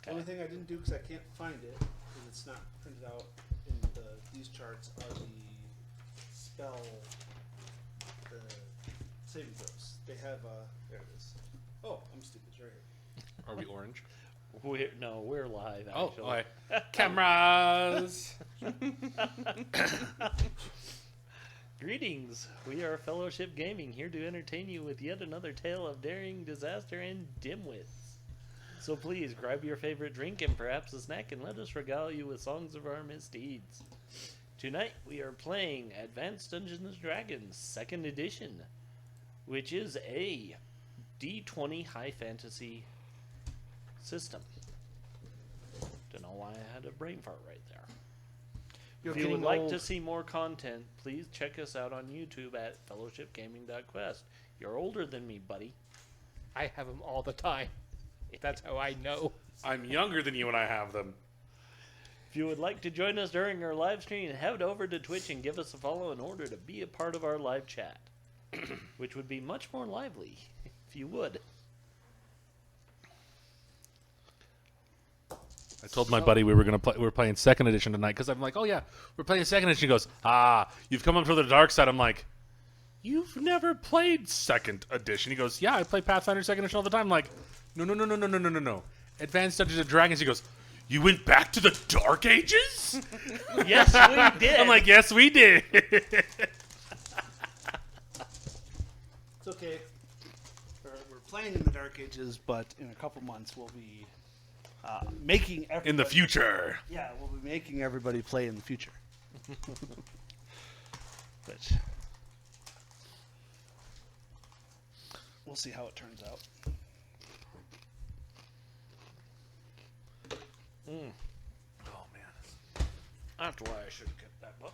The only thing I didn't do because I can't find it, because it's not printed out in these charts, are the spell, the saving throws. They have, there it is. Oh, I'm stupid. It's right here. Are we orange? We're live, Oh, actually. okay. Cameras! Greetings. We are Fellowship Gaming, here to entertain you with yet another tale of daring, disaster, and dimwits. So please, grab your favorite drink and perhaps a snack and let us regale you with songs of our misdeeds. Tonight we are playing Advanced Dungeons & Dragons 2nd Edition, which is a D20 high fantasy system. Don't know why I had a brain fart right there. If you would like to see more content, please check us out on YouTube at fellowshipgaming.quest. You're older than me, buddy. I have them all the time. That's how I know. I'm younger than you and I have them. If you would like to join us during our live stream, head over to Twitch and give us a follow in order to be a part of our live chat, which would be much more lively if you would. I told my buddy we were gonna play. We were playing 2nd Edition tonight because I'm like, oh yeah, we're playing 2nd Edition. He goes, you've come up to the dark side. I'm like, you've never played 2nd Edition. He goes, yeah, I play Pathfinder 2nd Edition all the time. I'm like, no. Advanced Dungeons and Dragons. He goes, you went back to the Dark Ages? Yes, we did. I'm like, yes, we did. It's okay. We're playing in the Dark Ages, but in a couple months we'll be making everybody... In the future. Yeah, we'll be making everybody play in the future. But we'll see how it turns out. Oh man, That's why I should have kept that book.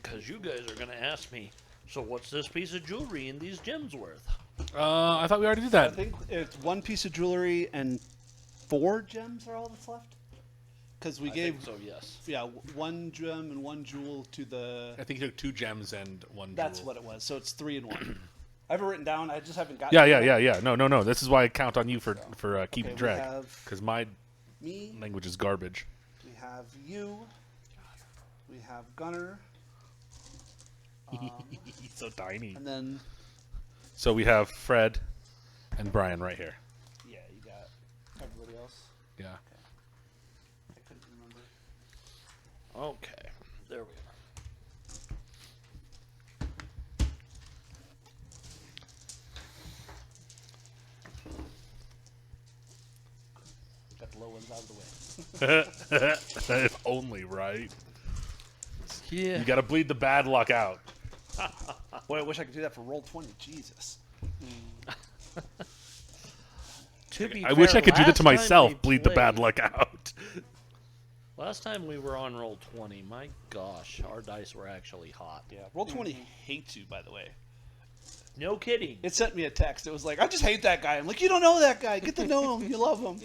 Because you guys are going to ask me, so what's this piece of jewelry and these gems worth? I thought we already did I that. think it's one piece of jewelry and 4 gems are all that's left. Because we gave, so, yes. yeah, 1 gem and 1 jewel to the... I think you took 2 gems and 1 That's jewel. what it was. So it's 3 and 1. I have it written down. I just haven't gotten it. Yeah. No. This is why I count on you for keeping Okay, we track. have Because my me. language is garbage. We have you. We have Gunner. He's so tiny. And then, So we have Fred and Brian right here. yeah, you got everybody else. Yeah. I couldn't remember. Okay, there we are. Got the low ones out of the way. If only, right? Yeah. You got to bleed the bad luck out. Boy, I wish I could do that for roll 20. Jesus. I wish I could do that to myself. Bleed the bad luck. luck out. Last time we were on roll 20, my gosh, our dice were actually hot. Yeah, roll 20 hates you, by the way. No kidding. It sent me a text. It was like, I just hate that guy. I'm like, you don't know that guy. Get to know him. You love him.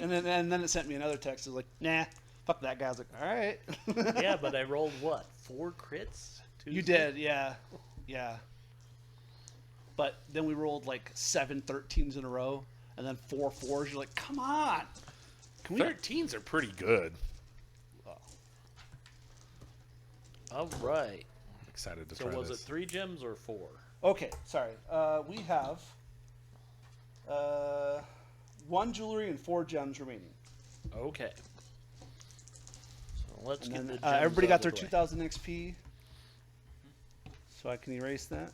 And then it sent me another text. It was like, nah, fuck that guy. I was like, all right. Yeah, but I rolled what? 4 crits? You did, yeah. Yeah. But then we rolled like 7 13s in a row, and then 4 4s. You're like, come on. Can we? 13s are pretty good. All right. I'm excited to So try was this. it 3 gems or 4? Okay, sorry. We have 1 jewelry and 4 gems remaining. Okay. So let's And get then, the gems everybody got out their of the way. 2,000 XP. So I can erase that.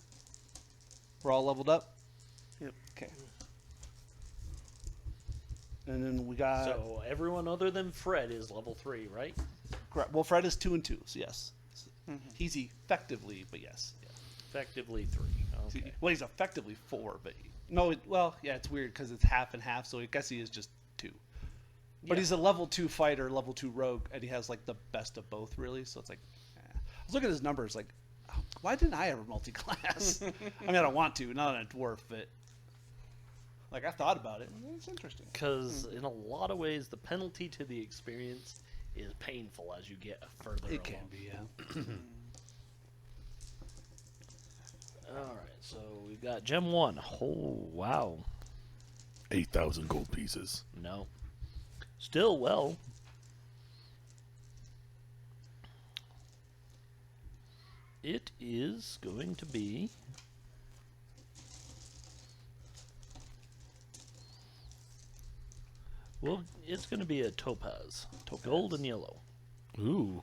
We're all leveled up? Yep. Okay. And then we got... So everyone other than Fred is level 3, right? Correct. Well, Fred is 2 and 2, so yes. He's effectively, but yes. Effectively 3. Okay. Well, he's effectively 4, but... yeah, it's weird because it's half and half, so I guess he is just 2. But Yeah. he's a level 2 fighter, level 2 rogue, and he has, like, the best of both, really, so it's like... I was looking at his numbers, like, why didn't I ever multi-class? I mean, I don't want to, not on a dwarf, but... Like, I thought about it. It's interesting. Because in a lot of ways, the penalty to the experience is painful as you get further along. It can be, yeah. got Gem 1. Oh, wow. 8,000 gold pieces. No. Still, well. It is going to be... Well, it's going to be a topaz. Gold and yellow. Ooh.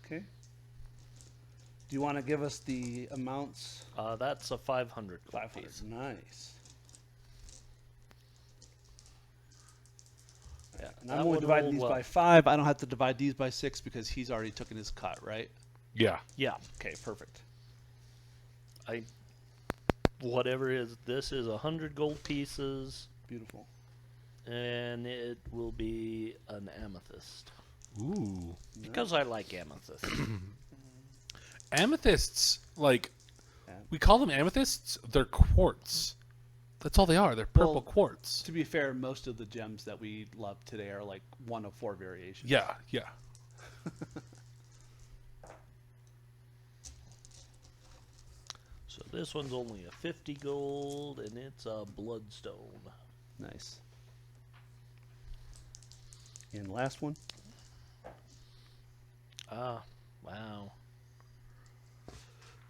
Okay. Do you want to give us the amounts? That's a 500 gold 500. piece. Nice. Yeah, And that I'm only would dividing hold these well. by 5. I don't have to divide these by 6 because he's already taken his cut, right? Yeah. Yeah. Okay, perfect. Whatever is, this is 100 gold pieces, Beautiful. and it will be an amethyst. Ooh. Because I like amethyst. Amethysts, like, Yeah. we call them amethysts. They're quartz. That's all they are. They're purple Well, quartz. To be fair, most of the gems that we love today are like one of 4 variations. Yeah, yeah. So this one's only a 50 gold, and it's a bloodstone. Nice. And last one. Ah, wow.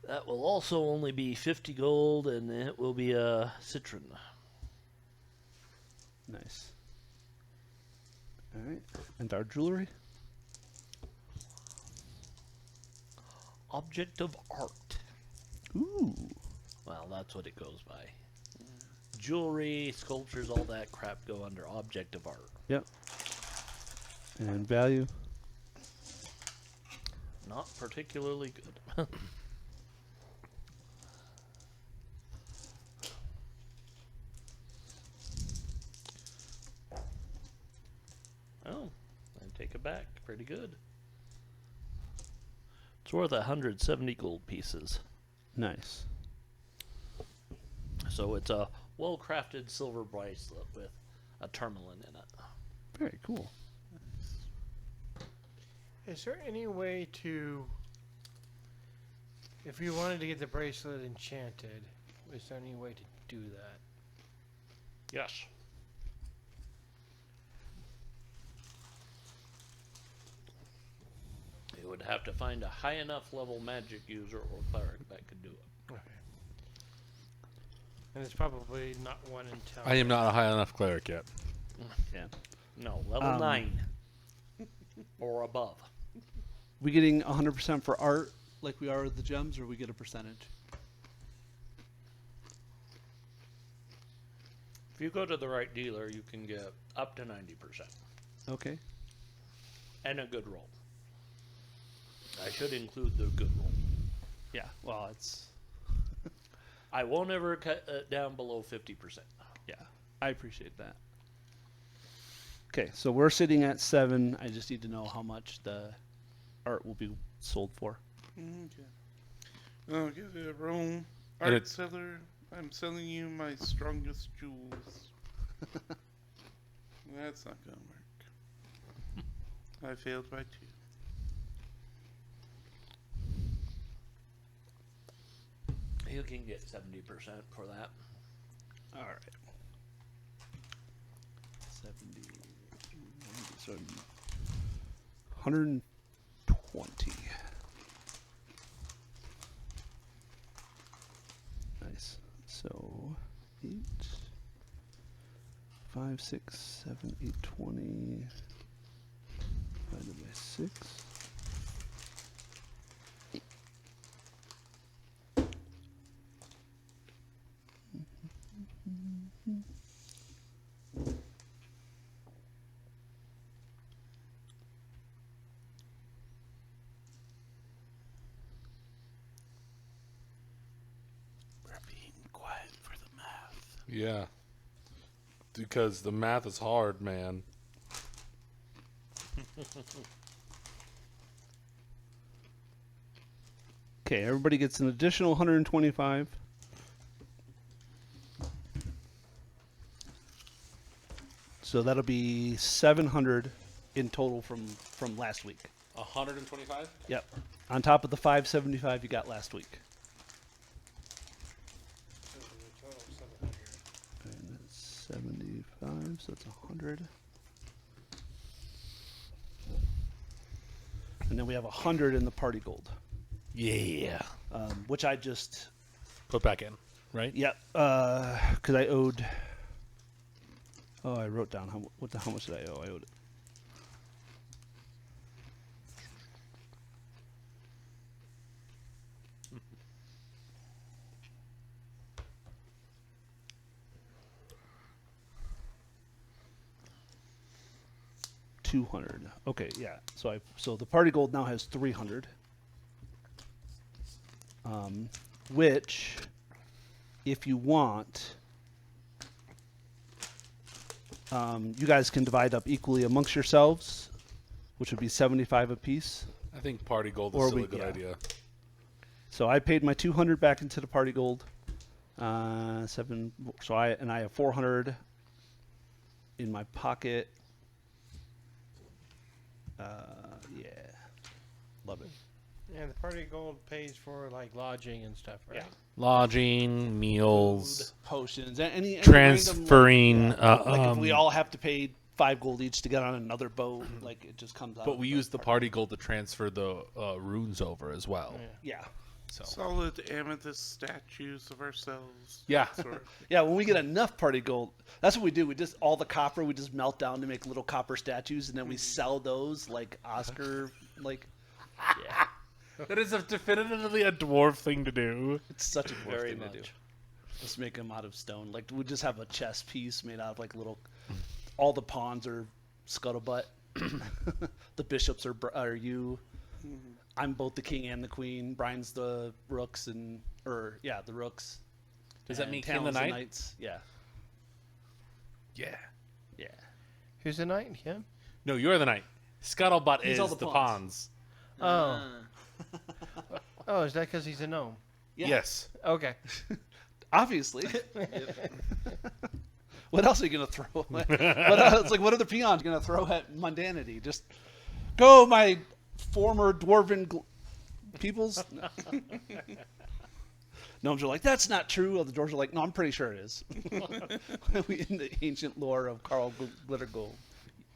That will also only be 50 gold, and it will be a citron. Nice. All right. And our jewelry. Object of art. Ooh. Well, that's what it goes by. Jewelry, sculptures, all that crap go under object of art. Yep. And value. Not particularly good. Oh, I take it back. Pretty good. It's worth 170 gold pieces. Nice. So it's a well-crafted silver bracelet with a tourmaline in it. Very cool. Is there any way to, if you wanted to get the bracelet enchanted, is there any way to do that? Yes. You would have to find a high enough level magic user or cleric that could do it. Okay. And it's probably not one in town. I am not a high enough cleric yet. Yeah. No, level 9 or above. We getting 100% for art like we are with the gems, or we get a percentage? If you go to the right dealer, you can get up to 90% Okay. and a good roll. I should include the good roll. Yeah. Well, it's I won't ever cut it down below 50%. yeah. I appreciate that. Okay, so we're sitting at 7. I just need to know how much the art will be sold for. Okay. I'll give it a roll. And Art it's- seller, I'm selling you my strongest jewels. That's not gonna work. I failed by 2. You can get 70% for that. All right. 70. So 120. Nice. So 8, 5, 6, 7, 8, 20. Divided by 6. We're being quiet for the math. Yeah. Because the math is hard, man. Okay, everybody gets an additional 125. So that'll be 700 in total from last week. 125? Yep. On top of the 575 you got last week. so it's 100. And then we have 100 in the party gold, Yeah. which I just Put back in, right? Yep. Because I owed. Oh, I wrote down how much did I owe? I owed it. $200. Okay, yeah. So the party gold now has 300. Which, if you want, you guys can divide up equally amongst yourselves, which would be 75 apiece. I think party gold is Or still we- a good yeah. idea. So I paid my 200 back into the party gold. Seven. So I have 400 in my pocket. Yeah, love it. Yeah, the party gold pays for like lodging and stuff, right? Yeah. Lodging, meals, Potions, any transferring. random, like if we all have to pay 5 gold each to get on another boat, like it just comes out. But of we use the party gold to transfer the runes over as well. Yeah. So Solid amethyst statues of ourselves. Yeah. Sort of. Yeah, when we get enough party gold, that's what we do. We just all the copper we just melt down to make little copper statues, and then we sell those like Oscar. Like, yeah, that is definitively a dwarf thing to do. it's such a dwarf Very thing to do. much. Just make them out of stone. Like we just have a chess piece made out of like little. All the pawns are scuttlebutt. The bishops are you. I'm both the king and the queen. Brian's the rooks the rooks. Does that And make him the Talon's knight? knights. Yeah. Yeah. Yeah. Who's the knight? Him? No, you're the knight. Scuttlebutt He's is all the the pawns. Oh. Oh, is that because he's a gnome? Yeah. Yes. Okay. Obviously. What else are you gonna throw? What else, like what other peons gonna throw at mundanity? Just go, my former dwarven peoples. No. Gnomes are like, that's not true. Other dwarves are like, no, I'm pretty sure it is. In the ancient lore of Carl Glittergold,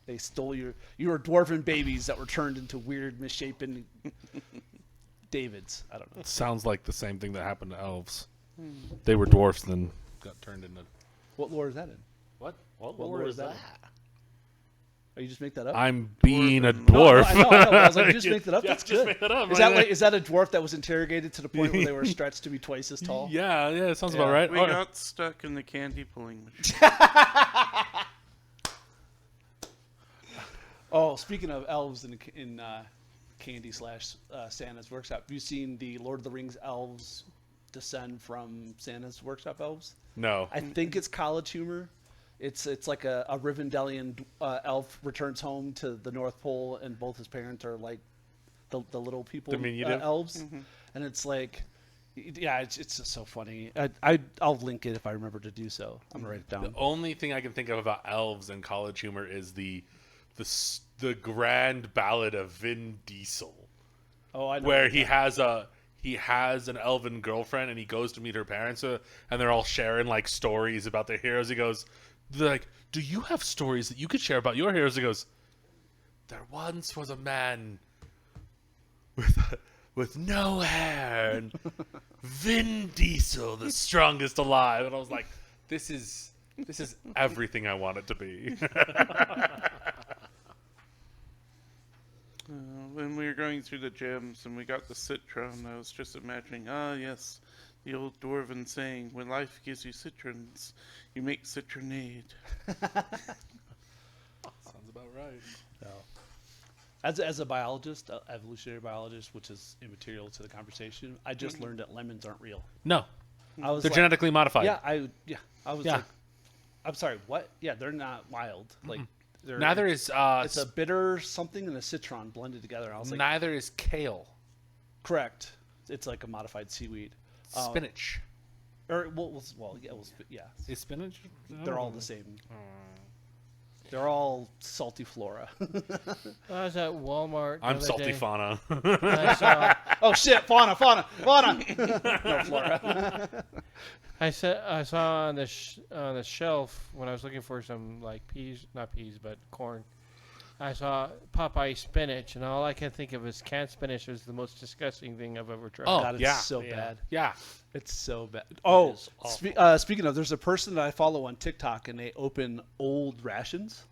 they stole your dwarven babies that were turned into weird, misshapen Davids. I don't know. Sounds like the same thing that happened to elves. They were dwarfs, then got turned into. What lore is that in? What? What What lore lore is is that? that? Or you just make that up? I'm being a Dwarven. dwarf. I know. But I was like, you just make that up. Yeah, That's just good. make that up, Is right that like, there. is that a dwarf that was interrogated to the point where they were stretched to be twice as tall? Yeah, it sounds Yeah. about right. We Oh, got stuck in the candy pulling machine. Oh, speaking of elves in Candy / Santa's workshop, have you seen the Lord of the Rings elves descend from Santa's workshop elves? no. I think it's College Humor. It's like a Rivendelian elf returns home to the North Pole, and both his parents are like the little people Diminutive. elves, and it's like, yeah, it's just so funny. I'll link it if I remember to do so. I'm gonna write it down. The only thing I can think of about elves and college humor is the grand ballad of Vin Diesel, Oh, I know. where he has an elven girlfriend and he goes to meet her parents, and they're all sharing like stories about their heroes. He goes, they're like, do you have stories that you could share about your heroes? He goes, there once was a man with no hair, and Vin Diesel, the strongest alive. And I was like, this is everything I want it to be. When we were going through the gems and we got the citron, I was just imagining, yes, the old dwarven saying, when life gives you citrons, you make citronade. Sounds about right. As a biologist, evolutionary biologist, which is immaterial to the conversation, I just learned that lemons aren't real. No, I was they're like, genetically modified. yeah, I was Yeah. like, I'm sorry, what? Yeah, they're not wild. Like, they're, Neither is it's a bitter something and a citron blended together. I was like, neither is kale. correct. It's like a modified seaweed. Spinach. Or yeah. Is spinach? They're all the same. They're all salty flora. I was at Walmart. the I'm other salty day, fauna. and I saw Oh shit, fauna. No, flora. I saw on the shelf when I was looking for some like not peas, but corn. I saw Popeye spinach, and all I can think of is canned spinach is the most disgusting thing I've ever tried. Oh, God, it's yeah. so Yeah. bad. Yeah. It's so bad. Oh, is awful. speaking of, there's a person that I follow on TikTok, and they open old rations,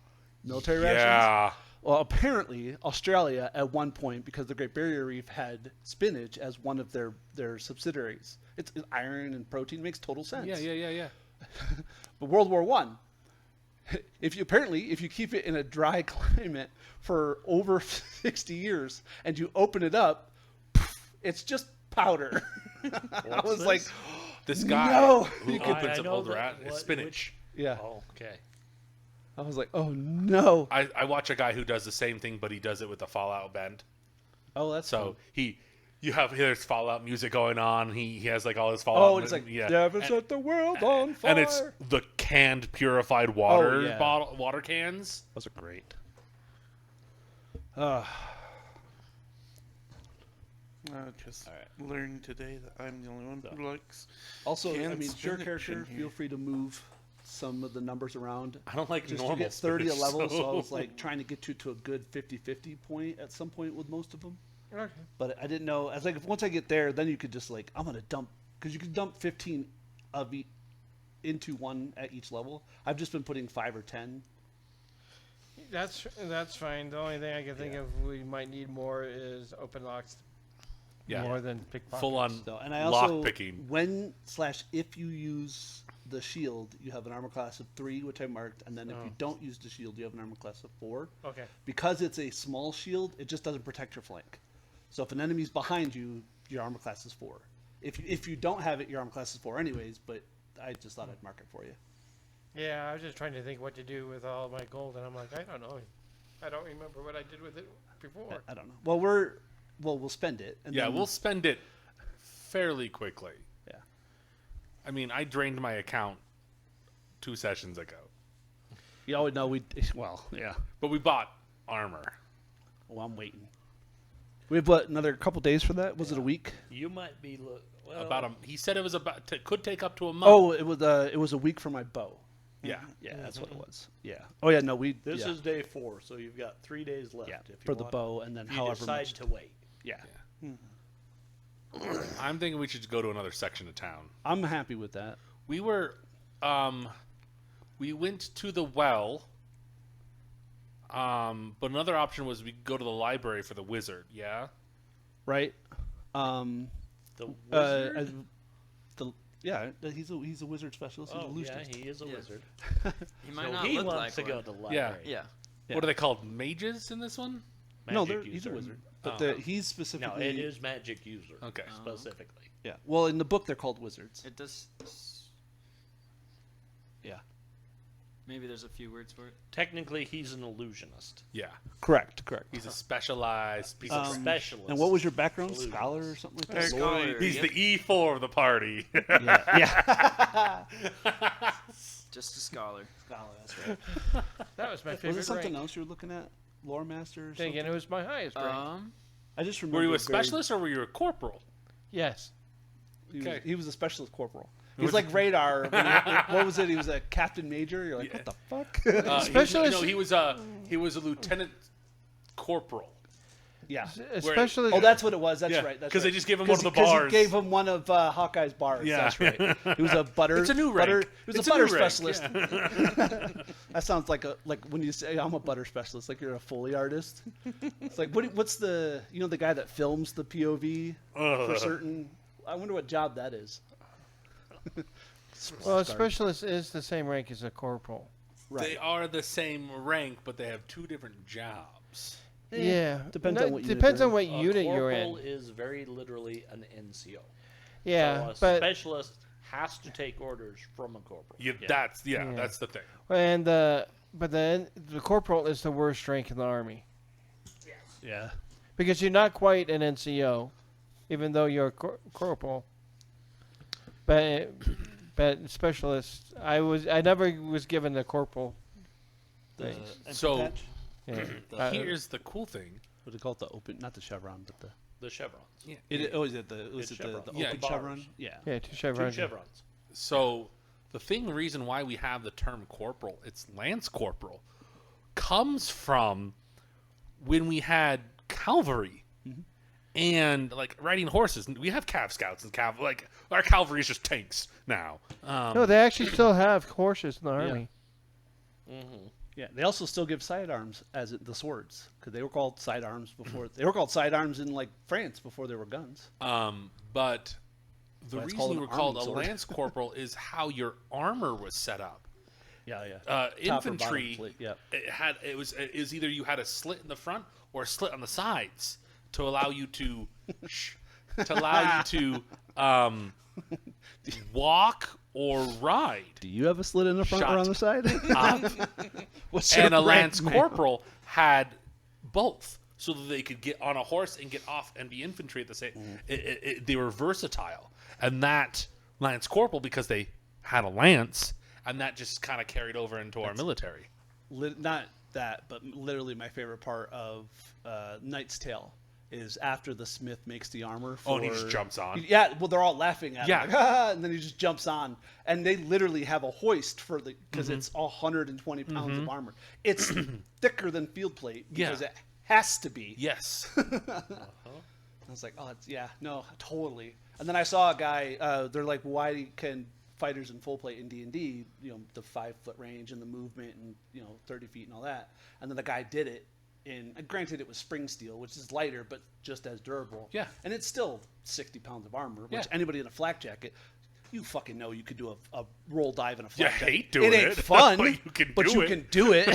military rations. Yeah. Well, apparently Australia at one point, because the Great Barrier Reef had spinach as one of their subsidiaries. It's iron and protein, makes total sense. Yeah. But World War One, if you keep it in a dry climate for over 60 years and you open it up, it's just powder. I was this? like, This guy No! who You could- opens I up know old that- what- spinach. yeah. Oh, okay. I was like, oh no. I watch a guy who does the same thing, but he does it with a Fallout bend. Oh, that's So fun. there's Fallout music going on. He has like all his Fallout. Oh, it's like yeah. never set the world on fire. And it's the canned purified water yeah. water cans. Those are great. Just learned today that I'm the only one who likes. Also, I Canned mean, it's your spinach character. in here. Feel free to move some of the numbers around. I don't like Just normal you get 30 a spinach, level, so I was like trying to get you to a good 50-50 point at some point with most of them. Okay. But I didn't know. I was like, if once I get there, then you could just like, I'm gonna dump, because you can dump 15 of into one at each level. I've just been putting 5 or 10. That's fine. The only thing I can think of we might need more is open locks. Yeah. More than pickpockets. Full on So, and I also, lock picking. if you use the shield, you have an armor class of 3, which I marked, and then if you don't use the shield, you have an armor class of 4. Okay. Because it's a small shield, it just doesn't protect your flank. So if an enemy's behind you, your armor class is 4. If you don't have it, your armor class is 4 anyways, but I just thought I'd mark it for you. Yeah, I was just trying to think what to do with all my gold, and I'm like, I don't know. I don't remember what I did with it before. I don't know. Well, we'll spend it. And Yeah, then, we'll spend it fairly quickly. Yeah. I mean, I drained my account 2 sessions ago, You always know yeah. but we bought armor. Well, I'm waiting. We have another couple days for that? Was it a week? You might be He said it was could take up to a month. Oh, it was a week for my bow. yeah. Yeah, that's what it was. Yeah. Oh yeah, no, This yeah. is day 4, so you've got 3 days left. yeah, if you for the want. bow, and then If you however decide much. to wait. Yeah. I'm thinking we should go to another section of town. I'm happy with that. We were, we went to the well. But another option was we go to the library for the wizard. Yeah. Right? The wizard? He's a wizard specialist. He's a Oh, yeah, illusionist. he is a wizard. He might So not he look wants like to go one. to the library. Yeah. Yeah. Yeah. What are they called? Mages in this one? No, Magic he's a user. wizard. But Oh. he's No, specifically. it is magic user. Okay. Specifically. Yeah. Well, in the book, they're called wizards. It does. Yeah. Maybe there's a few words for it. Technically, he's an illusionist. Yeah. Correct. He's a specialized piece He's a of specialist. And what was your background? Illusionist. Scholar or something like that? Scholar. He's Yep. the E4 of the party. Yeah. Just a scholar. Scholar. That's right. That was my Was favorite it something rank. else you were looking at? Lore master or Then again, something? it was my highest rank. I just remember. Were you a very- specialist or were you a corporal? Yes. Okay. He was a specialist corporal. He's like radar. What was it? He was a captain major. You're like, what the fuck? Specialist- He was a lieutenant corporal. yeah. Especially. Oh, that's what it was. That's Yeah, right. That's 'cause they right. just gave him one of the 'cause bars. he gave him one of Hawkeye's bars. Yeah. That's right. He was a butter. It's a new butter, rank. He was It's a butter new rank, specialist. That sounds like when you say I'm a butter specialist, like you're a Foley artist. It's like what's the the guy that films the POV for certain. I wonder what job that is. Well, a specialist is the same rank as a corporal. Right. They are the same rank, but they have 2 different jobs. Yeah. Depends on what unit Depends they're on what A unit you're corporal in. is very literally an NCO. Yeah, So a but specialist has to take orders from a corporal. Yeah, Yeah. that's the thing. and but then the corporal is the worst rank in the army Yeah. because you're not quite an NCO, even though you're a corporal. But specialist, I never was given the corporal. The Thanks. entry So- patch? Yeah. Here's the cool thing. What do they call it? The open, not the chevron, but the The chevrons. Yeah. Was it the chevrons. Yeah, open bars. chevron? Yeah. Yeah, two Two chevrons. chevrons. So the reason why we have the term corporal, it's Lance Corporal, comes from when we had cavalry and like riding horses. We have cav scouts and like our cavalry is just tanks now. No, they actually still have horses in the army. Mm-hmm. Yeah, they also still give sidearms as the swords because they were called sidearms before. They were called sidearms in like France before there were guns. But the Why it's reason called we an were called a army sword. lance corporal is how your armor was set up. Yeah, yeah. Uh, Top or bottom infantry, plate, yeah. it was either you had a slit in the front or a slit on the sides to allow you to walk or ride. Do you have a slit in the front or on the side? What's And your a lance rank, man? corporal had both, so that they could get on a horse and get off and be infantry at the same. They were versatile, and that lance corporal, because they had a lance, and that just kind of carried over into our military. Not that, but literally my favorite part of Knight's Tale is after the smith makes the armor. Oh, and he just jumps on. Yeah, well, they're all laughing at Yeah. him, like, "Ah," and then he just jumps on, and they literally have a hoist for the because it's 120 pounds of armor. It's thicker than field plate because Yeah. it has to be. Yes. I was like, oh, no, totally. And then I saw a guy. They're like, why can fighters in full plate in D&D, the 5-foot range and the movement and 30 feet and all that? And then the guy did it. Granted, it was spring steel, which is lighter but just as durable. Yeah. And it's still 60 pounds of armor, which Yeah. anybody in a flak jacket, you fucking know you could do a roll dive in a You flak jacket. hate doing it. Ain't it, fun, but you can but do you it. can do it.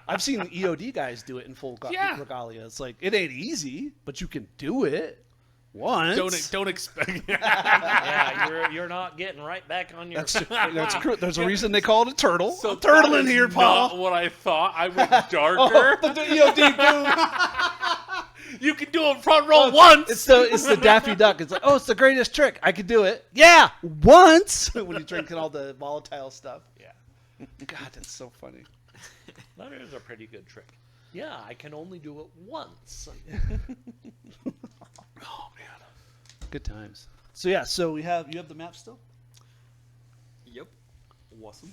I've seen EOD guys do it in full Yeah. regalia. It's like, it ain't easy, but you can do it once. Don't expect. Yeah, you're not getting right back on your. That's true. There's a reason they call it a turtle. So a turtle that in is here, not Paul. what I thought. I went darker. Oh, the EOD boom. You can do a front roll once. It's the Daffy Duck. It's like, oh, it's the greatest trick. I could do it. Yeah, once. When you're drinking all the volatile stuff. Yeah. God, that's so funny. That is a pretty good trick. Yeah, I can only do it once. Oh man, good times. So yeah, you have the map still. Yep. Awesome.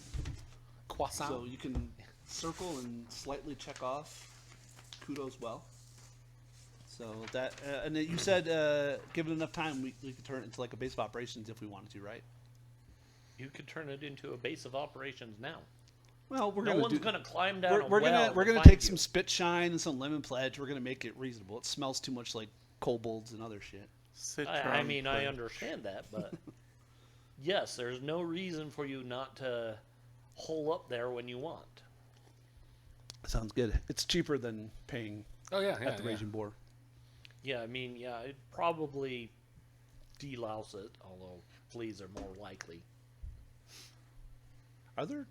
Croissant. So you can circle and slightly check off kudos well. So that and then you said given enough time we could turn it into like a base of operations if we wanted to, right? You could turn it into a base of operations now. Well, we're No gonna one's gonna climb down. we're a well gonna to take find some you. spit shine and some lemon pledge. We're gonna make it reasonable. It smells too much like kobolds and other shit. I mean, I Citron understand that, but yes, there's no reason for you not to hole up there when you want. Sounds good. It's cheaper than paying Oh yeah, at the Raging Boar. Yeah, I mean, yeah, it probably delouse it, although fleas are more likely. Are there?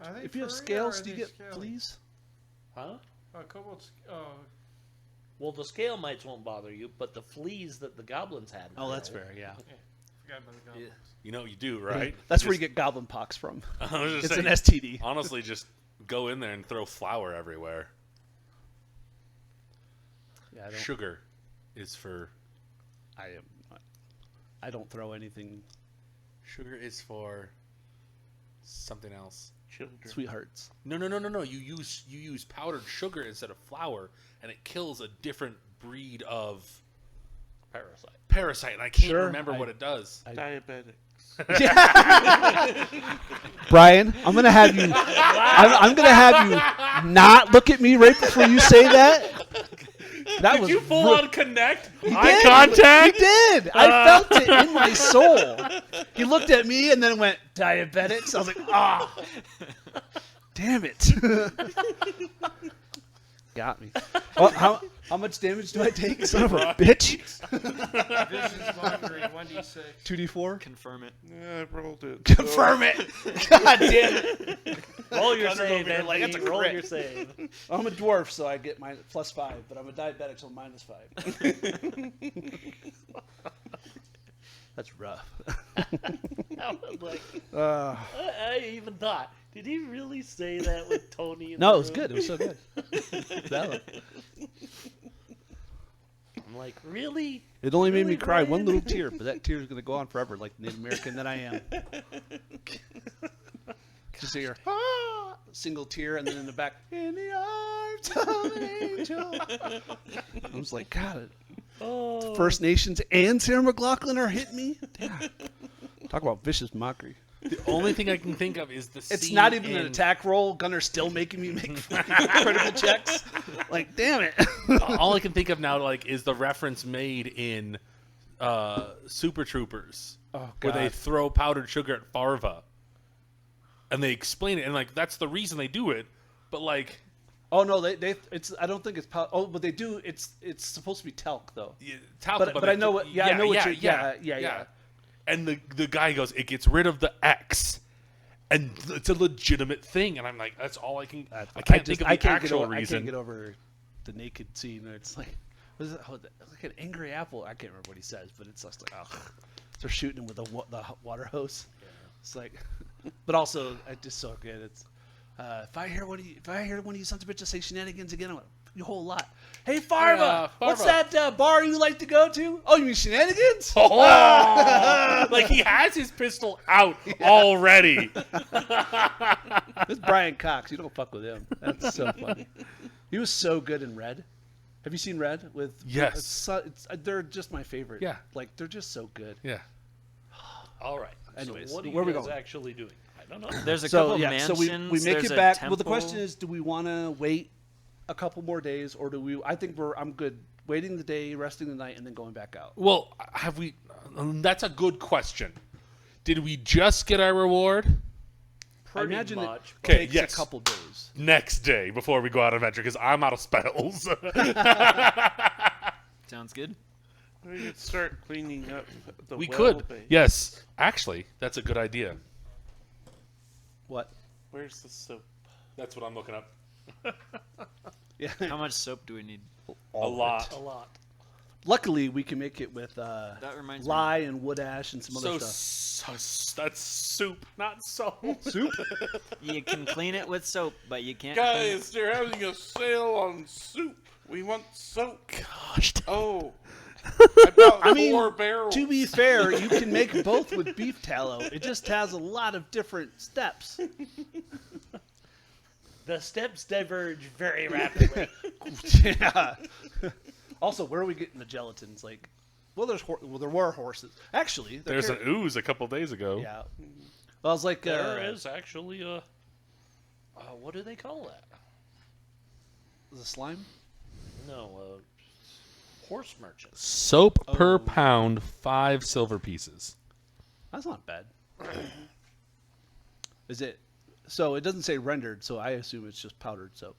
Are they If you have furry or scales, are do you they get scaly? fleas? Huh? Kobolds. Well, the scale mites won't bother you, but the fleas that the goblins had. Oh, that's will. fair. Yeah. Forgot about the goblins. You know what you do, right? That's where you get goblin pox from. I was just It's saying, an STD. honestly, just go in there and throw flour everywhere. Yeah, Sugar is for I don't throw anything. sugar is for something else. children. Sweethearts. No. You use powdered sugar instead of flour, and it kills a different breed of parasite. And I can't Sure, remember what it does. Diabetic. Brian, I'm gonna have you. I'm gonna have you not look at me right before you say that. That was Did you full on connect? He Eye did. contact? He did. I felt it in my soul. He looked at me and then went diabetics. I was like, ah, damn it. Got me. Well, how much damage do I take, son of a bitch? Visions mongering 1d6. 2d4. Confirm it. Yeah, I rolled it. Confirm it. God damn it. Roll your Gunner's save, over here and like, that's a roll crit. your save. I'm a dwarf, so I get my +5, but I'm a diabetic, so -5. That's rough. I was like, Uh, I even thought, did he really say that with Tony? In no, the it was room? good. It was so good. Valid. like, really? It only made me Really, cry one Brian? little tear, but that tear is going to go on forever, like the Native American that I am. Just hear, single tear, and then in the back, in the arms of an angel. I was like, God, Oh, First Nations and Sarah McLachlan are hitting me. Damn. Talk about vicious mockery. The only thing I can think of is the It's scene not even in, an attack roll. Gunner's still making me make critical checks. Like, damn it. All I can think of now, like, is the reference made in Super Troopers, where they God. throw powdered sugar at Farva, and they explain it, and like that's the reason they do it. But like, Oh no, they it's. I don't think it's. But they do. It's supposed to be talc though. talcum, But I know what. Yeah, I know what you're. Yeah. And the guy goes, it gets rid of the X, and it's a legitimate thing. And I'm like, that's all I can. I can't think of the actual I reason. can't get over the naked scene. It's like, what is it? Oh, it's like an angry apple. I can't remember what he says, but it's just like, oh, they're shooting him with the water hose. It's like, but also it's just so good. It's if I hear one of you sons of bitches say shenanigans again, I'm gonna you whole lot. Hey Farva, what's Farva. that bar you like to go to? Oh, you mean shenanigans? Oh, like he has his pistol out already. It's Brian Cox. You don't fuck with him. That's so funny. He was so good in Red. Have you seen Red? Yes. They're just my favorite. Yeah. Like they're just so good. Yeah. all right. Anyways, so what are where you we guys going? actually doing? I don't know. There's a So couple yeah, mansions. so we make there's it a back. Temple. Well, the question is, do we want to wait a couple more days, or do we? I think I'm good waiting the day, resting the night, and then going back out. Well, have we? That's a good question. Did we just get our reward? I imagine much, it but- Okay, takes yes. a couple days. Next day before we go out on adventure because I'm out of spells. Sounds good. We could start cleaning up the We well could. base. Yes. Actually, that's a good idea. What? Where's the soap? That's what I'm looking up. Yeah. How much soap do we need? A lot. a lot. Luckily, we can make it with That reminds me. lye and wood ash and some other stuff. That's soup, not soap. Soup? You can clean it with soap, but you can't. Guys, they're having a sale on soup. We want soap. Gosh. Oh. I bought I mean, 4 barrels. to be fair, you can make both with beef tallow. It just has a lot of different steps. The steps diverge very rapidly. Yeah. Also, where are we getting the gelatins? Like, well, there were horses. Actually, There's an ooze a couple days ago. Yeah. Well, I was like, There is actually a. What do they call that? the slime. No, horse merchant. Soap per Oh. pound, 5 silver pieces. That's not bad. Is it? So it doesn't say rendered, so I assume it's just powdered soap.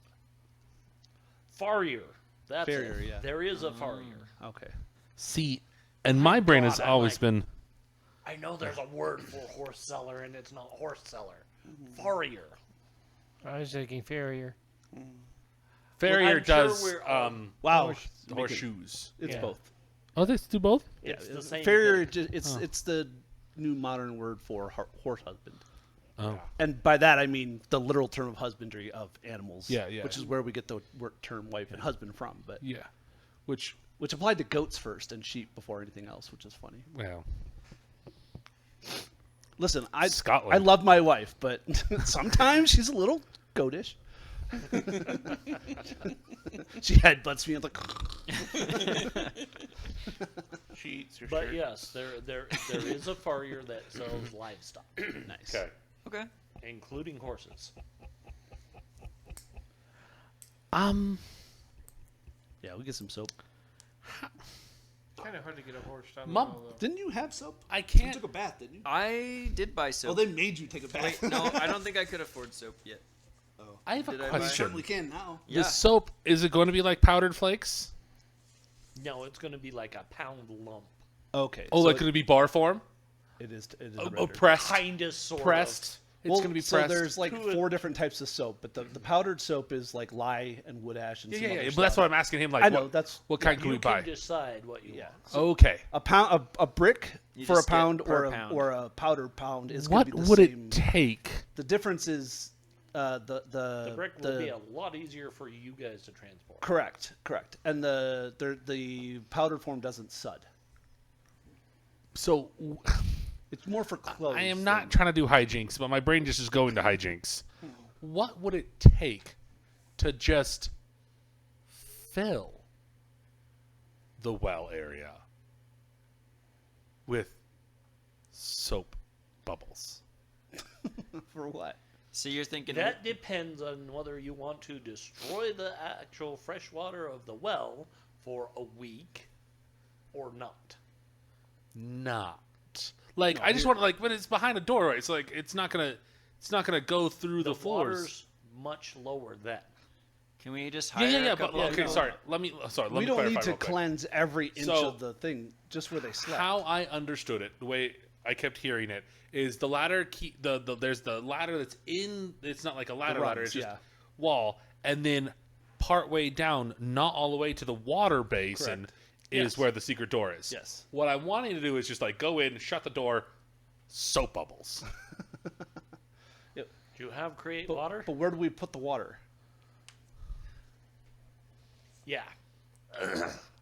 Farrier. That's Farrier, it. yeah. There is a farrier. Okay. See, and my brain has God, I'm always like- been. I know there's a word for horse seller, and it's not horse seller. Farrier. I was thinking farrier. Farrier I'm sure does we're- Wow. horseshoes. It's Yeah. both. Oh, they do both? Yeah, It's the same farrier. thing. It's the new modern word for horse husband. Oh. And by that I mean the literal term of husbandry of animals. Yeah, yeah. Which is where we get the term wife and husband from, but Yeah. Which, which applied to goats first and sheep before anything else, which is funny. well, Listen, Scotland. I love my wife, but sometimes she's a little goatish. She headbutts me. I'm like, She eats your But shirt. yes, there is a farrier that sells livestock, nice. okay. Okay. including horses. Yeah, we get some soap. Kind of hard to get a horse down Mom- the hill, though. Didn't you have soap? I You can't. took a bath, didn't you? I did buy soap. Oh, they made you take a bath. Wait, no, I don't think I could afford soap yet. I have a Did I buy- You certainly question. can now. Yeah. The soap, is it going to be like powdered flakes? No, it's going to be like a pound lump. Okay. Oh, so like, could it be bar form? it is. It is Oh, rendered. pressed. Kinda, sort Pressed. It's Well, going to be so pressed. there's like To a- 4 different types of soap, but the powdered soap is like lye and wood ash and yeah, some yeah, other yeah. stuff. But that's what I'm asking him. Like, I know. what, That's what kind of. can You we buy? can decide what you yeah. want. Okay. A pound, a brick You for a just get pound per or pound. a powdered pound is What going to be the would same. it take? The difference is The brick will be a lot easier for you guys to transport. correct, and the powdered form doesn't sud. So It's more for clothes. I am than- not trying to do hijinks, but my brain just is going to hijinks. What would it take to just fill the well area with soap bubbles? for what? So you're thinking That depends on whether you want to destroy the actual fresh water of the well for a week or not. Not like I just want to like when it's behind a door. It's like it's not gonna go through the floors. Water's much lower then. Can we just hire Yeah. a But couple okay, of sorry. Let me We clarify don't need to real quick. cleanse every inch So, of the thing, just where they slept. How I understood it, the way I kept hearing it, is the ladder. There's the ladder that's in. It's not like a ladder. rungs, Ladder. It's just yeah. wall, and then part way down, not all the way to the water basin, Correct. is Yes. where the secret door is. Yes. What I'm wanting to do is just like go in, shut the door, soap bubbles. Do you have create But, water? but where do we put the water? Yeah.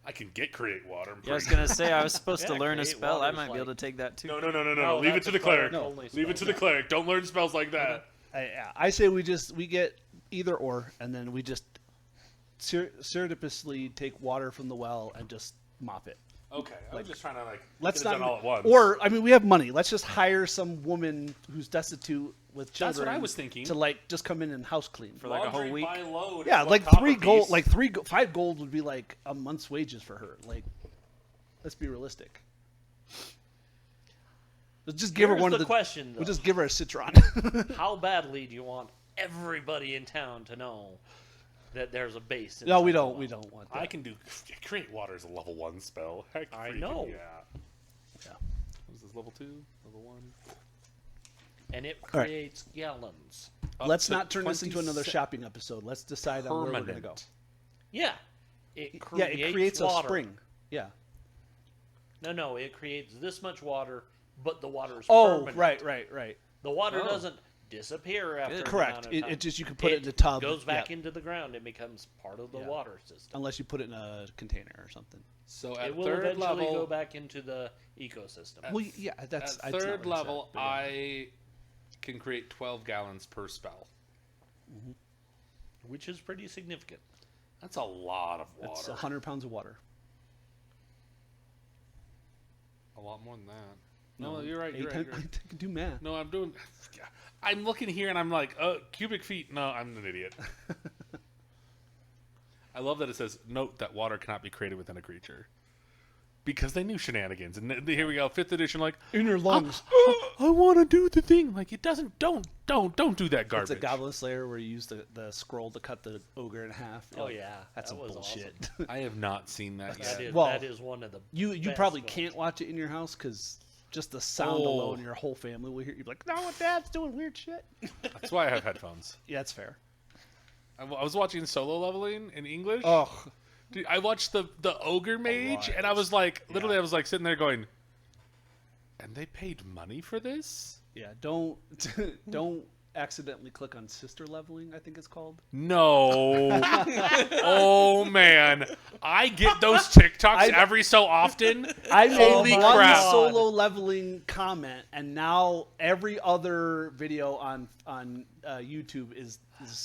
I can get create water. Yeah, I was gonna say I was supposed to Yeah, learn a create spell. I water's might be able to like- take that too. No. No, Leave it that's to a the cleric. cleric only Leave it to spell. the cleric. Don't learn spells like that. I say we get either or, and then we just surreptitiously take water from the well and just mop it. Okay, I'm just trying to like Let's get it not done all at once. Or I mean, we have money. Let's just hire some woman who's destitute with children. That's what I was thinking. To like just come in and house clean. For like a whole Laundry week. by load Yeah, is like what 3 copper gold, piece. like 5 gold would be like a month's wages for her. Like, let's be realistic. Let's just give her Here's one the of the. question, though. We'll just give her a citron. How badly do you want everybody in town to know that there's a base? No, we inside the don't. well? We don't want that. I can do create water is a level 1 spell. Heck, I freaking know. Yeah. Yeah. What is this level 2? Level 1? And it right. creates gallons. Up Let's to not turn this into another 27 shopping episode. Let's decide on where we're gonna go. permanent. Yeah. It Yeah, creates it creates water. a spring. Yeah. No, it creates this much water, but the water is Oh, permanent. right. The water Oh. doesn't disappear after an Correct. amount of It time. just you can put it in a tub. Goes back yeah. into the ground and becomes part of the Yeah. water system. Unless you put it in a container or something. So at It will third eventually level, go back into the ecosystem. Well, yeah, that's at it's not third what it said, level, but yeah. I can create 12 gallons per spell. Which is pretty significant. That's a lot of That's water. 100 pounds of water. A lot more than that. No, you're right. You're 8 right. times- You're right. I can do math. No, I'm doing. I'm looking here and I'm like, cubic feet. No, I'm an idiot. I love that it says, note that water cannot be created within a creature. Because they knew shenanigans. And here we go, 5th edition, like, In your lungs. I want to do the thing. Like, it doesn't, don't do that garbage. It's a Goblin Slayer where you use the scroll to cut the ogre in half. You're Oh, like, yeah. That's That some was bullshit. I have not seen that That yet. is, Well, that is one of the You best probably ones. can't watch it in your house because just the sound Oh. alone, your whole family will hear you be like, "No, Dad's doing weird shit." That's why I have headphones. Yeah, that's fair. I was watching Solo Leveling in English. Oh, Dude, I watched the ogre mage, and I was like, literally, I was like sitting there going, and they paid money for this? yeah. Don't don't accidentally click on sister leveling. I think it's called. No. Oh man, I get those TikToks every so often. I made Holy one crap. solo leveling comment, and now every other video on YouTube is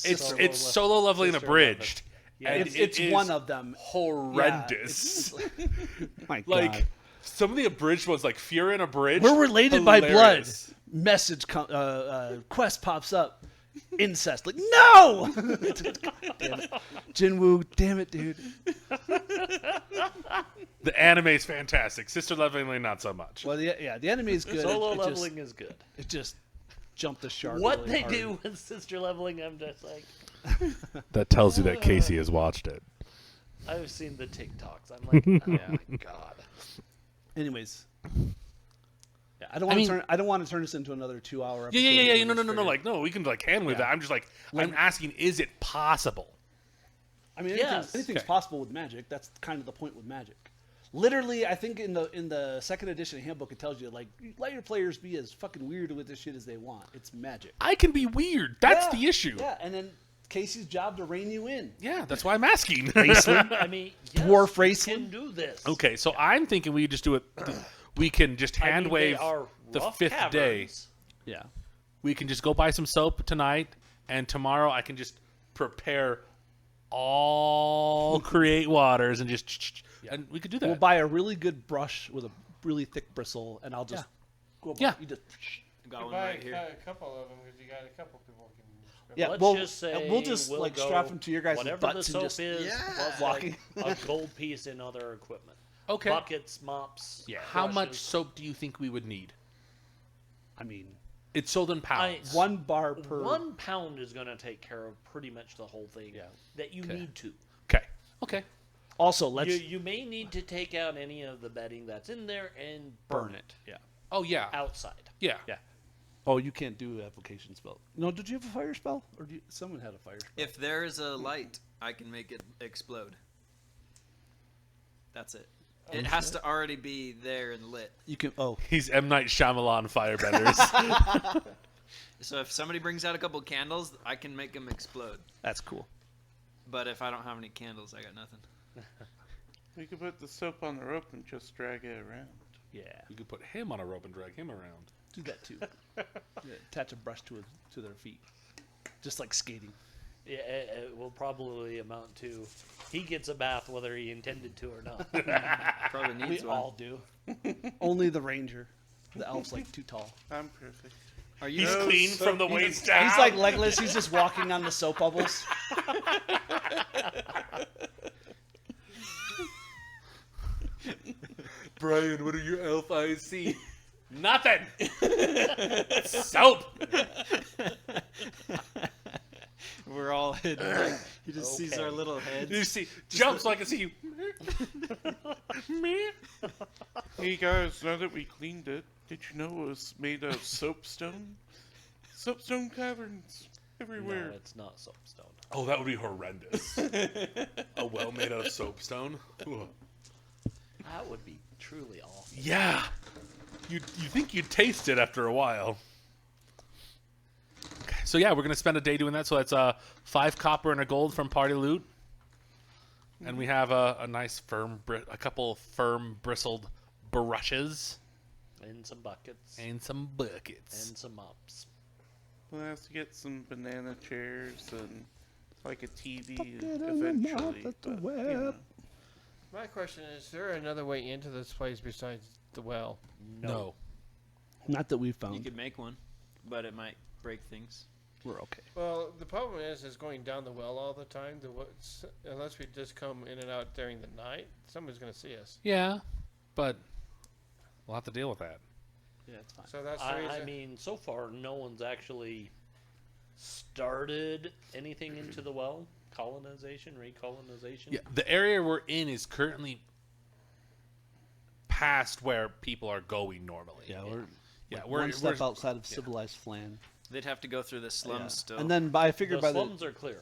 It's solo leveling Sister abridged. And it's it is one of them. horrendous. My Like God. some of the abridged ones, like Furin abridged. We're related by blood. hilarious. Message quest pops up. Incest. Like no. Damn it. Jinwoo. Damn it, dude. The anime's fantastic. Sister leveling, not so much. Well, the enemy is good. Solo it leveling is good. just jumped the shark. What really they hard. do with sister leveling, I'm just like, That tells you that Casey has watched it. I've seen the TikToks. I'm like, oh my God. Anyways. Yeah, I don't want to turn. I don't want to turn this into another 2-hour episode. Yeah. where No. we're just Like, no, we can like hand with Yeah. that. I'm just like, I'm asking, is it possible? I mean, Yes. anything's Okay. possible with magic. That's kind of the point with magic. Literally, I think in the second edition handbook, it tells you like let your players be as fucking weird with this shit as they want. It's magic. I can be weird. That's Yeah, the issue. Yeah, and then Casey's job to rein you in. Yeah, that's why I'm asking. I mean, yes, Dwarf we raceland? can do this. Okay, so I'm thinking we just do it. We can just I mean, hand they wave are the rough 5th day. caverns. Yeah. We can just go buy some soap tonight, and tomorrow I can just prepare all create waters and just and we could do that. We'll buy a really good brush with a really thick bristle, and I'll just go. Yeah. You just, Got You one buy right here. a couple of them because you got a couple people can. yeah. Let's we'll just say we'll just we'll like go strap them to your guys' whatever butts the and soap just is, plus walking. like a gold piece in other equipment. Okay. Buckets, mops. Yeah. How much brushes. soap do you think we would need? I mean, It's sold in pounds. 1 bar per. 1 pound is going to take care of pretty much the whole thing. Yeah. That you Okay. need to. Okay. Okay. Also, let's You may need to take out any of the bedding that's in there and burn it. Yeah. Oh yeah. outside. Yeah. Yeah. Oh, you can't do application spell. No, did you have a fire spell, or someone had a fire spell? If there is a light, I can make it explode. That's it. It has to already be there and lit. You can. Oh, He's M. Night Shyamalan firebenders. So if somebody brings out a couple candles, I can make them explode. that's cool. But if I don't have any candles, I got nothing. We could put the soap on the rope and just drag it around. Yeah, You could put him on a rope and drag him around. do that too. Yeah, attach a brush to their feet, just like skating. Yeah, it will probably amount to he gets a bath whether he intended to or not. Probably We needs one. all do. Only the ranger. The elf's like too tall. I'm perfect. Are you? He's No clean soap from the needed. waist down. He's like Legolas. He's just walking on the soap bubbles. Brian, what are your elf eyes see? Nothing. Soap. We're all hidden. Like, he just sees Okay. our little heads. You see, jump so I can see you. Me? Hey guys, now that we cleaned it, did you know it was made of soapstone? Soapstone caverns everywhere. No, it's not soapstone. Oh, that would be horrendous. A well made out of soapstone. Ugh. That would be truly awful. Yeah. You think you'd taste it after a while. Okay, so yeah, we're gonna spend a day doing that. So that's 5 copper and a gold from party loot, and we have a nice a couple firm bristled brushes And some buckets. and some buckets. And some mops. We'll have to get some banana chairs and like a TV eventually. But, you know. My question is there another way into this place besides the well? No. Not that we've You found. could make one, but it might break things. We're okay. Well, the problem is going down the well all the time. Unless we just come in and out during the night, someone's going to see us. Yeah, but we'll have to deal with that. Yeah, it's fine. So that's the reason. I mean, so far, no one's actually started anything into the well. Colonization, recolonization. Yeah, the area we're in is currently past where people are going normally. Yeah, we're we're one step we're- outside of civilized Flan. They'd have to go through the slums Yeah. still. And then I figured The by slums are clear.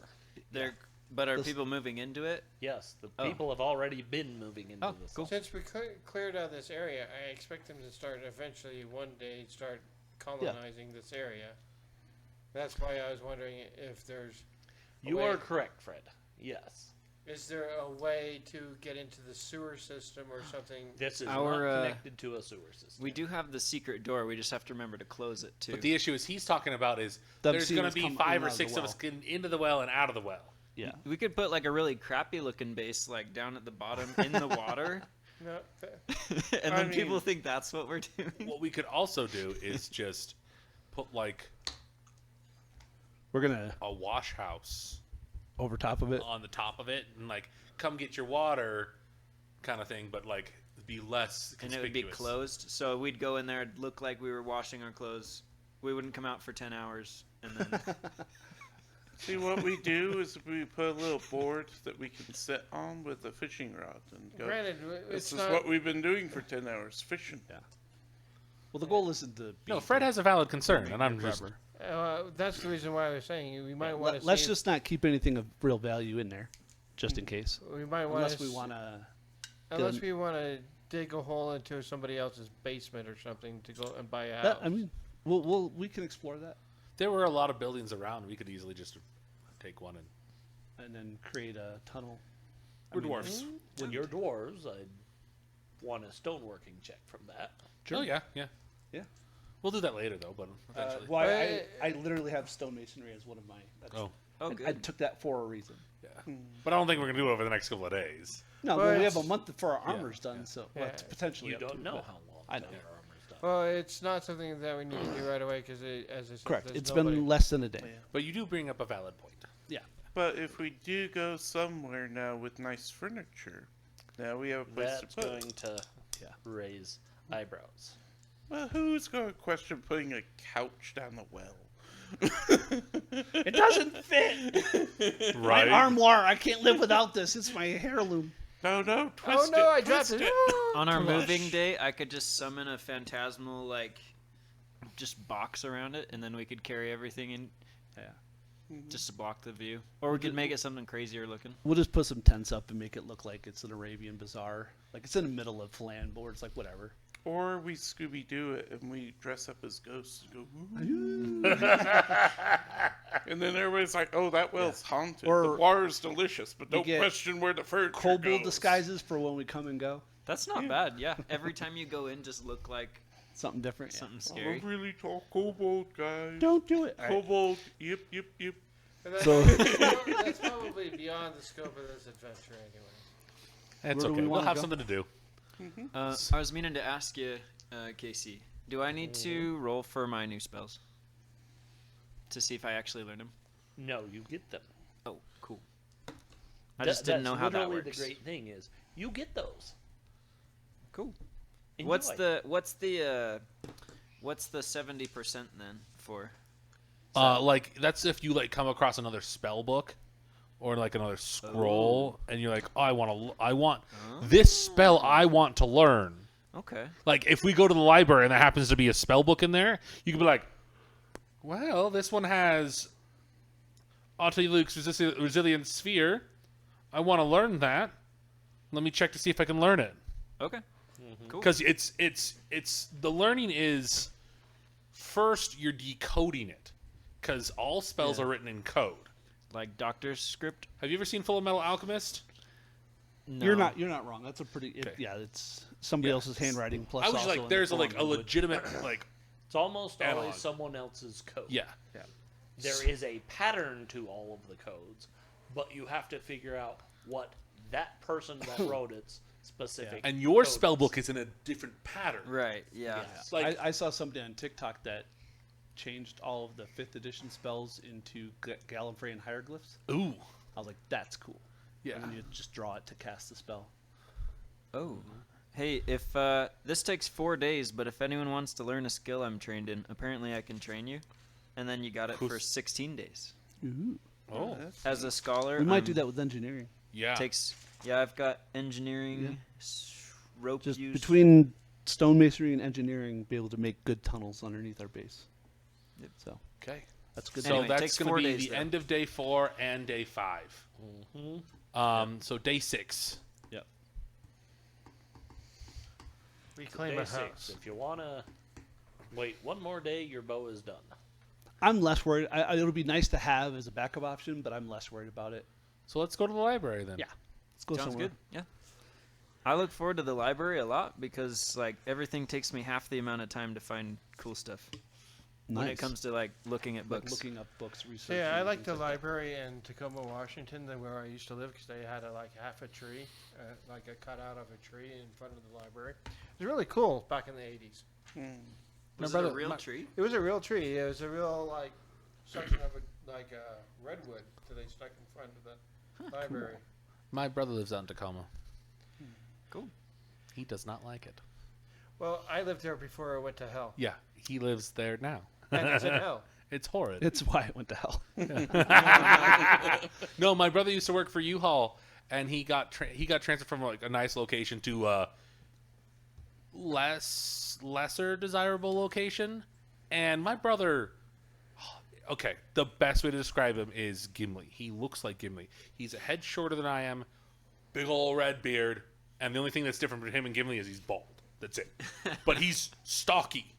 But are This- people moving into it? Yes, the Oh. people have already been moving into Oh, the cool. slums. Since we cleared out this area, I expect them to start eventually one day start colonizing this area. That's why I was wondering if there's. You way- are correct, Fred. Yes. Is there a way to get into the sewer system or something? This is Our, not connected to a sewer system. We do have the secret door. We just have to remember to close it too. But the issue is he's talking about is Them there's seeing going us to be come in 5 and or out of 6 the of us well. getting into the well and out of the well. Yeah. We could put like a really crappy looking base like down at the bottom in the water, No. and I then people mean- think that's what we're doing. What we could also do is just put like We're gonna a wash house over top of it. on the top of it and like come get your water kind of thing, but like be less And conspicuous. it would be closed, so we'd go in there, it'd look like we were washing our clothes. We wouldn't come out for 10 hours, and then See, what we do is we put a little board that we can sit on with a fishing rod and go. Granted, This it's is not. what we've been doing for 10 hours, fishing. Well, the goal isn't to. No, be Fred has a valid concern, and I'm just forever. That's the reason why I was saying we might want to. Let's just not keep anything of real value in there, just in case. We might want Unless to. we want to. Unless we want to dig a hole into somebody else's basement or something to go and buy a house. That, I mean, we can explore that There were a lot of buildings around. We could easily just take one and. and then create a tunnel. We're dwarves. When you're dwarves, I'd want a stoneworking check from that. Oh yeah. Yeah. We'll do that later though, but eventually. Well, I literally have stonemasonry as one of my. Oh. Oh, I good. took that for a reason. Yeah. But I don't think we're gonna do it over the next couple of days. No, Well, but we have a it's- month for our armors done, so Yeah. it's potentially You up don't to, know but- how long I know. your armor's done. Well, it's not something that we need to do right away because, as I said, Correct. there's It's nobody. been less than a day. But you do bring up a valid point. Yeah. But if we do go somewhere now with nice furniture, now we have a place That's to put. going to Yeah. raise eyebrows. Well, who's going to question putting a couch down the well? It doesn't fit. Right. My armoire. I can't live without this. It's my heirloom. No, Oh twist no, I it. dropped twist it. On our Gosh. moving day, I could just summon a phantasmal just box around it, and then we could carry everything in Yeah. just to block the view. Or we could make it something crazier looking. We'll just put some tents up and make it look like it's an Arabian bazaar. Like it's in the middle of land, but it's like whatever. Or we Scooby Doo it and we dress up as ghosts and go, "Ooh." And then everybody's like, oh, that well's haunted. Or the water's delicious, but we don't get question where the furniture Kobold goes. disguises for when we come and go. That's not bad, yeah. Every time you go in, just look like Something different. Yeah. something I'm scary. a really tall kobold, guys. Don't do it. Kobold, yep. So- That's probably beyond the scope of this adventure anyway. It's Where do okay. we We'll wanna have go? something to do. I was meaning to ask you, Casey, do I need to roll for my new spells? To see if I actually learn them? No, you get them. Oh, cool. I just didn't know how that literally works. The great thing is, you get those. Cool. Enjoy. What's the 70% then for? Like that's if you like come across another spell book or like another scroll, and you're like, oh, I want this spell. I want to learn. Okay. Like if we go to the library and there happens to be a spell book in there, you can be like, well, this one has Luke's Resilient Sphere. I want to learn that. Let me check to see if I can learn it. Okay. Cool. Because it's the learning is first you're decoding it, because all spells are written in code. Like Doctor's script? Have you ever seen Full Metal Alchemist? No. You're not wrong. That's a pretty. Okay. Yeah, it's somebody else's handwriting plus. I was also like, in the there's a, foreign like a language. legitimate like It's almost Analog. always someone else's code. yeah. There is a pattern to all of the codes, but you have to figure out what that person that wrote it's specific. And your code spell is. book is in a different pattern. Right. Yeah. Yeah. Like- I saw somebody on TikTok that changed all of the 5th edition spells into Gallifreyan hieroglyphs. Ooh. I was like, that's cool. Yeah. And then you just draw it to cast the spell. Oh. Hey, if this takes 4 days, but if anyone wants to learn a skill I'm trained in, apparently I can train you, and then you got it for 16 days. Ooh. Oh. As a scholar, We might do that with engineering. Yeah. Yeah, I've got engineering, Yeah. rope Just use. between stonemasonry and engineering, be able to make good tunnels underneath our base. Yep. So Okay. that's good. So Anyway, it that's takes going 4 to be days, the though. end of day 4 and day 5. So day 6. Yep. Reclaim Day a 6. house. If you wanna wait one more day, your bow is done. I'm less worried. It'll be nice to have as a backup option, but I'm less worried about it. So let's go to the library then. Yeah. Let's go Sounds somewhere. good. Yeah. I look forward to the library a lot because like everything takes me half the amount of time to find cool stuff when it Nice. comes to like looking at Like books. looking up books, research. Yeah, I like the library in Tacoma, Washington, than where I used to live, because they had half a tree, like a cutout of a tree in front of the library. It was really cool back in the 80s. Was My it a brother- real my- tree? It was a real tree. It was a real section of a redwood that they stuck in front of the library. My brother lives out in Tacoma. Cool. He does not like it. Well, I lived there before I went to hell, Yeah, he lives there now. and it's in hell. It's horrid. It's why it went to hell. No, my brother used to work for U-Haul, and he got transferred from like a nice location to lesser desirable location. And my brother, okay, the best way to describe him is Gimli. He looks like Gimli. He's a head shorter than I am, big ol' red beard, and the only thing that's different between him and Gimli is he's bald. That's it. But he's stocky,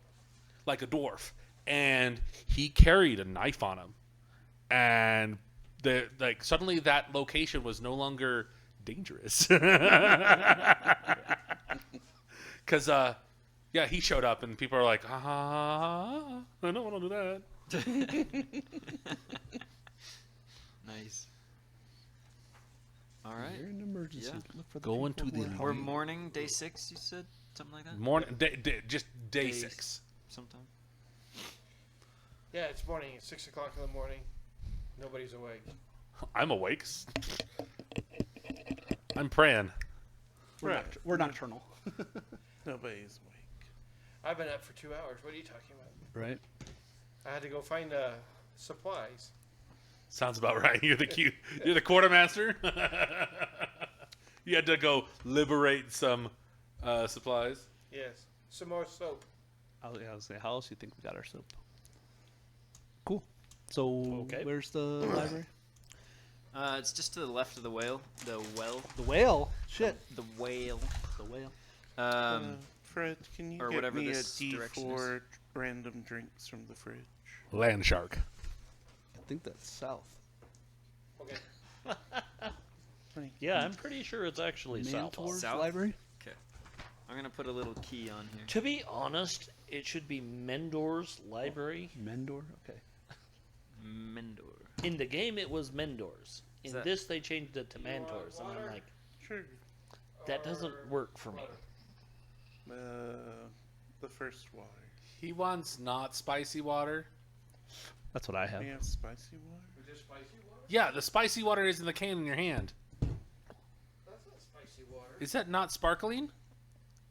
like a dwarf, and he carried a knife on him, and suddenly that location was no longer dangerous. Because yeah, he showed up and people are like, I don't want to do that. Nice. All right. You're in an emergency. Yeah. Look for the Going people to the who are Or helping. morning, day 6, you said? Something like that? Morning, just day Days. 6. Sometime. Yeah, it's morning. It's 6 o'clock in the morning. Nobody's awake. I'm awake. I'm praying. We're nocturnal. Nobody's awake. I've been up for 2 hours. What are you talking about? Right. I had to go find supplies. Sounds about right. You're the quartermaster. You had to go liberate some supplies. Yes. Some more soap. I was saying, how else do you think we got our soap? Cool. So, Okay. where's the library? It's just to the left of the whale. The well. The whale. Shit. The whale. The whale. Fred, can you or get whatever me a this direction is. D4 random drinks from the fridge? Land shark. I think that's south. Okay. Yeah, I'm pretty sure it's actually south. Mantor's South? library? I'm going to put a little key on here. To be honest, it should be Mendor's library. Mendor? Okay. Mendor. In the game, it was Mendor's. In that- this, they changed it to Mantor's, and I'm like, Sure. that doesn't work for me. The first water. He wants not spicy water. That's what I have. We have spicy water. Yeah, the spicy water is in the can in your hand. That's not spicy water. Is that not sparkling?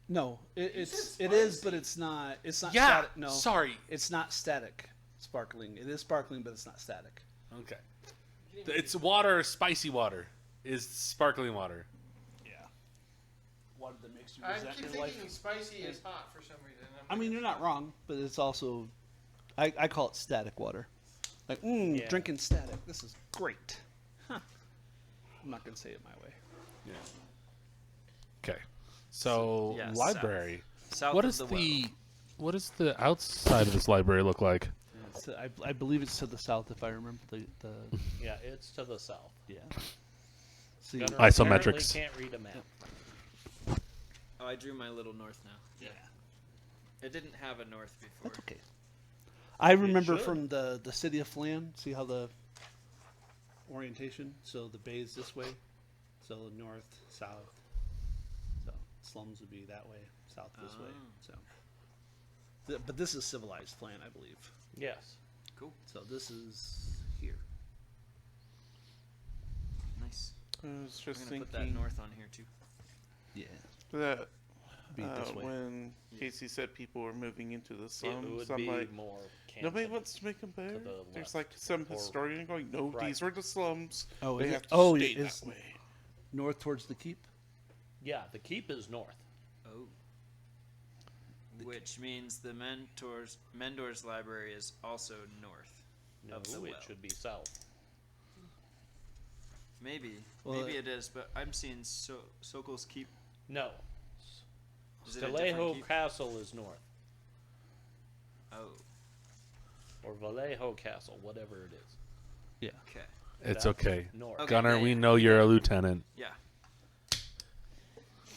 No, said it spicy. is, but it's not. It's not Yeah. static. No, Sorry. it's not static. Sparkling. It is sparkling, but it's not static. Okay. It's water, spicy water. Is sparkling water. Yeah. Water that makes you I resent keep your life. thinking spicy is hot for some reason. I mean, you're not wrong, but it's also, I call it static water. Like, Yeah. drinking static. This is great. Huh. I'm not gonna say it my way. Okay. So yeah, library. South What of is the the what does the outside of this library look like? It's, I believe it's to the south, if I remember the Yeah, it's to the south. yeah. See, Gunnar Isometrics. apparently can't read a map. Oh, I drew my little north now. yeah, It didn't have a north before. that's okay. I remember should. from the city of Flan. See how the orientation? So the bay is this way, so north, south. So slums would be that way, south this way. Oh. So, but this is civilized Flan, I believe. Yes. Cool. So this is here. Nice. I was I'm just going to thinking put that north on here, too. Yeah. that Be this way. when Casey said people were moving into the It slums, would I'm be like, more nobody Kansas. wants to make them better. the There's left like some or historian going, no, right. these were the slums. Oh, they is have it? to Oh, stay it's that way. north towards the keep. Yeah, the keep is north. Oh. Which means the Mendor's library is also north. No, Of the it well. should be south. Maybe. Well, Maybe it is, but I'm seeing Sokol's Keep. No. Is it a different Stalejo keep? Castle is north. Oh, Or Vallejo Castle, whatever it is. Yeah. okay. It's That's okay. North. Okay. Gunnar, yeah, we yeah. know you're a lieutenant. Yeah.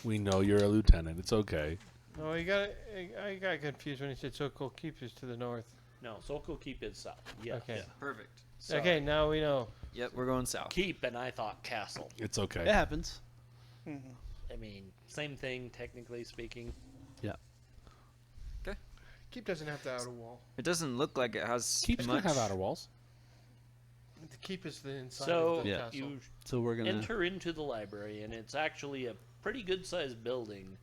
We know you're a lieutenant. It's okay. Oh, I got confused when he said Sokol Keep is to the north. No, Sokol Keep is south. Yes. Okay. Perfect. Sorry. Okay, now we know. Yep, we're going south. Keep, and I thought castle. It's okay. It happens. I mean, same thing, technically speaking. Yeah. Keep doesn't have the outer wall. It doesn't look like it has Keeps much. gonna have outer walls. The keep is the inside So of the Yeah. castle. you So we're gonna. enter into the library, and it's actually a pretty good-sized building,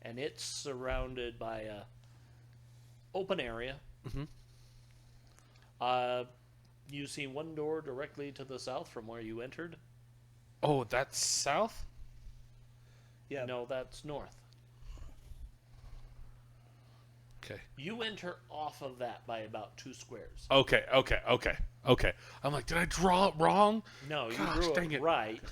and it's surrounded by a open area. Mhm. You see one door directly to the south from where you entered. Oh, that's south? Yeah. No, that's north. Okay. You enter off of that by about 2 squares. Okay. I'm like, did I draw it wrong? No, you Gosh, drew dang it it. right,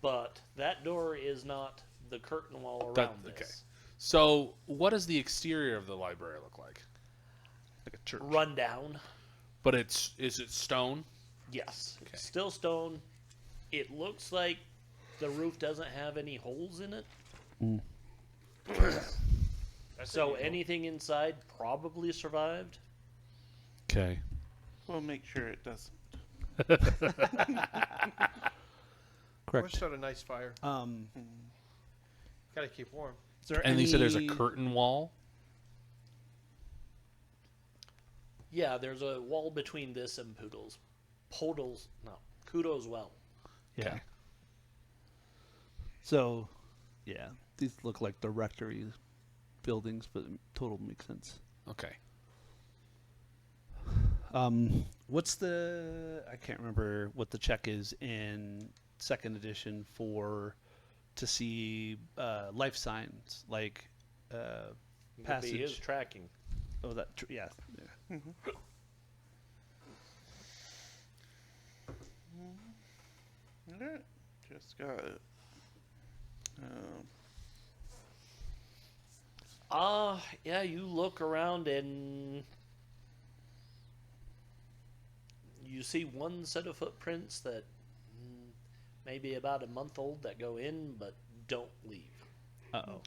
but that door is not the curtain wall That- around okay. this. So, what does the exterior of the library look like? Like a church. Run down. But is it stone? Yes. Okay. It's still stone. It looks like the roof doesn't have any holes in it. So anything inside probably survived. Okay. We'll make sure it doesn't. Or Correct. start a nice fire. Gotta keep warm. Is there And you said there's a any- curtain wall? Yeah, there's a wall between this and Kudo's well. Yeah. Okay. So, yeah, these look like directory buildings, but total makes sense. Okay. What's the? I can't remember what the check is in second edition to see life signs like Would passage. be his tracking. Oh, yeah. Alright, just got it. Yeah, you look around and you see one set of footprints that maybe about a month old that go in but don't leave. Uh-oh.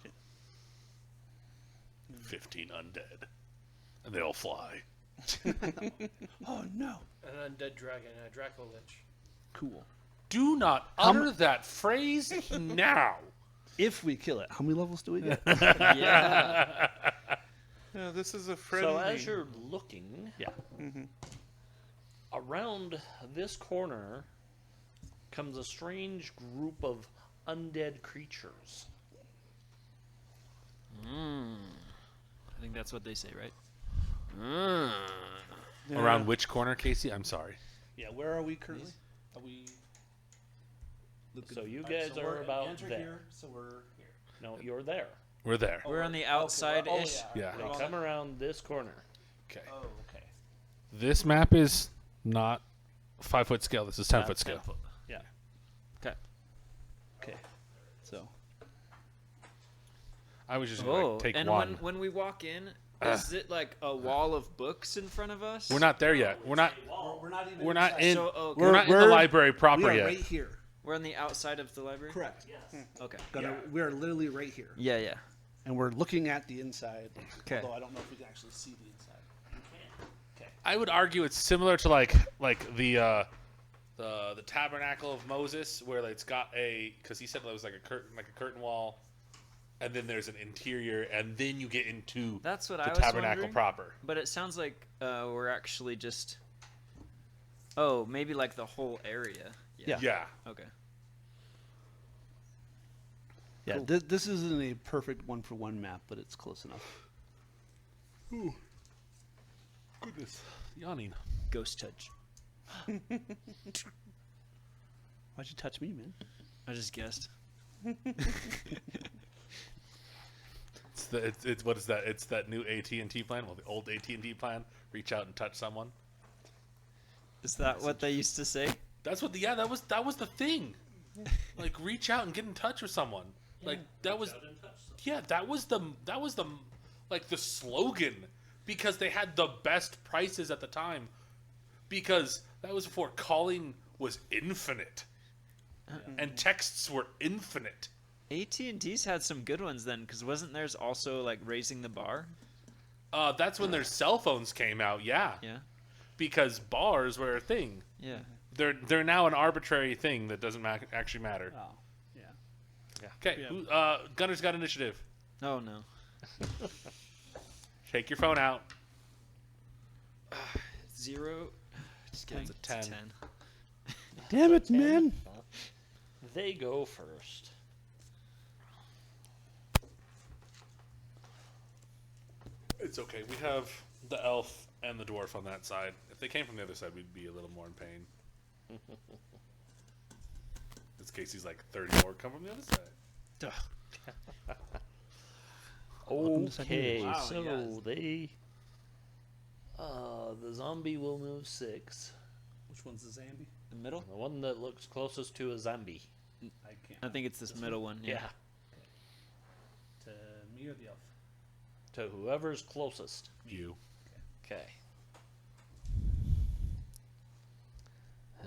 15 undead. And they all fly. Oh no. An undead dragon, a Draco Lich. Cool. Do not utter that phrase now. If we kill it, how many levels do we get? Yeah. Yeah, this is a friendly. So as you're looking, Yeah. around this corner comes a strange group of undead creatures. I think that's what they say, right? Around which corner, Casey? I'm sorry. Yeah. Where are we currently? Are we? So you guys are about there. so we're here. No, you're there. We're there. We're on the outside-ish. Yeah. They come around this corner. Okay. Oh, okay. This map is not 5-foot scale. This is 10-foot That's scale. 10 foot. Yeah. Okay. Okay. So. I was just going Oh, to take and one. when we walk in, is it like a wall of books in front of us? We're not there yet. We're not. We're not even. We're not in. So, okay. We're not in the library proper We are yet. right here. We're on the outside of the library. Correct. Okay. We are literally right here, Yeah, yeah. and we're looking at the inside. 'Kay. Although I don't know if we can actually see the inside. I would argue it's similar to like the Tabernacle of Moses, where it's got because he said it was like a curtain wall, and then there's an interior, and then you get into That's what the I was tabernacle wondering. proper. But it sounds like we're actually just. Oh, maybe like the whole area. Yeah. Yeah. Okay. Yeah. This isn't a perfect one-for-one map, but it's close enough. Goodness. Yawning. Ghost touch. Why'd you touch me, man? I just guessed. It's what is that? It's that new AT&T plan. Well, the old AT&T plan. Reach out and touch someone. Is that what they used to say? That's what that was the thing. Like reach out and get in touch with someone. Like that was that was the like the slogan, because they had the best prices at the time, because that was before calling was infinite and texts were infinite. AT&T's had some good ones then, because wasn't theirs also like raising the bar? That's when their cell phones came out, yeah. Yeah. Because bars were a thing. Yeah. They're now an arbitrary thing that doesn't actually matter. Oh, yeah. Okay, Gunner's got initiative. Oh no. Take your phone out. 0. Just kidding. That's a It's 10. 10. Damn it, man! They go first. It's okay. We have the elf and the dwarf on that side. If they came from the other side, we'd be a little more in pain. This Casey's like 30 more come from the other side. Welcome to second Okay, Wow, so yes. they the zombie will move 6. Which one's the Zambi? The middle? The one that looks closest to a zombie. I can't. I think it's this middle one. Yeah. Me or the elf? To whoever's closest. You. Okay.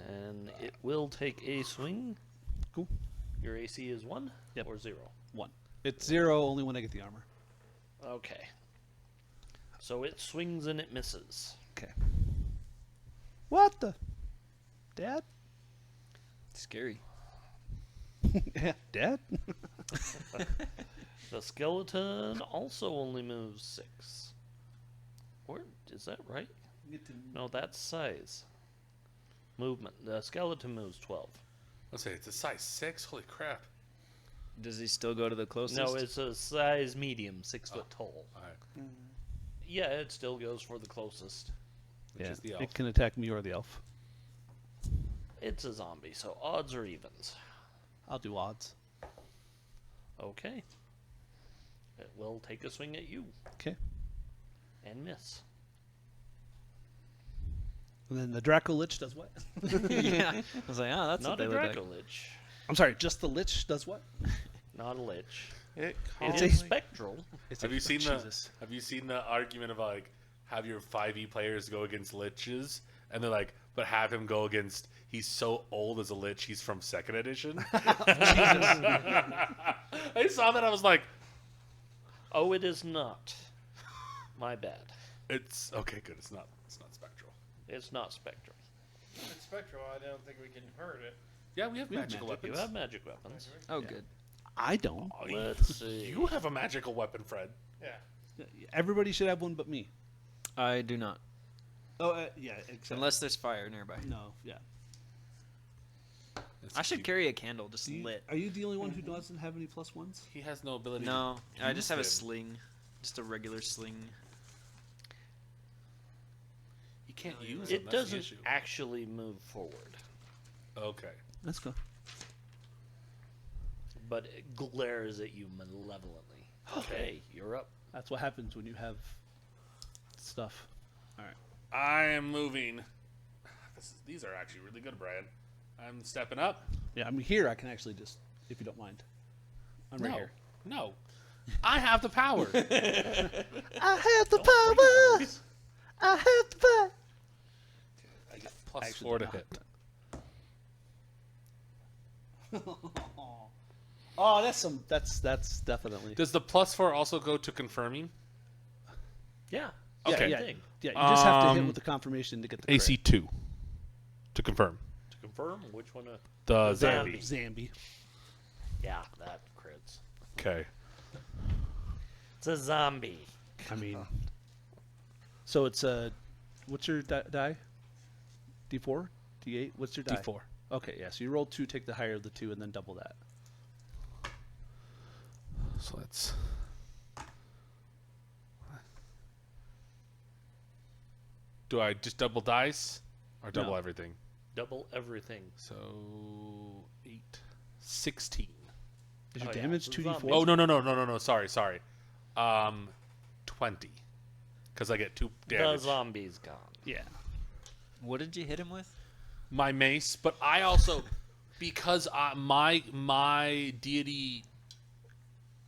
And it will take a swing. Cool. Your AC is 1 Yep. or 0? 1. It's 0 only when I get the armor. Okay. So it swings and it misses. Okay. What the? Dad? Scary. Yeah, Dad? The skeleton also only moves 6. Or is that right? No, that's size. Movement. The skeleton moves 12. Let's say it's a size 6. Holy crap! Does he still go to the closest? No, it's a size medium, 6 foot tall. All right. Yeah, it still goes for the closest. Which is the elf. It can attack me or the elf. It's a zombie, so odds or evens. I'll do odds. Okay. It will take a swing at you Okay. and miss. And then the Draco Lich does what? Yeah. I was like, oh, that's Not what they a look like. Draco Lich. I'm sorry, just the Lich does what? Not a Lich. It It's calmly- spectral. Have you seen Jesus. the Have you seen the argument of like have your 5e players go against liches, and they're like, but have him go against. He's so old as a lich. He's from 2nd edition. I saw that. I was like, Oh, it is not. My bad. it's okay. Good. It's not. It's not spectral. It's not spectral. It's spectral. I don't think we can hurt it. Yeah, we have We have magical magic. You weapons. have magic weapons. Oh, good. I don't. Oh, Let's see. You have a magical weapon, Fred. Yeah. Everybody should have one but me. I do not. Oh, yeah, except Unless there's fire nearby. No, yeah. I should carry a candle just Do you- lit. Are you the only one who doesn't have any plus ones? He has no ability. No, to I just have a use them. sling. Just a regular sling. You can't use It them. That's the doesn't issue. actually move forward, Okay. Let's go. but it glares at you malevolently. Okay, you're up. That's what happens when you have stuff. All right. I am moving. These are actually really good, Brian. I'm stepping up. Yeah, I'm here. I can actually just, if you don't mind. I'm right No. here. No. I have the power. I have the power. I have the power. I get plus Actually 4 to not. hit. Oh, that's definitely. Does the plus 4 also go to confirming? Yeah. Okay. Yeah, Thing. yeah. You just have to hit Um, with the confirmation to get the AC 2 to confirm. To confirm, which one? The Zombie. Zambi. Zambi. Yeah, that crits. Okay. It's a zombie. I mean, so it's what's your die? D4, D8. What's your die? D4. Okay, yeah. So you roll 2, take the higher of the 2, and then double that. So let's. Do I just double dice or double No. everything? Double everything. So 8, 16. Is your Oh, yeah, damage it's a 2d4? zombie. Oh no! Sorry. 20. Because I get 2 The damage. zombie's gone. Yeah. What did you hit him with? My mace, but I also because my deity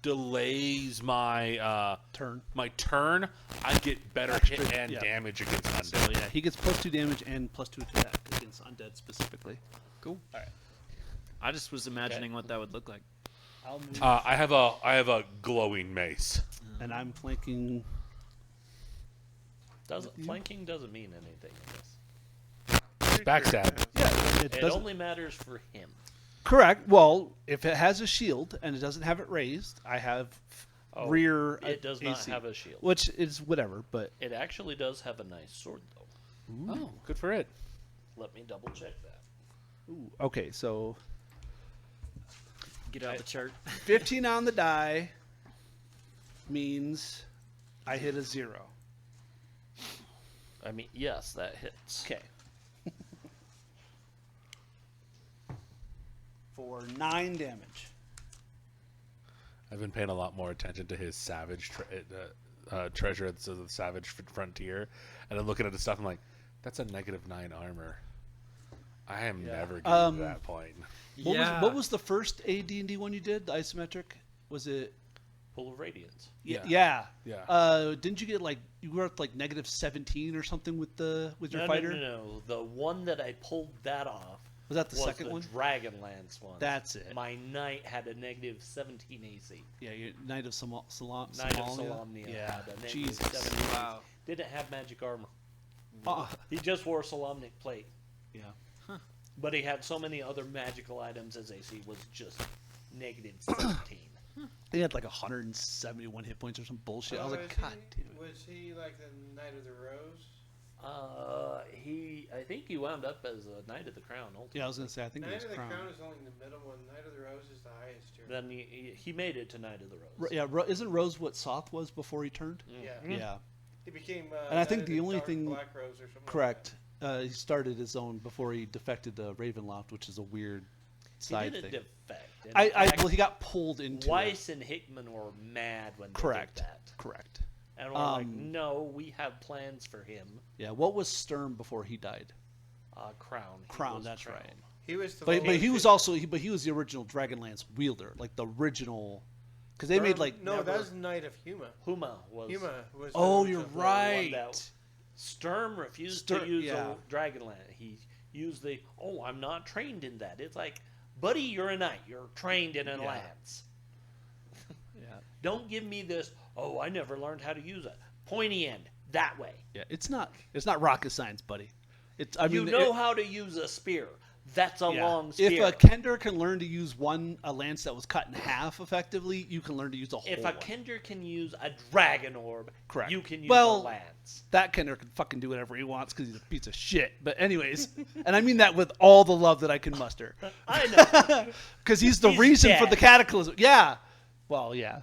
delays my Turn. my turn, I get better Extra, hit and yeah. damage against So undead. yeah, he gets plus 2 damage and plus 2 to attack against undead specifically. Cool. All right. I just was imagining what that would look like. I'll move, I have a glowing mace. and I'm flanking. Flanking doesn't mean anything in this. Backstab. Yeah, it It doesn't. only matters for him. Correct. Well, if it has a shield and it doesn't have it raised, I have Oh, rear. It does not AC, have a shield. which is whatever. But It actually does have a nice sword, though. Oh, good for it. Let me double check that. ooh, okay, so Get out the chart. 15 on the die means I hit a 0. I mean, yes, that hits. Okay. For 9 damage. I've been paying a lot more attention to his savage treasure at the savage frontier, and I'm looking at the stuff. I'm like, that's a -9 armor. I am never getting to that point. What was the first AD&D one you did? The isometric? Was it Pool of Radiance. Yeah. Yeah. Didn't you get like you were at like -17 or something with your fighter? No. The one that I pulled that off Was that the was second the one? Dragonlance one. That's it. My knight had a -17 AC. Yeah, your Knight of Knight of Somalia. Solamnia Yeah, had a negative Jesus. 17 AC. Wow. Didn't have magic armor. Uh, He just wore Solamnic plate. yeah. But he had so many other magical items, his AC was just -17. He had like 171 hit points or some bullshit. I was like, God damn it. Was he like the Knight of the Rose? I think he wound up as a Knight of the Crown. Ultimately. Yeah, I was gonna say I think it Knight was of the Crown. Crown is only the middle one. Knight of the Rose is the highest tier. Then he made it to Knight of the Rose. Yeah, isn't Rose what Soth was before he turned? Yeah. Yeah, He became. And I Knight think of the only Dark thing- Black Rose or something. correct. He started his own before he defected to Ravenloft, which is a weird He side did a thing. defect. In Well, fact, he got pulled into it. Weiss and Hickman were mad when they Correct. did that. Correct. And we're like, no, we have plans for him. Yeah. What was Sturm before he died? Crown. He Crown, was that's Crown. right. He was the. But lowest he was tier. also he was the original Dragonlance wielder, like the original, because they made like No, that was Knight of Huma. Huma was. Huma was. Oh, the you're original. right. that- Sturm refused to use yeah. the Dragonlance. He used the, I'm not trained in that. It's like, buddy, you're a knight. You're trained in a Yeah. lance. Yeah. Don't give me this, I never learned how to use it. Pointy end, that way. Yeah, it's not rocket science, buddy. It's I You mean, know how to use a spear. That's a yeah. long spear. If a Kender can learn to use a lance that was cut in half effectively, you can learn to use a whole If a one. Kender can use a dragon orb, Correct. you can use Well, a lance. That Kender can fucking do whatever he wants because he's a piece of shit. But anyways, and I mean that with all the love that I can muster, I know. because he's the He's reason for dead. the cataclysm. Yeah. Well, yeah.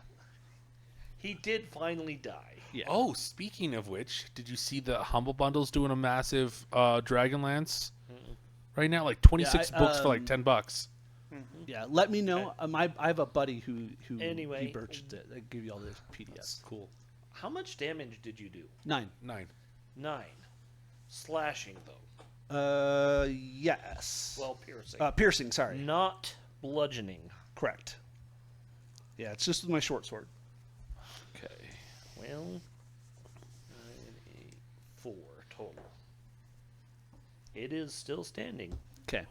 He did finally die. Yeah. Oh, speaking of which, did you see the Humble Bundle's doing a massive Dragonlance right now? Like 26 Yeah, books for like $10. Yeah. Let me know. I have a buddy who Anyway. he purchased it. I give you all the PDFs. Cool. How much damage did you do? 9. 9. 9. Slashing, though. Yes. Well, piercing. Piercing. Sorry. Not bludgeoning. Correct. Yeah, it's just with my short sword. Okay. Well, 9, 8, 4 total. It is still standing. Okay.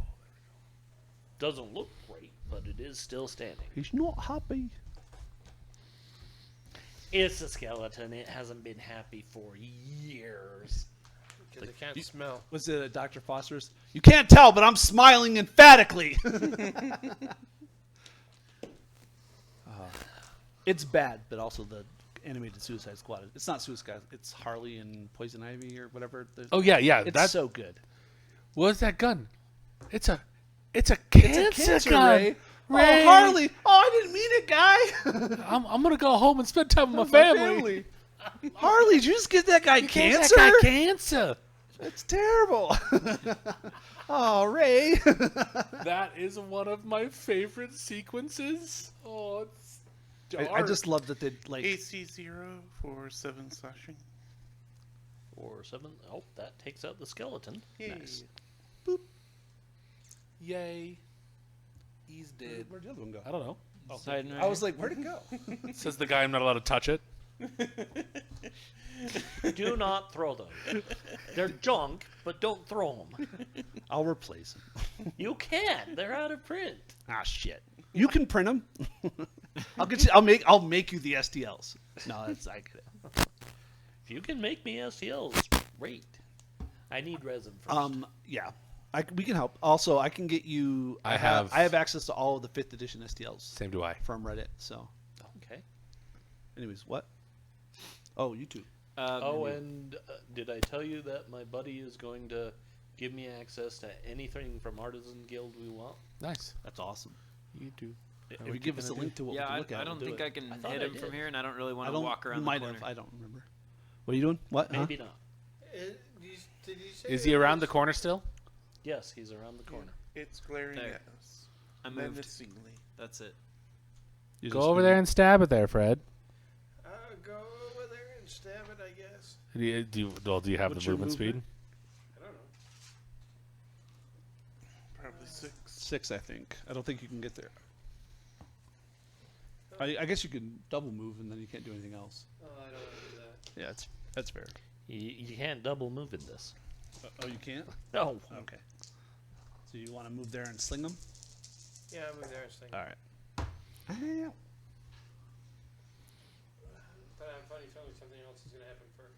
Doesn't look great, but it is still standing. He's not happy. It's a skeleton. It hasn't been happy for years. Because they can't smell. Was it a Dr. Foster's? You can't tell, but I'm smiling emphatically. It's bad, but also the animated Suicide Squad. It's not Suicide. It's Harley and Poison Ivy or whatever. Oh yeah, yeah. It's That's so good. what's that gun? It's a cancer gun. Ray. Ray. Oh, Harley. Oh, I didn't mean it, guy. I'm gonna go home and spend time with my family. Harley, did you just get that guy Gave cancer? That guy cancer. That's terrible. Oh, Ray. That is one of my favorite sequences. Oh, it's dark. I just love that they like. AC 0 for 7 slashing. Or 7. Oh, that takes out the skeleton. Nice. Yay. He's dead. Where'd the other one go? I don't know. Hiding right I was here. like, where'd it go? Says the guy I'm not allowed to touch it. Do not throw them. They're junk, but don't throw them. I'll replace them. You can. They're out of print. Ah, shit. You can print them. I'll get you. I'll make you the STLs. No, that's I get it. If you can make me STLs, great. I need resin first. Yeah. We can help. Also, I can get you. I I have- have access to all of the 5th edition STLs Same do I. from Reddit. So, Okay. anyways, what? Oh, YouTube. And did I tell you that my buddy is going to give me access to anything from Artisan Guild we want? Nice. That's awesome. You do. If what you you give us a gonna link to what Yeah, we can look at, I don't do think it. I can I thought hit I him from did. here, and I don't really want I to don't. walk You around the might corner. have. I don't remember. What are you doing? What? Huh? Maybe not. Did you say Is he around the corner still? Yes, he's around the corner. It's glaring There. at us. I moved. Menacingly. That's it. You Go just- over there and stab it there, Fred. Go over there and stab it, I guess. Do you have What's the your movement speed? movement? I don't know. Probably 6. 6, I think. I don't think you can get there. I guess you can double move and then you can't do anything else. Oh, I don't want to do that. Yeah, that's fair. You can't double move in this. Oh, you can't? No. Okay. So you want to move there and sling them? Yeah, I move there and sling. All right. But I have a funny feeling something else is going to happen first.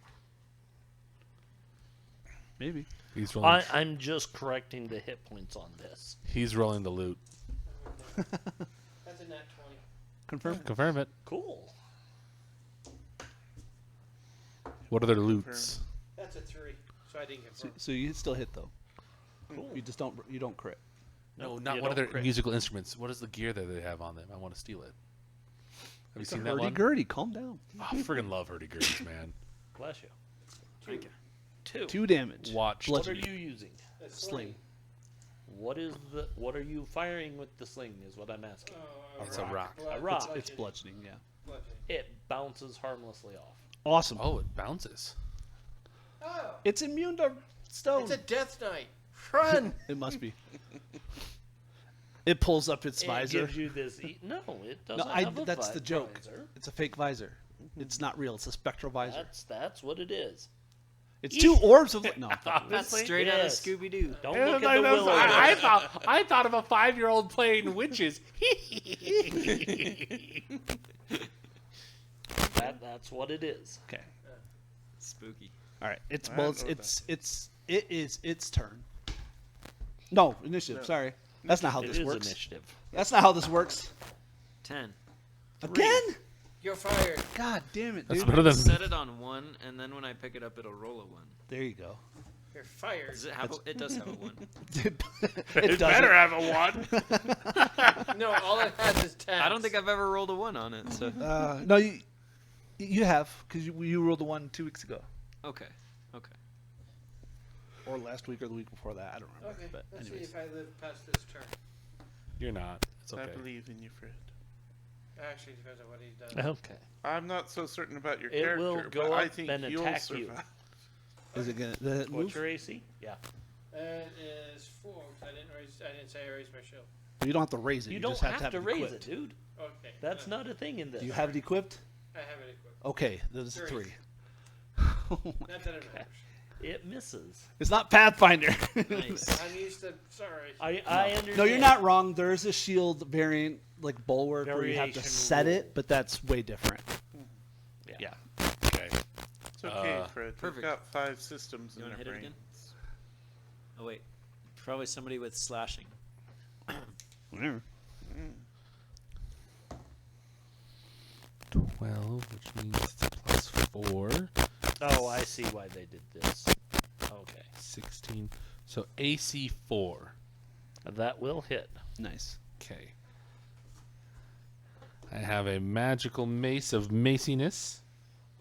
Maybe. He's rolling. I'm just correcting the hit points on this. He's rolling the loot. That's a nat 20. Confirm? Confirm it. Cool. What other loots? That's a 3. So I didn't confirm. So you still hit though. Cool. You just don't crit. No, You not what don't other crit. musical instruments. What is the gear that they have on them? I want to steal it. Have you seen that one? Hurdy-gurdy, calm down. Oh, I friggin' love hurdy-gurdies, man. Bless you. Thank you. 2. 2 damage. Watch. What are Bludgeoning. you using? A Sling. What are you firing with the sling is what I'm asking. It's a rock. A rock. It's bludgeoning, yeah. Bludgeoning. It bounces harmlessly off. Awesome. Oh, it bounces. Oh, It's immune to stone. it's a death knight. Run! It must be. It pulls up its It visor. gives you this. No, it doesn't No, have a that's the joke. visor. It's a fake visor. It's not real. It's a spectral visor. That's what it is. It's 2 orbs of no. That's Obviously, straight yes. out of Scooby Doo. Don't look at the willow. I thought of a 5-year-old playing witches. That's what it is. Okay. Spooky. All right. It's I well. don't know It is its turn. No initiative. Sorry. That's not how It this is works. initiative. That's not how this works. 10. Again? You're fired. God damn it, That's dude. better than Set it on 1, and then when I pick it up, it'll roll a 1. There you go. You're fired. Does it have? It does have a 1. it better doesn't. have a 1. No, all it has is 10. I don't think I've ever rolled a 1 on it. So No, you have because you rolled the 1 2 weeks ago, okay. or last week or the week before that. I don't remember. Okay, But let's anyways. see if I live past this turn. You're not. It's I okay. believe in you, Fred. Actually, it depends on what he does. Okay. I'm not so certain about your It character, will go but I up think and you'll attack you. survive. Is it gonna the What's move? your AC? Yeah. It is 4. 'Cause I didn't say I raised my shield. You don't have to raise it. You You, don't just have have to to raise equipped. it, dude. Okay. That's not a thing in this. Do you have it equipped? I have it equipped. Okay, there's 3. 3. Not that it matters. It misses. It's not Pathfinder. Nice. I'm used to. Sorry. I understand. No, you're not wrong. There is a shield variant, like bulwark, where you have to Variation set rule. it, but that's way different. Yeah. Yeah. Okay. It's okay, Fred. perfect. We've got 5 systems You in wanna our hit it brains. again? Oh wait, probably somebody with slashing. Whatever. 12, which means it's plus 4. Oh, I see why they did this. Okay. 16. So AC 4. That will hit. Nice. Okay. I have a magical mace of maciness.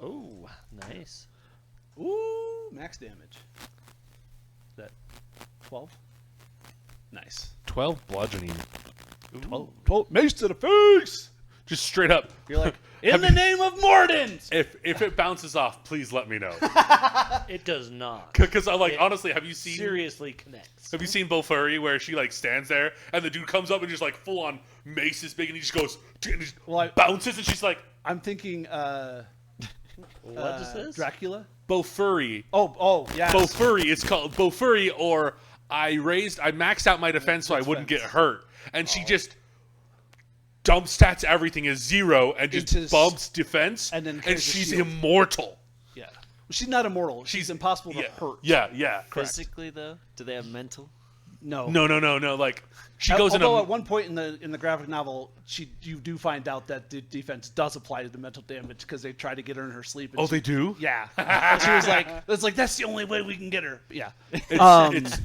Oh, nice. Ooh, max damage. Is that 12? Nice. 12 bludgeoning. 12 mace to the face! Just straight up. You're like, in the name of Morden! If it bounces off, please let me know. It does not. Because I'm like, It honestly, have you seen Seriously connects. Have you seen Bofuri where she like stands there and the dude comes up and just like full on mace is big and he just goes and just bounces and she's like I'm thinking, What is this? Dracula? Bofuri. Oh, yeah. Bofuri. It's called Bofuri, or I maxed out my defense so I wouldn't get hurt, and she just dump stats everything as 0 and just Into bumps defense, and then and carries the she's shield. immortal. Yeah. She's not immortal. She's impossible to Yeah, hurt. yeah. Physically though, do they have mental? No. No. Like she goes in Although a at one point in the graphic novel, you do find out that the defense does apply to the mental damage because they try to get her in her sleep. And Oh, she- they do? Yeah. And she was like, "It's like that's the only way we can get her." But yeah.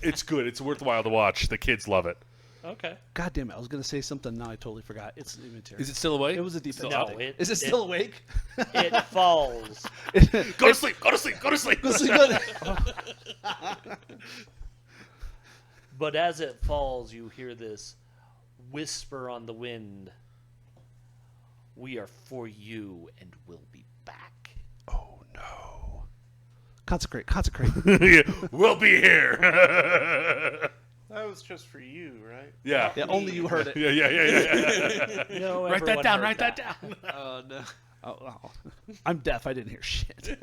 It's good. It's worthwhile to watch. The kids love it. Okay. God damn it! I was gonna say something. Now I totally forgot. It's an inventory. Is it still awake? It was a defense. No, thing. it- Is it still awake? It falls. Go to sleep. Go to sleep. Go to sleep. Go sleep, good. But as it falls, you hear this whisper on the wind. We are for you and we'll be back. Oh no! Consecrate. Yeah, we'll be here. That was just for you, right? Yeah. Yeah, only you heard it. Yeah. No, Write that everyone down. heard Write that down. Oh no. Oh, I'm deaf. I didn't hear shit.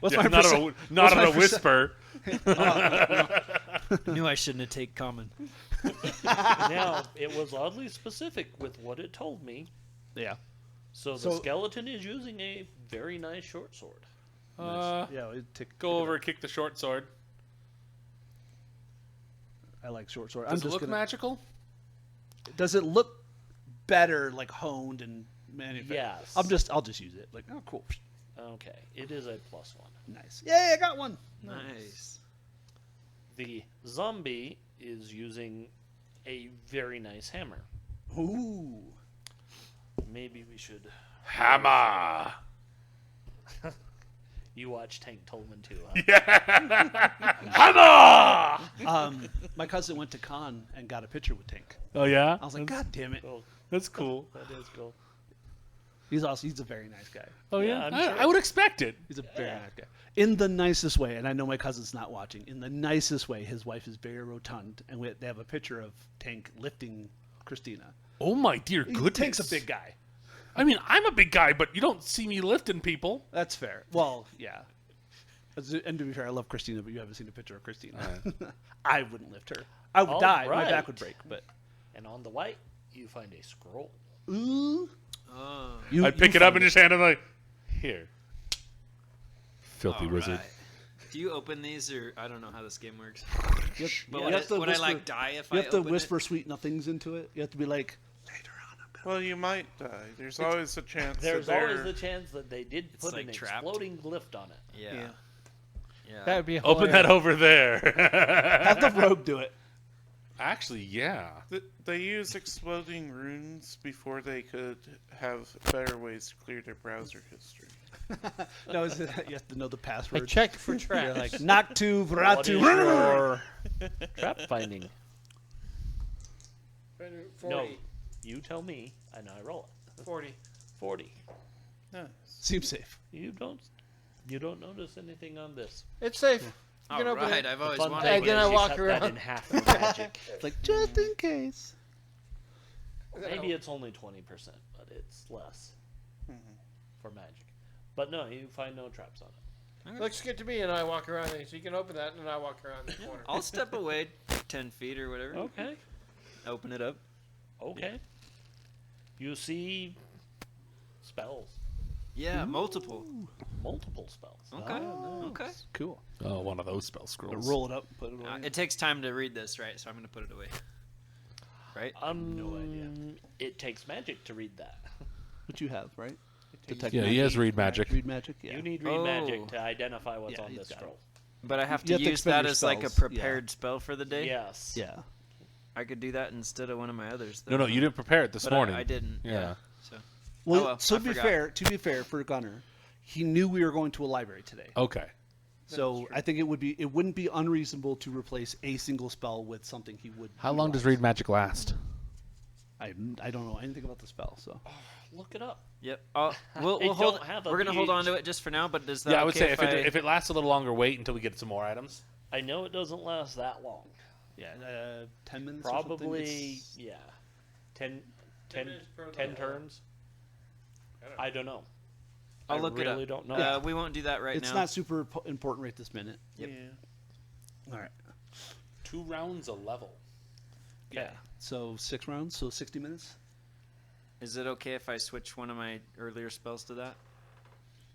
What's Yeah, my not percent? not what's on my a whisper. Knew I shouldn't have taken common. Now, it was oddly specific with what it told me. Yeah. So the So- skeleton is using a very nice short sword. Yeah. It Go over, kick the short sword. I like short sword. Does I'm it just look gonna. magical? Does it look better, like honed and manufactured? Yes. I'll just use it. Like, oh, cool. Okay, it is a +1. Nice. Yay! I got one. Nice. The zombie is using a very nice hammer. Ooh. Maybe we should. Hammer. You watch Tank Tolman too, huh? Hammer. My cousin went to con and got a picture with Tank. Oh yeah. I was like, God damn it. Cool. That's cool. That is cool. He's awesome. He's a very nice guy. Oh Yeah, yeah. I'm I, sure. I would expect it. He's a very nice guy. In the nicest way, and I know my cousin's not watching. In the nicest way, his wife is very rotund, and they have a picture of Tank lifting Christina. Oh my dear goodness. Tank's a big guy. I mean, I'm a big guy, but you don't see me lifting people. That's fair. Well, yeah. And to be fair, I love Christina, but you haven't seen a picture of Christina. I wouldn't lift her. I would All die. My right. back would break. But And on the white, you find a scroll. ooh, Oh. you, I pick you it up find and just hand it like, here. Filthy All wizard. right. Do you open these, or I don't know how this game works? You have, But you would, have to would I whisper, like die if you I have to open whisper it? sweet nothings into it. You have to be like, later on, I'm gonna. Well, you might die. There's always a chance. There's that always they're- the chance that they did It's put like an trapped. exploding lift on it. Yeah. Yeah. Yeah. That would be Open that over there. Have the rogue do it. Actually, yeah. They use exploding runes before they could have better ways to clear their browser history. No, you have to know the I password. checked for You're traps. like Noctu What is Vratu. your trap finding? No, you tell me, and I roll it. 40. 40. Nice. Seems safe. You don't notice anything on this. It's safe. You All can open right. it. I've always Fun wanted. thing And then is I you walk cut that around. in half for magic. It's like just in case. Maybe it's only 20%, but it's less for magic. But no, you find no traps on it. Looks good to me, and I walk around there. So you can open that, and I walk around the corner. I'll step away 10 feet or whatever. Okay. Open it up. Okay. You see spells. Yeah, multiple. Multiple spells. Okay. Okay. Cool. Oh, one of those spell scrolls. Roll it up, put it away. It takes time to read this, right? So I'm gonna put it away. Right? no idea. It takes magic to read that. What you have, right? Detect Yeah, he has read magic. Read magic. Yeah. You need read Oh. magic to identify what's Yeah, on he's this got it. scroll. But I have You to have to use expend that your as like a spells, yeah. prepared spell for the day. Yes. Yeah. I could do that instead of one of my others. No, though. no, you didn't prepare it this But morning. I didn't. Yeah. So. Well, well, so I to be forgot. fair, for Gunner, he knew we were going to a library today. Okay. So I think it wouldn't be unreasonable to replace a single spell with something he would. How long does utilize. read magic last? I don't know anything about the spell, so Look it up. Yep. I We'll don't hold. have a We're gonna hold on to PhD. it just for now. But does that? Yeah, I would okay say if it lasts a little longer, wait until we get some more items. I know it doesn't last that long. yeah, 10 minutes. Or something. Probably, It's- yeah. 10 minutes per 10 level. turns. I don't know. I'll I look really it up. don't know. We won't do that right It's now. not super important right this minute. Yep. Yeah. All right. 2 rounds a level. Yeah. So 6 rounds. So 60 minutes. Is it okay if I switch one of my earlier spells to that?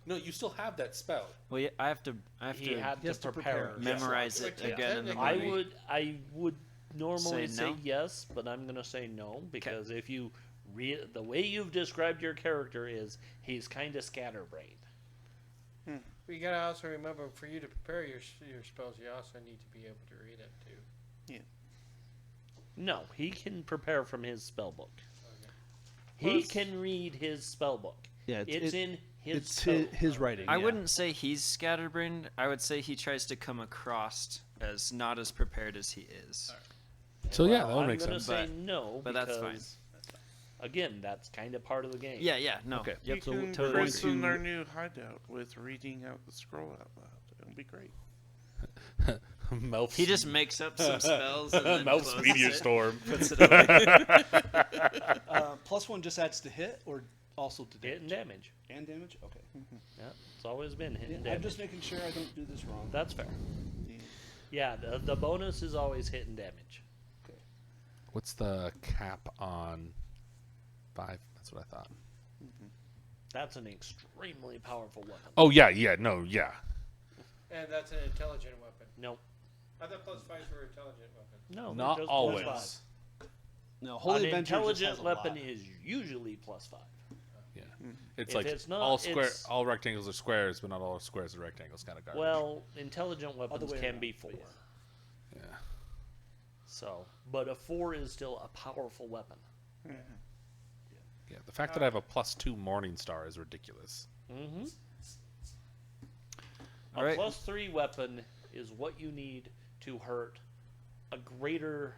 No, you still have that spell. Well, yeah, I have to. He had He has to to prepare. prepare. memorize Yeah. it Yeah. again in the Technically. morning. I would normally Say say no? yes, but I'm going to say no because if you the way you've described your character is he's kind of scatterbrained. But you gotta also remember, for you to prepare your spells, you also need to be able to read it too. No, he can prepare from his spell book. Okay. He Plus- can read his spell book. Yeah. It's in his It's spell his writing. I yeah. wouldn't say he's scatterbrained. I would say he tries to come across as not as prepared as he is. So yeah, Well, that would I'm make gonna sense. say But- no, but that's fine. because, again, that's kind of part of the game. Yeah, yeah, no. Okay. You Yep. So can we're going christen to. our new hideout with reading out the scroll out loud. It'll be great. Melf's, He just makes up some spells and then Melf's closes meteor it, storm. puts it away. +1 just adds to hit or also to damage? Hit and damage. And damage? Okay. Yeah, it's always been hit and I'm damage. just making sure I don't do this wrong. That's fair. Yeah, the bonus is always hit and damage. Okay. What's the cap on 5? That's what I thought. That's an extremely powerful weapon. Oh yeah, yeah, no, yeah. And that's an intelligent weapon. No, I thought +5s were intelligent weapons. no, Not just always. +5. No, Holy An Avenger just intelligent has a weapon lot. is usually +5. Yeah, it's If like it's not, all square, it's- all rectangles are squares, but not all squares are rectangles. Kind of garbage. Well, intelligent weapons way can around, be but 4. yeah. So, but a 4 is still a powerful weapon. Yeah, the fact that I have a +2 Morning Star is ridiculous. Mm-hmm. A Alright. +3 weapon is what you need to hurt a greater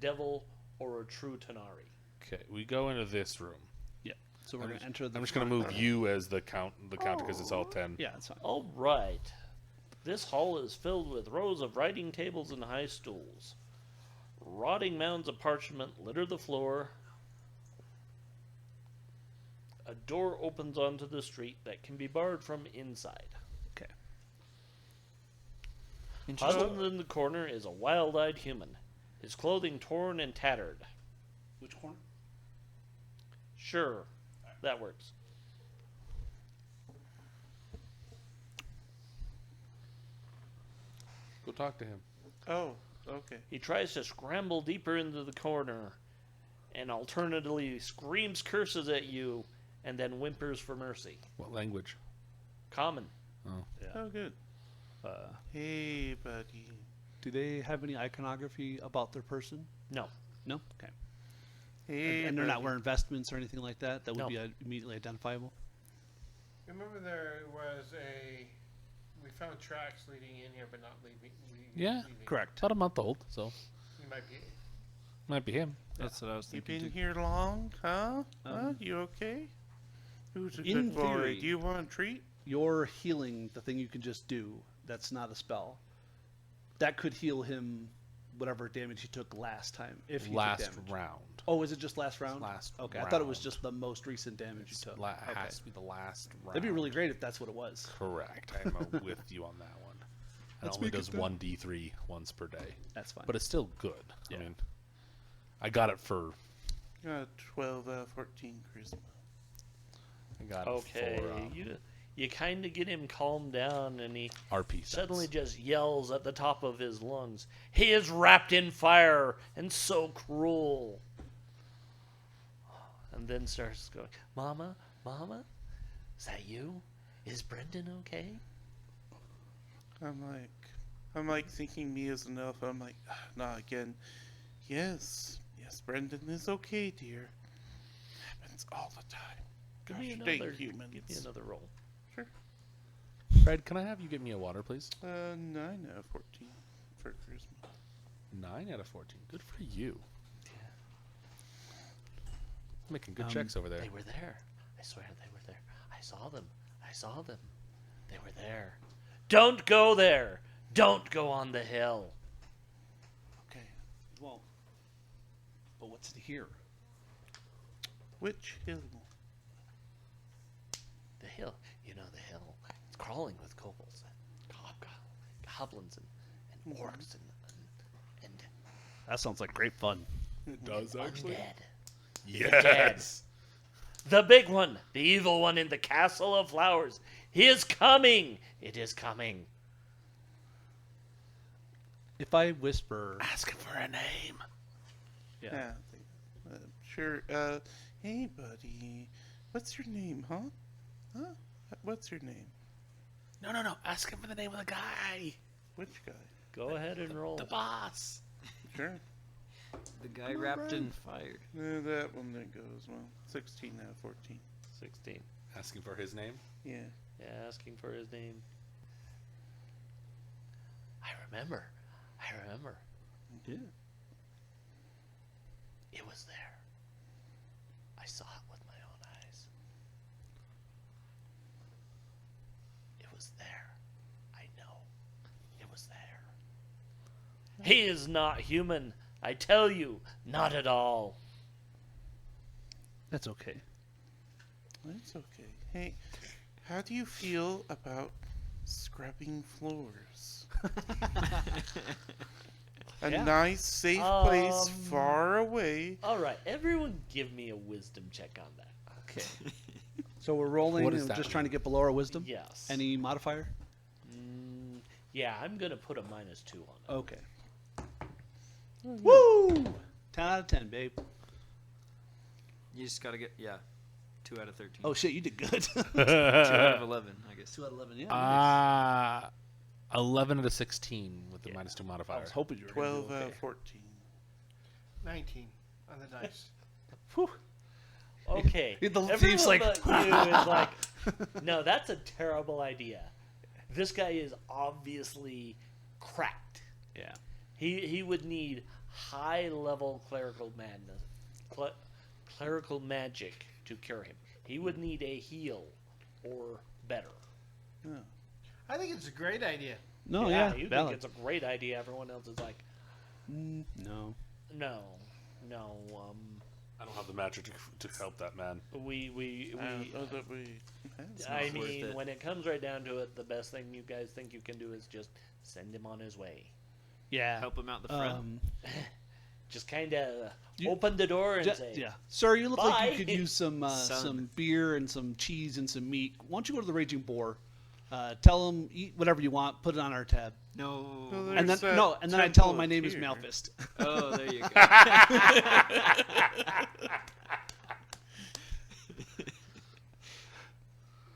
devil or a true Tanari. Okay, we go into this room. Yeah. So we're going to enter the. I'm just gonna move you as the counter because it's all 10. Yeah, that's fine. All right. This hall is filled with rows of writing tables and high stools. Rotting mounds of parchment litter the floor. A door opens onto the street that can be barred from inside. Okay. Huddled in the corner is a wild-eyed human, his clothing torn and tattered. Which corner? Sure, that works. Go talk to him. Oh, okay. He tries to scramble deeper into the corner and alternately screams curses at you and then whimpers for mercy. What language? Common. Oh, good. Hey, buddy. Do they have any iconography about their person? No. No? Okay. Hey, And they're not buddy. wearing vestments or anything like that that would No. be immediately identifiable? Remember there was we found tracks leading in here, but not leaving. Yeah. Correct. About a month old, so It might be him. That's what I was You thinking. been here long, huh? Um, You okay? Who's a in good boy? theory- Do you want a treat? Your healing, the thing you can just do, that's not a spell. That could heal him whatever damage he took last time. If he Last took damage. round. Oh, is it just last round? Last Okay, I thought it was round. just the most recent damage you It's took. It Okay. has to be the last round. That'd be really great if that's what it was. Correct. I'm with you on that one. It Let's only make it does then. 1d3 once per day, That's fine. but it's still good. Yeah. I mean, I got it for 12 out of 14 charisma. I got Okay. it for You kind of get him calmed down and he RP. suddenly just yells at the top of his lungs. He is wrapped in fire and so cruel. And then starts going, Mama, Mama, is that you? Is Brendan okay? I'm like thinking me as an elf. I'm like, not again. Yes, Brendan is okay, dear. Happens all the time. Give me Gosh dang another. humans. Give me another roll. Fred, can I have you get me a water, please? 9 out of 14 for charisma. 9 out of 14. Good for you. Making good checks over there. They were there. I swear they were there. I saw them. I saw them. They were there. Don't go there. Don't go on the hill. Okay. Well, but what's in here? Which hill? The hill. You know the hill. It's crawling with kobolds and goblins and orcs and That sounds like great fun. It does undead. Yes. The big one, the evil one in the castle of flowers. He is coming. It is coming. If I whisper, Ask him for a name. yeah, Sure. Hey, buddy. What's your name, huh? Huh? What's your name? No. Ask him for the name of the guy. Which guy? Go ahead and roll. The boss. Sure. The guy wrapped in fire. No, that one didn't go as well. 16 out of 14. 16. Asking for his name. Yeah. Yeah, asking for his name. I remember. yeah. It was there. I saw it with my own eyes. It was there. I know. It was He is not human. I tell you, not at all. That's okay. That's okay. Hey, how do you feel about scrubbing floors? A Yeah. nice, safe place Um, far away. All right, everyone give me a wisdom check on that. Okay. So we're rolling What does and that just trying to mean? get below our wisdom. Yes. Any modifier? Yeah, I'm going to put a -2 on it. Okay. Woo! 10 out of 10, babe. You just gotta get 2 out of 13. Oh shit, you did good. 2 out of 11, I guess. 2 out of 11. Yeah. 11 out of 16 with the Yeah. -2 I modifier. was hoping you were 12 gonna out do of 14. 19 on the dice. Whew. Okay. The Everyone thief's like, but you is like, no, that's a terrible idea. This guy is obviously cracked. Yeah. He would need high level clerical madness, clerical magic to cure him. He would need a heal or better. I think it's a great idea. No, You yeah, think valid. it's a great idea. Everyone else is like, No. no. I don't have the magic to help that man. We I don't know that we have I not worth mean, it. when it comes right down to it, the best thing you guys think you can do is just send him on his way. Yeah. Help him out the front. Just kind of You- open the door and say, Yeah. Sir, you look like Bye. you could use some Son. some beer and some cheese and some meat. Why don't you go to the Raging Boar? Tell him eat whatever you want. Put it on our tab. No. Well, And then There's that no, and then I tell him temple my of name is fear. Malfist. Oh, there you go.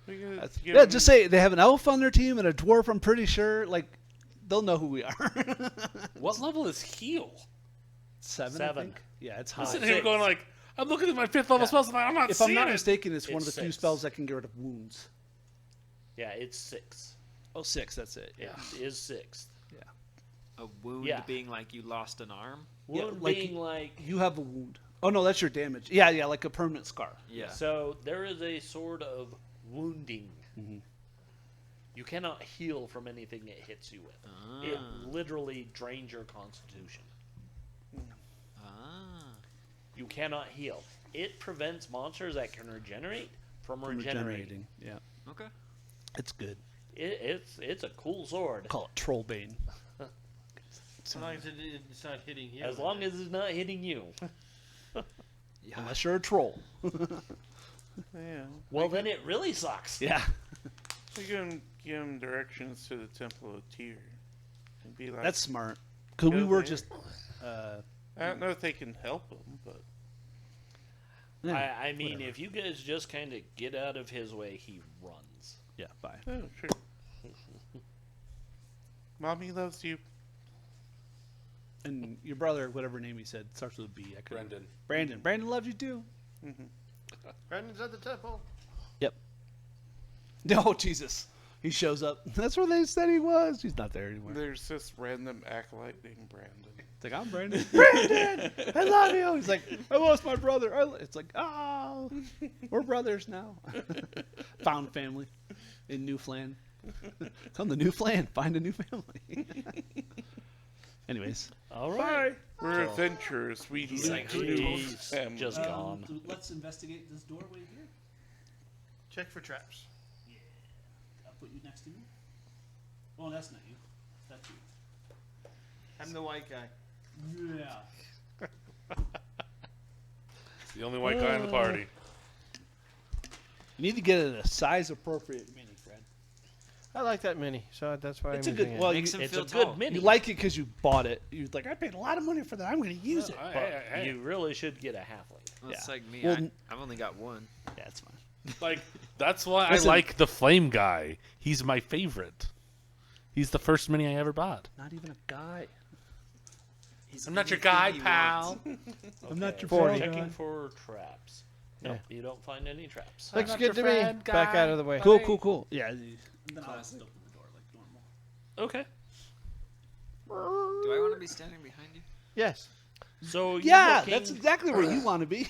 We gotta That's- give yeah, him- just say they have an elf on their team and a dwarf. I'm pretty sure, like, they'll know who we are. What level is heal? 7. I Seven. think. Yeah, it's I'm high. sitting here going like, I'm looking at my 5th level spells and I'm not If seeing I'm not it. mistaken, it's one of the It's few 6. spells that can get rid of wounds. yeah, it's 6. Oh, 6. That's it. Yeah, it is 6. A wound Yeah. being like you lost an arm? Yeah, Wound like being like, You have a wound. Oh no, that's your damage. Yeah, yeah, like a permanent scar. Yeah. so there is a sort of wounding. Mm-hmm. You cannot heal from anything it hits you with. It literally drains your constitution. Ah. You cannot heal. It prevents monsters that can regenerate from regenerating. Yeah, Okay. it's good. It's a cool sword. Call it Trollbane. As long as it's not hitting you. As long as it's not hitting you. Yeah. Unless you're a troll. Yeah. Well, then it really sucks. Yeah. We can give him directions to the Temple of Tyr. And be like, That's smart. Because we Go were there. just. I don't know if they can help him, but I mean, if you guys just kind of get out of his way, he runs. Yeah, bye. oh, sure. Mommy loves you. And your brother, whatever name he said, starts with a B. I couldn't- Brendan. Brandon. Brandon loves you too. Brandon's at the temple. Yep. No, Jesus. He shows up. That's where they said he was. He's not there anymore. There's this random acolyte named Brandon. It's like, I'm Brandon. Brandon! I love you! He's like, I lost my brother. It's like, oh, we're brothers now. Found family in Newfoundland. Come to Newfoundland, find a new family. Anyways. All right. We're adventurers. We He's loot like, people's he's families. just gone. Let's investigate this doorway here. Check for traps. I'll put you next to me. Oh, that's not you. That's you. I'm the white guy. Yeah. The only white guy in the party. You need to get it a size appropriate mini, Fred. I like that mini, so that's why It's I'm a good. using Well, it. Makes him It's feel a good tall. mini. you like it because you bought it. You're like, I paid a lot of money for that. I'm going to use it. But you really should get a halfling. Well, it's Yeah. like me. Well, I've only got one. Yeah, it's fine. Like, that's why Listen. I like the flame guy. He's my favorite. He's the first mini I ever bought. Not even a guy. He's I'm not your anything guy, he pal. wants. I'm not your 40. friend. Checking for traps. No, Yeah. you don't find any traps. Looks not good to your me. friend, Back guy. out of the way. Cool, cool, cool. Yeah. Then I'll Classic. open the door like normal. Okay. Do I want to be standing behind you? Yes. So you're Yeah, looking- that's exactly where you want to be.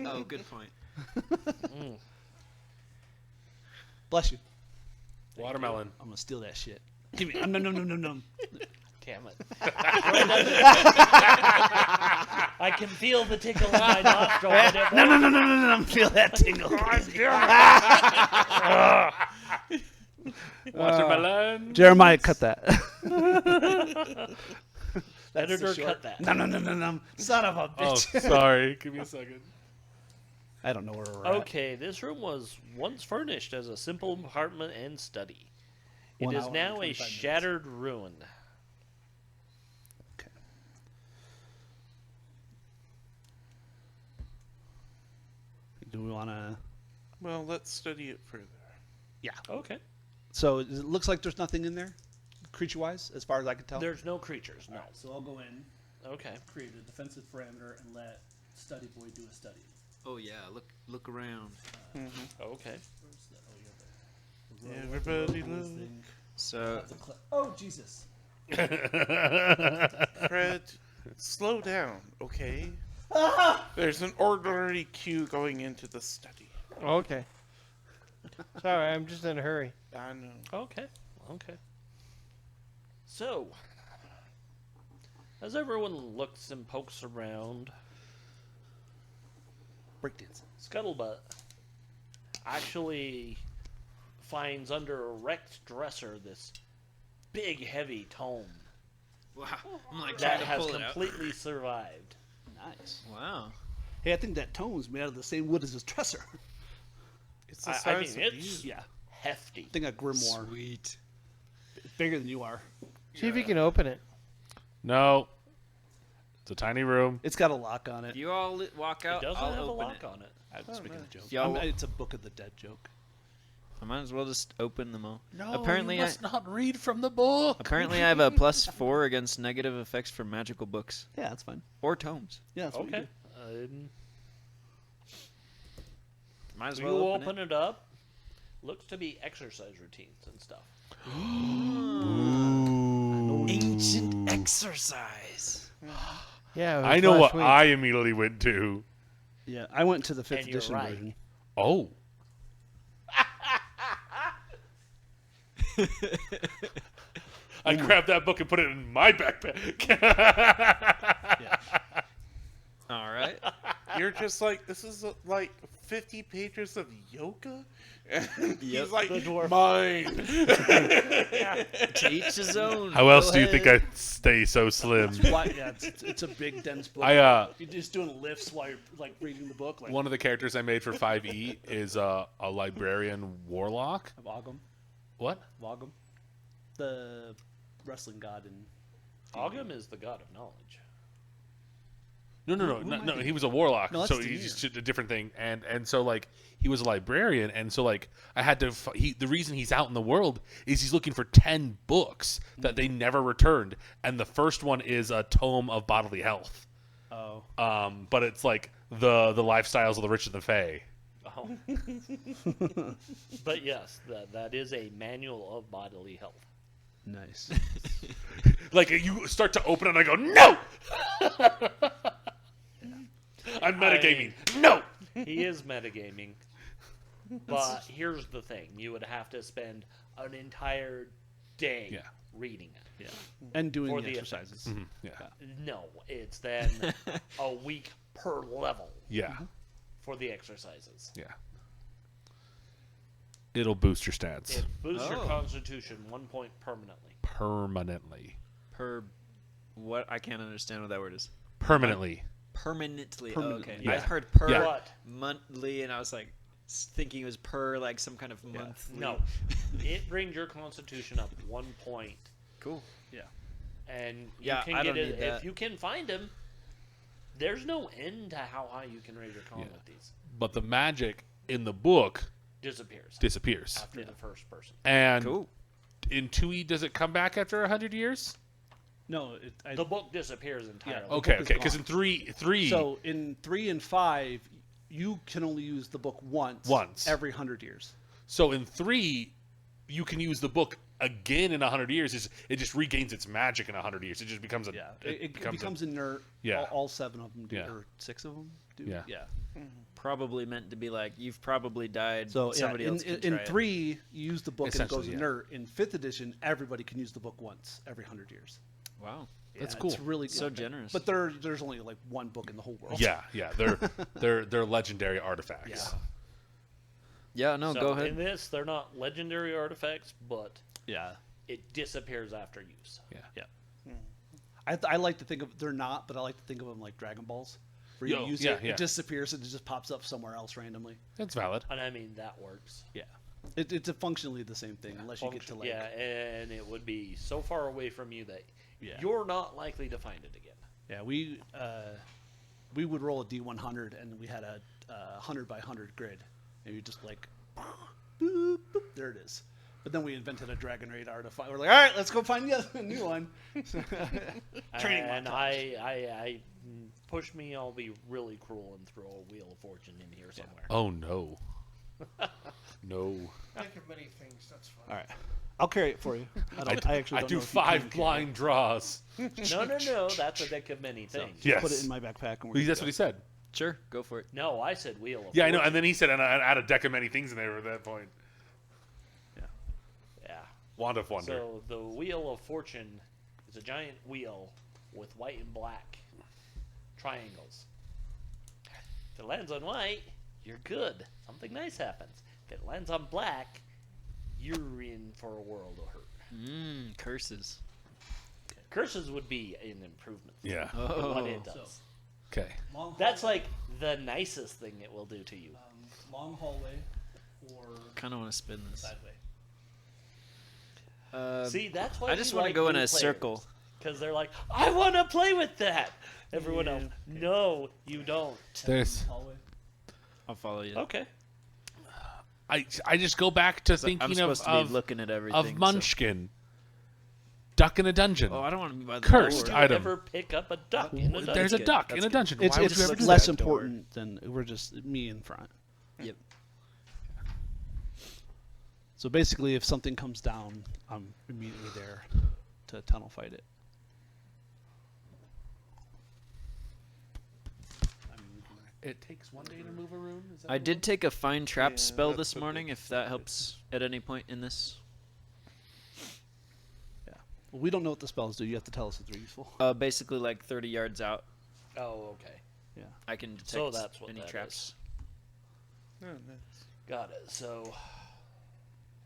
Oh, good point. Bless you. Watermelon. I'm gonna steal that shit. Give me. Nom nom nom nom nom. Damn it. I can feel the tickle in my nostril. But it No, feel that tingle. Watermelon. Jeremiah, cut that. Editor, cut that. No. Son of a Oh, bitch. sorry. Give me a second. I don't know where we're at. Okay, this room was once furnished as a simple apartment and study. It 1 is hour and now a 25 minutes. shattered ruin. Okay. Do we want to? Well, let's study it further. Yeah. Okay. So it looks like there's nothing in there, creature-wise, as far as I can tell. There's no creatures, no. So I'll go in, Okay. create a defensive parameter, and let Study Boy do a study. Oh yeah, look around. Okay. Where's the? Oh, you're there. Everybody Roll this look. thing. So Oh Jesus! Fred, slow down, okay? There's an ordinary queue going into the study. Okay. Sorry, I'm just in a hurry. I know. Okay. So, as everyone looks and pokes around, Breakdancing. Scuttlebutt actually finds under a wrecked dresser this big, heavy tome wow, I'm like that trying to has pull it out. completely survived. Nice. Wow. Hey, I think that tome is made out of the same wood as his dresser. It's the I size mean, of it's you. Yeah. hefty. I think a grimoire. Sweet. Bigger than you are. See if you can open it. No. It's a tiny room. It's got a lock on it. If you all walk It out, doesn't I'll have a open lock it. on it. I'm speaking a joke. Y'all- It's a Book of the Dead joke. I might as well just open them all. No, Apparently you must not read from the book. Apparently, I have a +4 against negative effects from magical books Yeah, that's fine. or tomes. Yeah, that's what you Okay. do. Might as So well you open, open it up. Looks to be exercise routines and stuff. Ancient exercise. Yeah, it was I know last what week. I immediately went to. Yeah, I went to the 5th And you're edition right. version. Oh. I grabbed that book and put it in my backpack. All right. You're just like, this is like 50 pages of yoga? And Yep. he's like, The dwarf. mine. To each his own. How else Go do you think ahead. I stay so slim? Why, yeah, it's a big, dense book. You're just doing lifts while you're like reading the book. Like One of the characters I made for 5e is a librarian warlock. of Ogum. What? Ogum. The wrestling god in. Ogum is the god of knowledge. No. He was a warlock, No, that's so Demir. he's just a different thing. And so like he was a librarian, and so like I had to. The reason he's out in the world is he's looking for 10 books that they never returned, and the first one is a tome of bodily health. Oh. But it's like the lifestyles of the rich and the fae. Oh. But yes, that is a manual of bodily health. Nice. Like you start to open it, and I go no. I'm metagaming. No. He is metagaming. But here's the thing. You would have to spend an entire day Yeah. reading it. Yeah. And doing For the the exercises. Yeah. No, it's then a week per level Yeah. for the exercises. Yeah. It'll boost your stats It boosts your Oh. constitution 1 point permanently. permanently. Per. What? I can't understand what that word is. Permanently. Permanently. Permanently. Oh, okay. Yeah. I heard per Yeah. But monthly, and I was like thinking it was per like some kind of monthly. no, it brings your constitution up 1 point. Cool. And you Yeah, can I get don't it need that. if you can find him. There's no end to how high you can raise your con Yeah. with these. But the magic in the book Disappears disappears. after the first person. And Cool. in 2e, does it come back after 100 years? No, The book disappears entirely. The Okay, book is okay. Because gone. in 3, So in 3 and 5, you can only use the book once. Once. Every 100 years. so in 3, you can use the book again in 100 years. It just regains its magic in 100 years. It just becomes a. Yeah. It, It becomes, becomes inert. Yeah. All 7 of them do. Yeah. Or 6 of them do. Yeah. Yeah. Probably meant to be like you've probably died. So somebody yeah, else can in try it. 3, you use the book and it goes Essentially, yeah. inert. In 5th edition, everybody can use the book once every 100 years. Wow. That's Yeah, cool. It's really good. So generous. But there's only like one book in the whole world. Yeah, they're legendary artifacts. Yeah. Yeah, no, So go In ahead. this, they're not legendary artifacts, but Yeah. it disappears after use. I like to think of they're not, but I like to think of them like Dragon Balls, where you Yo, use yeah, it, yeah. it disappears and it just pops up somewhere else randomly. That's valid. And I mean, that works. Yeah, it's functionally the same thing unless you get to like. Yeah, and it would be so far away from you that Yeah. you're not likely to find it again. Yeah, we would roll a D100 and we had a 100 by 100 grid, and you just like, boop, boop, there it is. But then we invented a Dragon Raid artifact. We're like, all right, let's go find a new one. Training And montage. I push me, I'll be really cruel and throw a Wheel of Fortune in here somewhere. Oh no. No. Think of many things. That's fine. All right, I'll carry it for you. I actually I don't do know if you 5 can carry blind draws. No, that's a deck of many things. Yes. Put it in my backpack. And we're Well, good that's to what he said. Sure, go for it. No, I said Wheel of Yeah, I know. Fortune. And then he said, and I add a deck of many things in there at that point. Yeah. Wand of Wonder. So the Wheel of Fortune is a giant wheel with white and black triangles. If it lands on white, you're good. Something nice happens. If it lands on black, you're in for a world of hurt. Curses. Curses would be an improvement. Yeah. For what it does. Okay. That's like the nicest thing it will do to you. long hallway or Kind of want to spin this. sideway. See, that's why I just want to go in a circle. because they're like, I want to play with that. Everyone else, no, you don't. There's. Hallway. I'll follow you. Okay. I just go back to I'm thinking supposed to be of looking at everything. of Munchkin. Duck in a dungeon. Oh, I don't want to be by the Cursed. door. Would you Item. ever pick up a duck in a dungeon? There's a good. duck That's in a good. dungeon. It's Why would you ever do less that? important than we're just me in front. Yep. So basically, if something comes down, I'm immediately there to tunnel fight it. It takes one day to move a room. Is that I what it did take a Find Trap Yeah, spell that's this what morning, they if that helps at any point in this. Yeah. Well, we don't know what the spells do. You have to tell us if they're useful. Basically, like 30 yards out, Oh, okay. Yeah. I can detect So that's what any that traps. Oh, nice. Got it. So,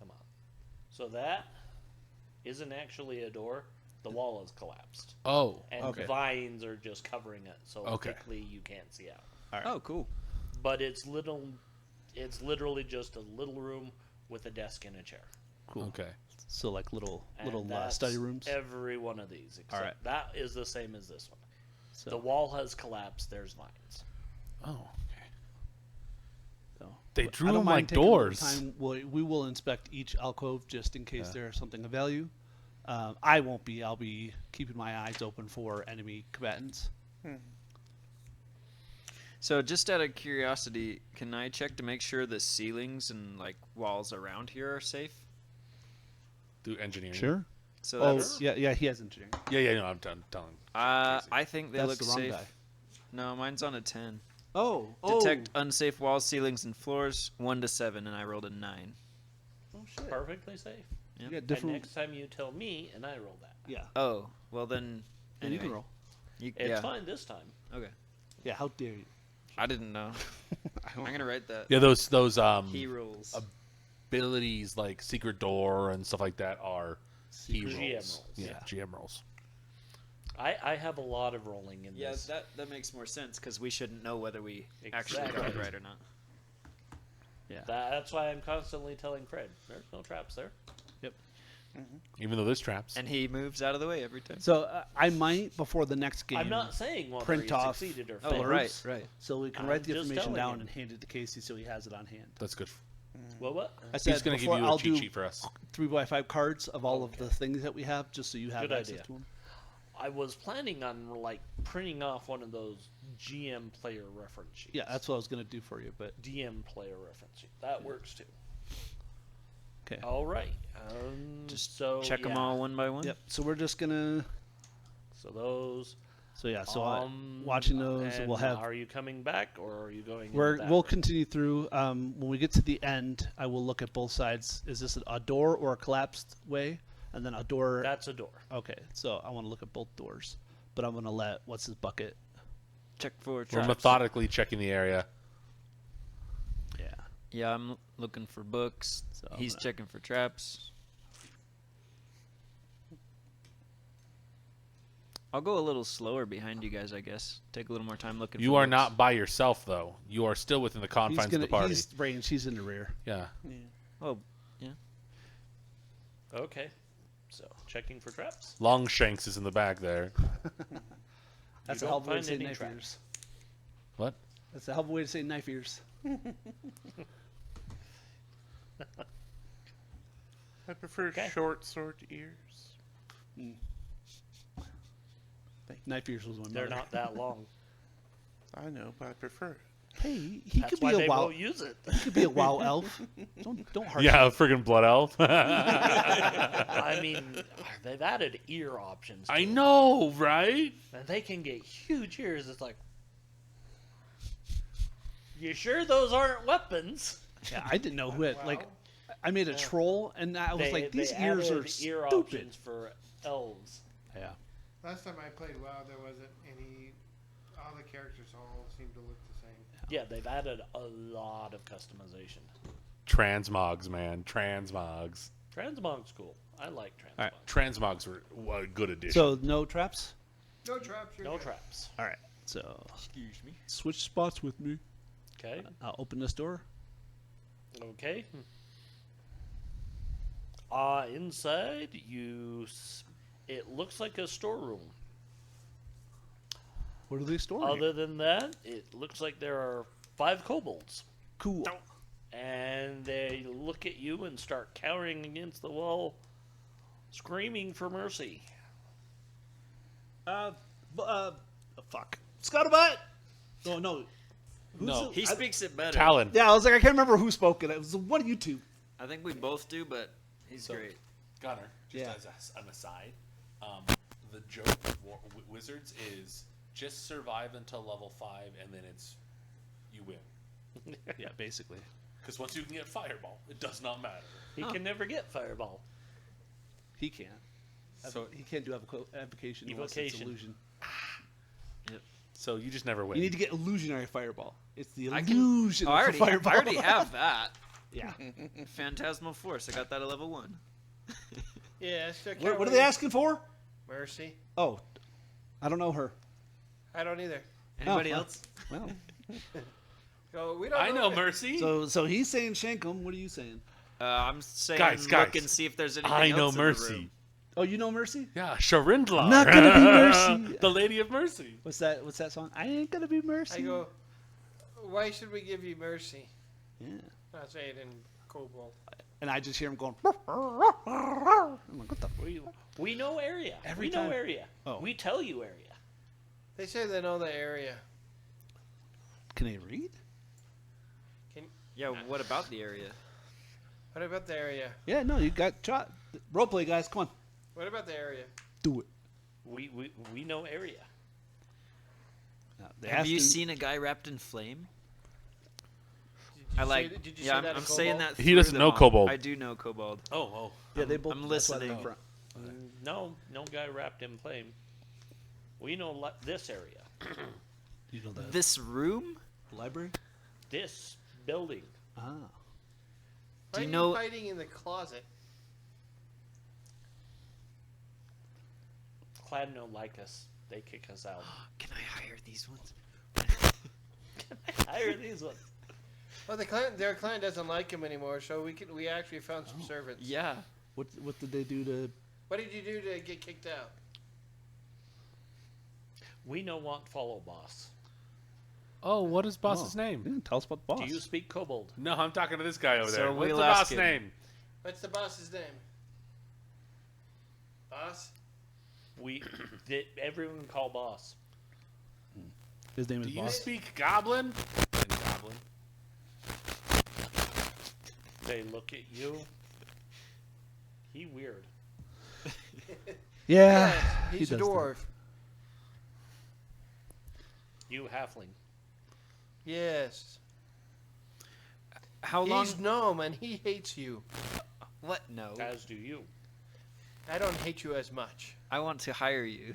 come on. So that isn't actually a door. The wall is collapsed, Oh, and okay. vines are just covering it, so Okay. quickly you can't see out. Oh, cool. But it's little. It's literally just a little room with a desk and a chair. Cool. Okay. So like little And study that's rooms. Every one of these, except right. that is the same as this one. So, The wall has collapsed. There's vines. Oh, okay. so. They But drew I don't them mind like taking a little doors. time. We will inspect each alcove just in case Yeah. there's something of value. I won't be. I'll be keeping my eyes open for enemy combatants. So, just out of curiosity, can I check to make sure the ceilings and like walls around here are safe? Do engineering. Sure. So Oh, that's, yeah. He has engineering. Yeah. No, I'm done telling. I think they That's look the wrong safe. guy. No, mine's on a 10. Oh. Detect unsafe walls, ceilings, and floors 1 to 7, and I rolled a 9. Oh shit. Perfectly safe. You Yep. got And different. next time you tell me, and I roll that. Yeah. Oh, well then. And you can Anyway, roll. It's yeah. fine this time. Okay. Yeah. How dare you? I didn't know. I'm gonna write that. Yeah, those He rolls. abilities like secret door and stuff like that are he rolls. GM rolls. Yeah, GM rolls. I have a lot of rolling in Yeah, this. that makes more sense because we shouldn't know whether we actually got Exactly. it right or not. That's why I'm constantly telling Fred, there's no traps there. Even though there's traps. And he moves out of the way every time. So I might before the next game. I'm not saying whether print he off- succeeded or Oh, failed. right, right. So we can I'm write the just information telling down him. and hand it to Casey so he has it on hand. That's good. What? I said He's going to give before you a I'll cheat do sheet for us. 3x5 cards of all of the things that we have, just so you have Good access idea. to them. I was planning on like printing off one of those GM player reference sheets. Yeah, that's what I was gonna do for you. But DM player reference sheet. That works too. okay. All right. Just so Check them yeah. all one by one. Yep. So we're just gonna. So those. So yeah. So watching those, and we'll have. Are you coming back or are you going? We'll continue through. When we get to the end, I will look at both sides. Is this a door or a collapsed way? and then a door. That's a door. Okay, so I want to look at both doors, but I'm gonna let what's his bucket. Check for We're traps. methodically checking the area. Yeah. Yeah, I'm looking for books. So I'm He's gonna- checking for traps. I'll go a little slower behind you guys, I guess. Take a little more time looking. You for are books. not by yourself, though. You are still within the confines of the party. He's range. He's in the rear. Yeah. Oh, Okay. So checking for traps. Longshanks is in the back there. That's You a don't hell of a way to find say any knife traps. ears. What? That's a hell of a way to say knife ears. I prefer Okay. short sword ears. Knife ears was one. They're not that long. I know, but I prefer it. Hey, he That's could why be they a wow. won't use it. He could be a wow elf. Don't harsh. Yeah, a friggin' blood elf. I mean, they've added ear options. to I it, know, right? and they can get huge ears. It's like, you sure those aren't weapons? Yeah, I didn't know who had like. I made a troll, and I was They- like, these they ears added are ear stupid. options for elves. Yeah. Last time I played WoW, there wasn't any. All the characters all seemed to look the same. Yeah, they've added a lot of customization. Transmogs, man. Transmogs. Transmog's cool. I like transmog. All right. Transmogs were a good addition. So no traps. No traps. You're No good. traps. All right. So excuse me. switch spots with me. Okay. I'll open this door. Okay. Inside, it looks like a storeroom. What are they storing? Other than that, it looks like there are 5 kobolds. Cool. And they look at you and start cowering against the wall, screaming for mercy. Fuck. Scuttlebutt. Oh no. Who's No. He speaks it better. Talon. Yeah, I was like, I can't remember who spoke it. It was one of you two. I think we both do, but he's So- great. Gunner, just Yeah. as an aside, the joke of Wizards is just survive until level 5, and then you win. Yeah, basically. Because once you can get Fireball, it does not matter. He can never get Fireball. He can't. So- He can't do evocation unless it's Evocation. illusion. So you just never win. You need to get illusionary fireball. It's the I can- illusion Oh, I of already, the I fireball. already have that. Yeah. Phantasmal Force. I got that at level 1. Yeah, I still can't What are wait. they asking for? Mercy. Oh, I don't know her. I don't either. Anybody well. else? Well, So we don't I know it. Mercy. so he's saying shank him. What are you saying? I'm saying Guys, look and see if there's anything I know else in the Mercy. room. Oh, you know Mercy? Yeah, Sharindlar. Not gonna be Mercy. The Lady of Mercy. What's that song? I ain't gonna be Mercy. I go, why should we give you mercy? Yeah. I'll say it in Kobold. And I just hear him going. I'm like, what the? We know area. Every we know time. area. Oh. We tell you area. They say they know the area. Can they read? Yeah, what about the area? What about the area? Yeah, no, you got shot. Roleplay, guys, come on, What about the area? do it. We know area. They Have you to- seen a guy wrapped in flame? Did I you like. say, did you Yeah, say I'm, that I'm in saying Kobold? that. He doesn't through know them all. Kobold. I do know Kobold. Oh. Yeah, they both. I'm that's why they're listening. in front. No guy wrapped in flame. We know this area. You know that This room? library? This building. Ah. Why Do you are know- fighting in the closet? Clan don't like us. They kick us out. Can I hire these ones? Hire these ones. Oh, their clan doesn't like him anymore, so we actually found some servants. Yeah. What did they do to? What did you do to get kicked out? We know want follow boss. Oh, what is boss's Oh. name? Yeah, tell us about the boss. Do you speak kobold? No, I'm talking to this guy over So there. What's we'll the ask boss him. name? What's the boss's name? Boss? Everyone call boss. His name Do is you Boss. speak Goblin? Goblin. They look at you. He weird. Yeah, Yes, he he's a does that. dwarf. You halfling. Yes. How long? He's gnome and he hates you. What? No. As do you. I don't hate you as much. I want to hire you.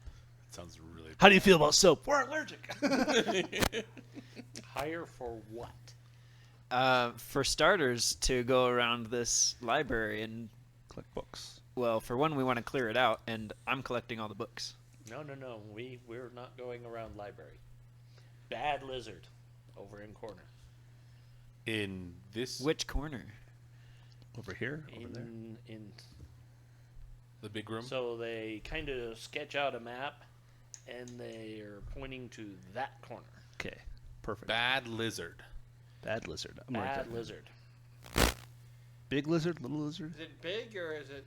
That sounds really. How do you feel about soap? We're allergic. Hire for what? For starters, to go around this library and, Collect books. well, for one, we want to clear it out, and I'm collecting all the books. No. We're not going around library. Bad lizard, over in corner. In this, Which corner? Over here. Over there. In the big room. So they kind of sketch out a map, and they are pointing to that corner. Okay. Perfect. Bad lizard. Bad lizard. I'm gonna write Bad that down. lizard. Big lizard, little lizard. Is it big or is it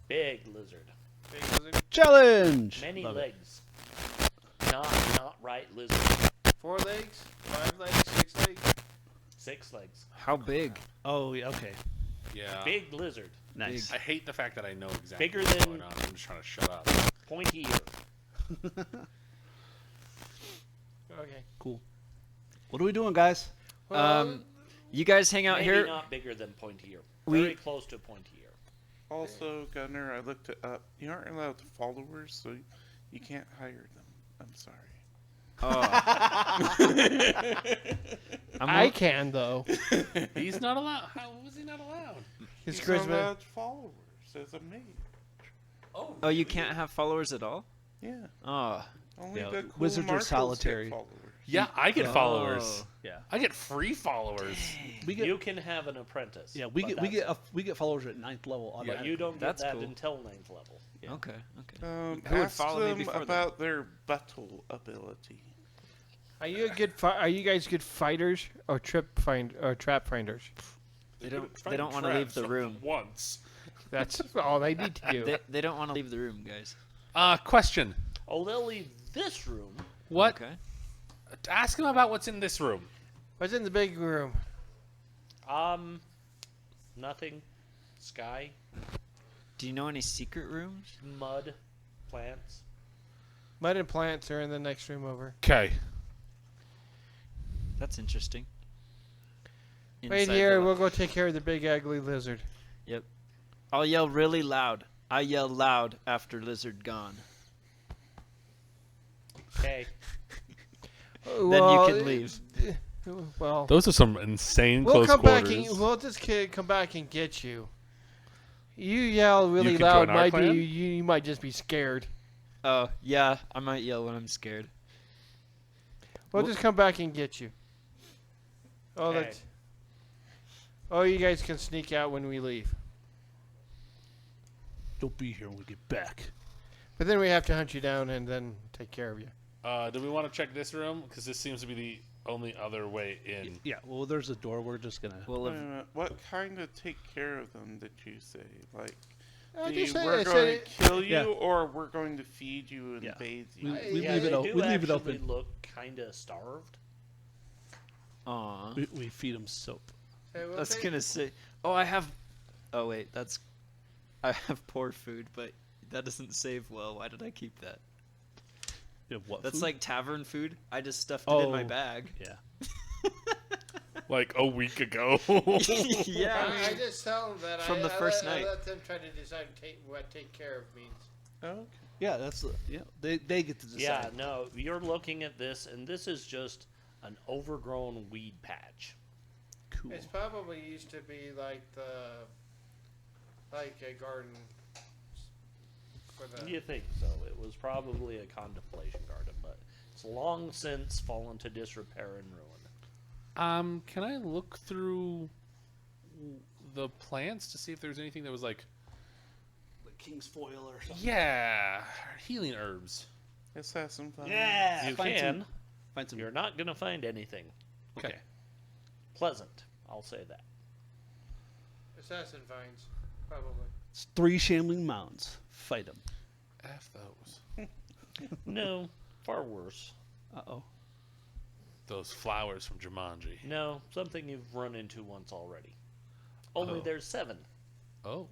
Big lizard. big lizard? Challenge. Many Love it. legs. Not right lizard. 4 legs? 5 legs? 6 legs? 6 legs. How big? Oh, yeah. Okay. Yeah. Big lizard. Nice. I hate the fact that I know exactly Bigger what's than- going on. I'm just trying to shut up. Pointy ear. Okay. Cool. What are we doing, guys? Well, You guys hang out Maybe here. not bigger than pointy ear. We- Very close to pointy ear. Also, Gunner, I looked it up. You aren't allowed followers, so you can't hire them. I'm sorry. Oh. I can though. He's not allowed. How was he not allowed? It's He's charisma. allowed followers as a mage. Oh, you can't have followers at all? Yeah. Oh. Only Yeah, the cool wizards are marshals solitary. Get followers. Yeah, I get followers. Oh. Yeah. I get free followers. We get. You can have an apprentice. Yeah. We but get. We get followers at 9th level. But automatically. you don't get That's that cool. until 9th level. Yeah. Okay. Okay. Who would Ask follow me them before that? about their battle ability. Are you a good? Are you guys good fighters or trap finders? They don't want to leave the room. once. That's all they need to do. They don't want to leave the room, guys. Question. Oh, they'll leave this room. What? Okay. Ask him about what's in this room. What's in the big room? Nothing. Sky, Do you know any secret rooms? mud, plants. Mud and plants are in the next room over. Okay. That's interesting. Wait Inside here. the- We'll go take care of the big ugly lizard. I'll yell really loud. I yell loud after lizard gone. Okay. Then you can leave. Well, Those are some insane we'll close come quarters. back. We'll just come back and get you. You yell really can loud. join our Might be clan? you might just be scared. Oh, yeah, I might yell when I'm scared. We'll just come back and get you. Oh, Okay. that's. Oh, you guys can sneak out when we leave. Don't be here when we get back. But then we have to hunt you down and then take care of you. Do we want to check this room? Because this seems to be the only other way in. Yeah. Well, there's a door. We're just gonna. Well, Wait a minute, what kind of take care of them did you say? Like, I we're just said- I going said to it- kill you, Yeah. or we're going to feed you and Yeah. bathe you? We Yeah, leave it they o- do we leave it actually open. look kind of starved. aw. We feed them soap. Hey, we'll I was take- gonna say. Oh, I have. Oh wait, that's. I have poor food, but that doesn't save well. Why did I keep that? You have what? That's food? like tavern food. I just stuffed it in my Oh. bag. Yeah. Like a week ago. Yeah. I just tell them that From the first I night. let them try to decide what take care of means. Okay. Yeah. That's. Yeah. They get to decide. Yeah, no, you're looking at this, and this is just an overgrown weed patch. Cool. It's probably used to be like a garden for the. You think so? It was probably a contemplation garden, but it's long since fallen to disrepair and ruin. Can I look through the plants to see if there's anything that was like, Like king's foil or something. yeah, healing herbs? Let's have some fun. You find can. some- Find some. You're not gonna find anything Okay. pleasant. I'll say that. Assassin vines, probably. It's 3 shambling mounds. Fight them. F those. No, far worse. Uh-oh. Those flowers from Jumanji. No, something you've run into once already. Only Oh. there's 7. Oh.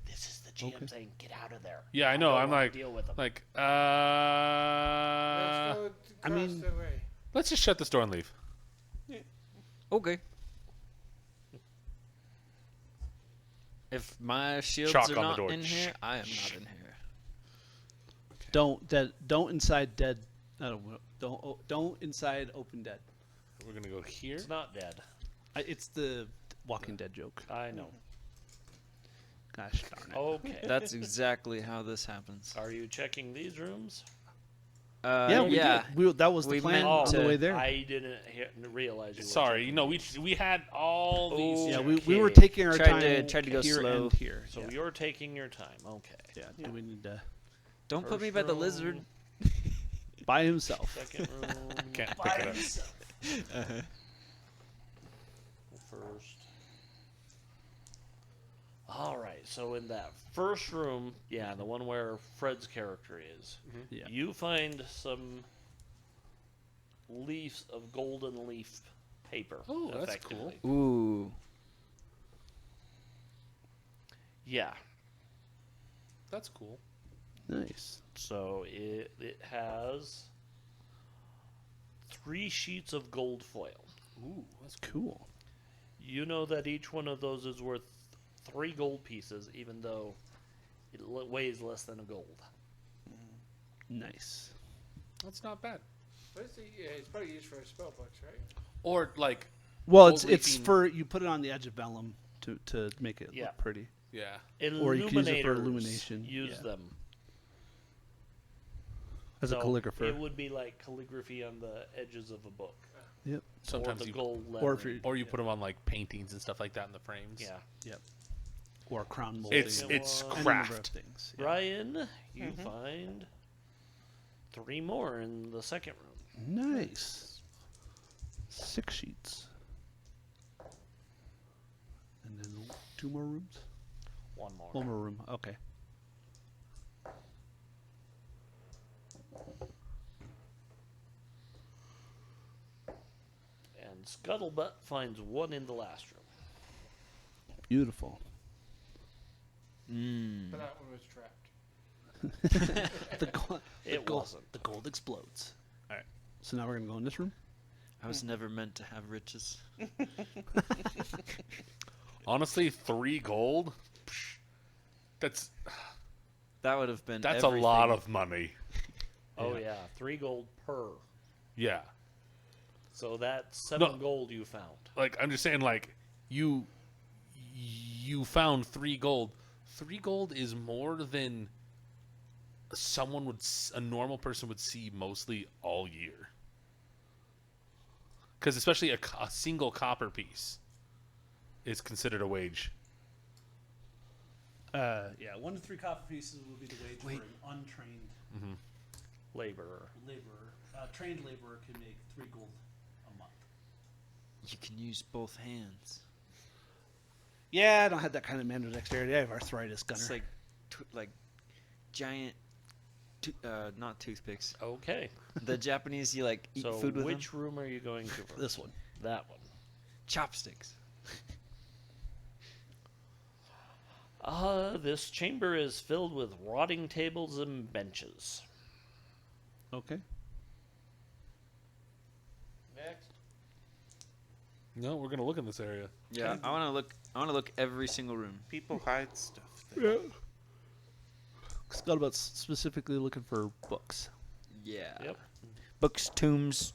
This is the GM saying, "Get out of there." Yeah, I know. don't I'm wanna like, deal with them. like, Let's go across mean- the way. let's just shut this door and leave. Okay. If my shields Chalk are on the not door. in here, I am not in here. Don't inside dead. Don't inside open dead. We're gonna go here. It's not dead. It's the Walking Dead joke. I know. Gosh darn it. Okay. That's exactly how this happens. Are you checking these rooms? Yeah, we yeah. did. That was the We plan meant on the to- way there. I didn't realize you were Sorry, checking we had all these. Yeah, Okay. we were taking our Tried time. to go here slow. and here. So yeah. you're taking your time. Okay. Yeah. Do we need to Don't put First me by the room, lizard. by himself? Second room. Can't pick it up. First. All right. So in that first room, yeah, the one where Fred's character is, Yeah. you find some leaves of golden leaf paper. Oh, that's cool. effectively. Ooh. Yeah. That's cool. Nice. So it has 3 sheets of gold foil. Ooh, that's Cool. You know that each one of those is worth 3 gold pieces, even though it weighs less than a gold. Nice. That's not bad. It's probably used for spell books, right? Or like, Well, Gold it's leafing- for you put it on the edge of vellum to make it Yeah. look pretty. yeah, Or you can use it for Illuminators illumination, use yeah. them. As a So calligrapher. It would be like calligraphy on the edges of a book. Yep. sometimes or the you gold or if lettering. you're- or you put them on like paintings and stuff like that in the frames. Yeah. Yep. Or crown molding. It's Second it's one. Any number of craft. things. Yeah. Ryan, you find 3 more in the second room. Nice. 6 sheets. And then 2 more rooms? 1 more. 1 more room. Okay. And Scuttlebutt finds 1 in the last room. Beautiful. Mm. But that one was trapped. The gold, It wasn't. the gold explodes. All right. So now we're going to go in this room? I was never meant to have riches. Honestly, 3 gold. Psh, That's That would have been. a lot everything. of money. Oh yeah, 3 gold per. Yeah, So that's 7 No. gold you found. like I'm just saying, like you found 3 gold. 3 gold is more than a normal person would see mostly all year. Because especially a single copper piece is considered a wage. Yeah, 1 to 3 copper pieces will be the wage Wait. for an untrained Laborer. laborer. Trained laborer can make 3 gold a month. You can use both hands. Yeah, I don't have that kind of manual dexterity. I have arthritis, Gunner. It's like giant, not toothpicks. Okay. The Japanese, you like eat So food with which them. room are you going to first? This one. That one. Chopsticks. This chamber is filled with rotting tables and benches. Okay. Next. No, we're gonna look in this area. Yeah, I want to look. I want to look every single room. People hide stuff there. Scuttlebutt's specifically looking for books. Yeah. Yep. Books, tomes,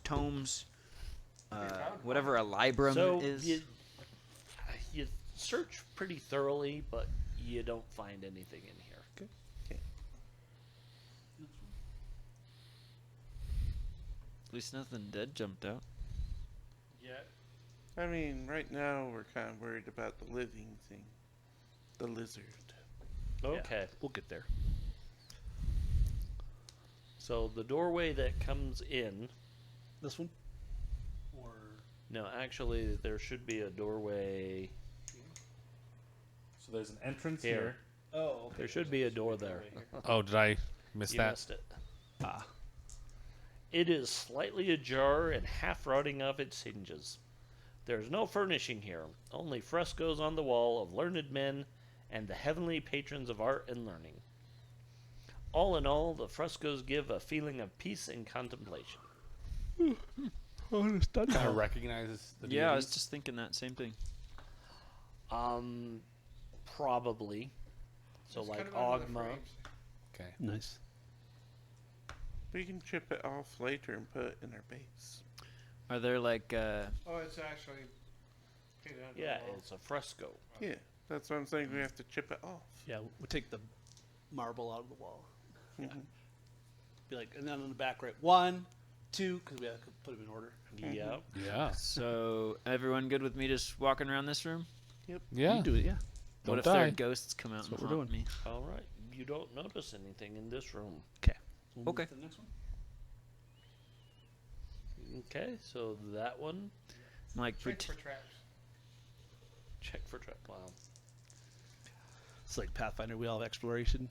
whatever a librum So is. you search pretty thoroughly, but you don't find anything in here. At least nothing dead jumped out. Yeah. I mean, right now we're kind of worried about the living thing. The lizard. Okay. We'll get there. So the doorway that comes in. This one? Or No, actually, there should be a doorway. So there's an entrance Here. oh, okay. There should be a door there. Oh, did I miss You that? missed it. Ah. It is slightly ajar and half rotting off its hinges. There is no furnishing here, only frescoes on the wall of learned men and the heavenly patrons of art and learning. All in all, the frescoes give a feeling of peace and contemplation. Kind of recognizes the Yeah, I was deities. just thinking that same thing. Probably. So Just like cut 'em out of the Ogma. frames. Okay. Nice. We can chip it off later and put it in our base. Are there like Oh, it's actually painted onto Yeah, the wall. it's a fresco. Yeah, that's what I'm saying. We have to chip it off. Yeah, we'll take the marble out of the wall. Yeah. Mhm. Be like, and then on the back, right? 1, 2, because we have to put them in order. Yep. Yeah. so everyone good with me just walking around this room? Yeah. You do it, yeah. Don't What if die. there are ghosts come out That's and what we're haunt doing. me? All right. You don't notice anything in this room. We'll Okay. move to the next one. Okay, so that one. I'm like, Check for traps. Check for trap. Wow. It's like Pathfinder. We all have exploration.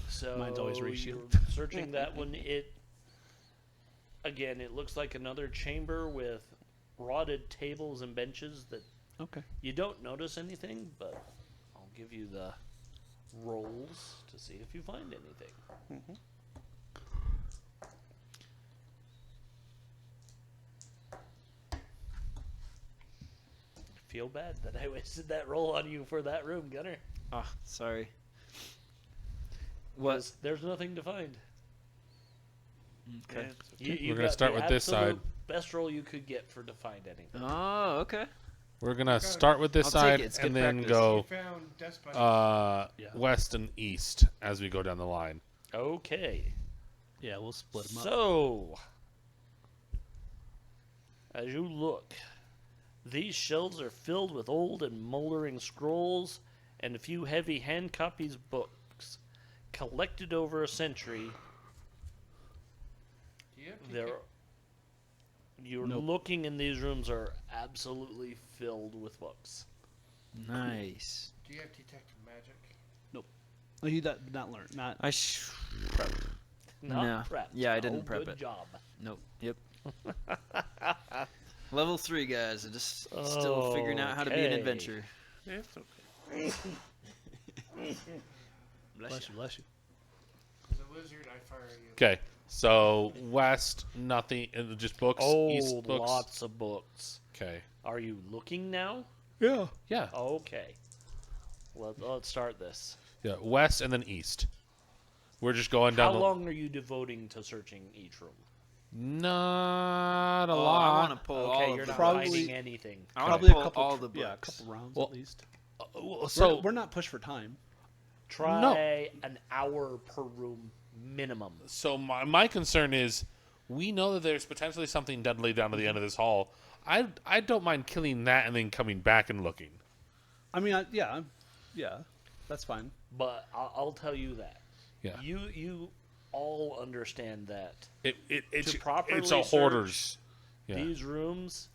So Mine's always ratio. you're searching that one. It looks like another chamber with rotted tables and benches that Okay. you don't notice anything, but I'll give you the rolls to see if you find anything. Mhm. Feel bad that I wasted that roll on you for that room, Gunner. oh, sorry. What? 'Cause there's nothing to find. Okay. Yeah, it's okay. You We're gonna got start the with this side. absolute Best roll you could get for to find anything. Oh, okay. We're gonna start with this I'll take side it. It's and good then practice. You go found desk buddies. Yeah. west and east as we go down the line. Okay. Yeah, we'll split them up. So, as you look, these shelves are filled with old and moldering scrolls and a few heavy hand copies books collected over a century. Do you have to There, you're Nope. looking, and these rooms are absolutely filled with books. Nice. Do you have detective magic? Oh, you not learn. Not. I sh- Not No. prepped. Yeah, I Oh, didn't prep good it. job. Nope. Yep. Level 3, guys. I'm just still figuring out how to be an Okay. adventurer. Yeah, it's okay. Bless you. Bless you. As a wizard, I fire you. Okay, so west, nothing, just books. East, Oh, books. lots of books. Okay. Are you looking now? Yeah. Yeah. Okay. Let's start this. Yeah. West and then east. We're just going How down. long are you devoting to searching each room? Not a Oh, I lot. want to pull Okay, all you're of not the Probably- finding anything. I want Probably to a pull couple. all the books. Yeah, a couple rounds Well, at least. So we're not pushed for time. Try an hour per room minimum. So my concern is, we know that there's potentially something deadly down to the end of this hall. I don't mind killing that and then coming back and looking. I mean, yeah, that's fine. But I'll tell you that. Yeah. You all understand that It's properly it's a search hoarder's. Yeah. these rooms,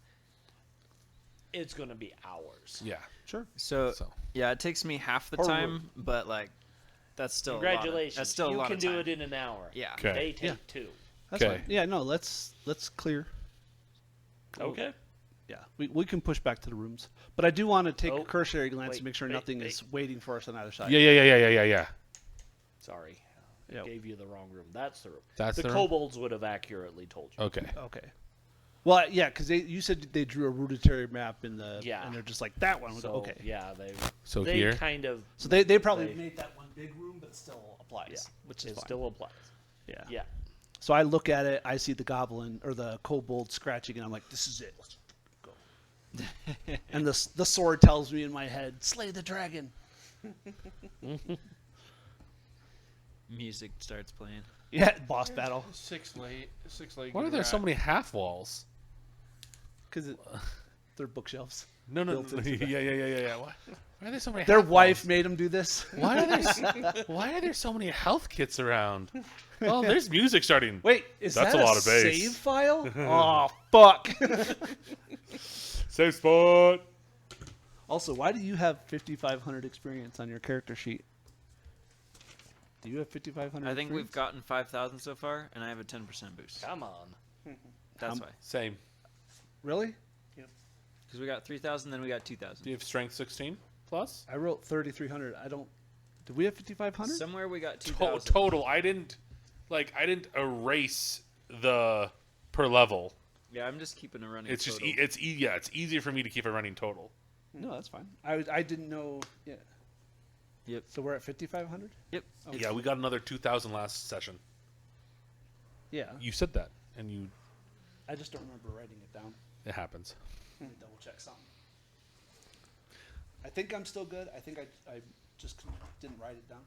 it's going to be hours. Yeah. Sure. So, So. yeah, it takes me half the Per time, room. but like, that's still Congratulations. that's still a you lot can of do time. it in an hour. Yeah. Okay. They take Yeah. 2. That's Okay. fine. Yeah. No. Let's clear. Okay. Yeah. We can push back to the rooms, but I do want to take Oh, a cursory glance wait, to make sure wait, nothing wait. is waiting for us on either side. Yeah. Sorry. I Yep. gave you the wrong room. That's the room. That's the the room? kobolds would have accurately told you. Okay. Okay. Well, yeah, because you said they drew a ruditory map in the Yeah. and they're just like that one. So, Okay. yeah, So they here. kind of So they probably They- made that one big room, but it still applies. Yeah. Which is it fine. still applies. Yeah. Yeah. So I look at it, I see the goblin or the kobold scratching, and I'm like, "This is it. Let's go." And the sword tells me in my head, "Slay the dragon." Music starts playing. Yeah, boss battle. Six leg. Why are there so many half walls? Because they're bookshelves. No. Built into the- Yeah. Why are there so many? Their half wife walls? made them do this. Why are there so many health kits around? Oh, there's music starting. Wait, is That's that a lot of bass. save file? Oh, fuck. Safe spot. Also, why do you have 5,500 experience on your character sheet? Do you have 5,500? I think we've experience? gotten 5,000 so far, and I have a 10% boost. Come on. That's why. Same. Really? Because we got 3,000, then we got 2,000. Do you have strength 16 plus? I wrote 3,300. I don't. Did we have 5,500? Somewhere we got 2,000. Total. I didn't erase the per level. Yeah, I'm just keeping a running It's just total. it's easier for me to keep a running total. No, that's fine. I didn't know. Yeah. So we're at 5,500. Yep. Yeah, we got another 2,000 last session. Yeah. You said that, and you. I just don't remember writing it down. It happens. Let me double check something. I think I'm still good. I think I just didn't write it down.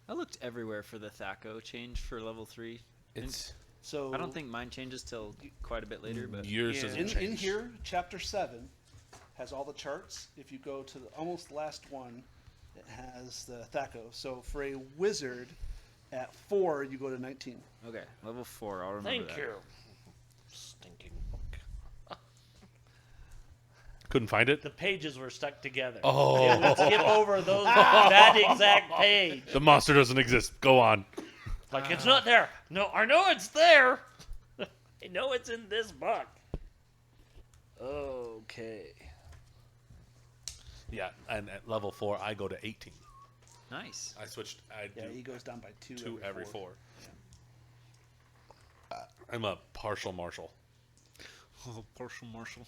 I looked everywhere for the Thaco change for level 3. It's So I don't think mine changes till quite a bit later, but yours Yeah. doesn't in change. here, chapter 7 has all the charts. If you go to the almost last one, it has the Thaco. So for a wizard, at 4 you go to 19. okay, level 4. I'll remember Thank that. you. Stinking book. Couldn't find it. The pages were stuck together. Oh. It would skip over those that exact page. The monster doesn't exist. Go on. Like it's not there. No, I know it's there. I know it's in this book. Okay. Yeah, and at level 4, I go to 18. Nice. I switched. I Yeah, do he goes down by 2 2 every 4. Yeah. I'm a partial marshal. Oh, partial marshal.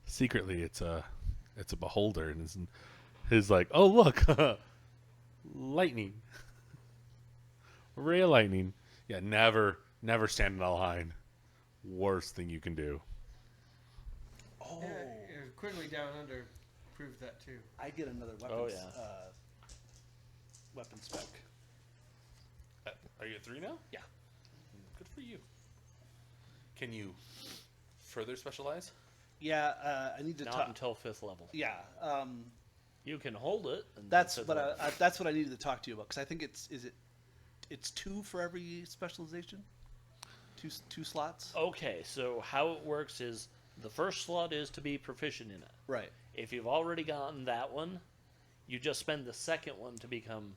Secretly, it's a beholder, and his like, oh look, lightning, ray of lightning. Yeah, never stand in a line. Worst thing you can do. Oh, Quigley Down Under proved that too. I get another weapon. Oh, yeah. Weapon spec. Are you at 3 now? Yeah. Good for you. Can you further specialize? Yeah, I need to Not talk. until 5th level. Yeah, You can hold it. And that's fifth what level. that's what I needed to talk to you about because I think it's 2 for every specialization, two slots. Okay, so how it works is the first slot is to be proficient in it. Right. If you've already gotten that one, you just spend the second one to become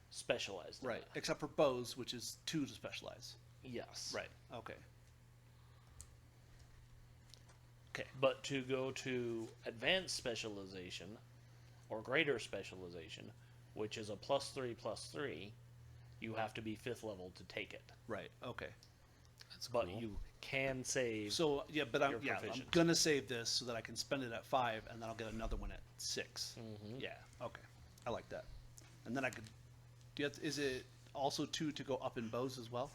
specialized. in Right. it. Except for bows, which is 2 to specialize. Yes. Right. Okay. Okay. But to go to advanced specialization or greater specialization, which is a +3/+3, you have to be 5th level to take it. Right. Okay. But you can save. So yeah, but I'm You're I'm proficient. gonna save this so that I can spend it at 5, and then I'll get another one at 6. Mhm. Yeah. Okay. I like that. And then I could. Is it also 2 to go up in bows as well?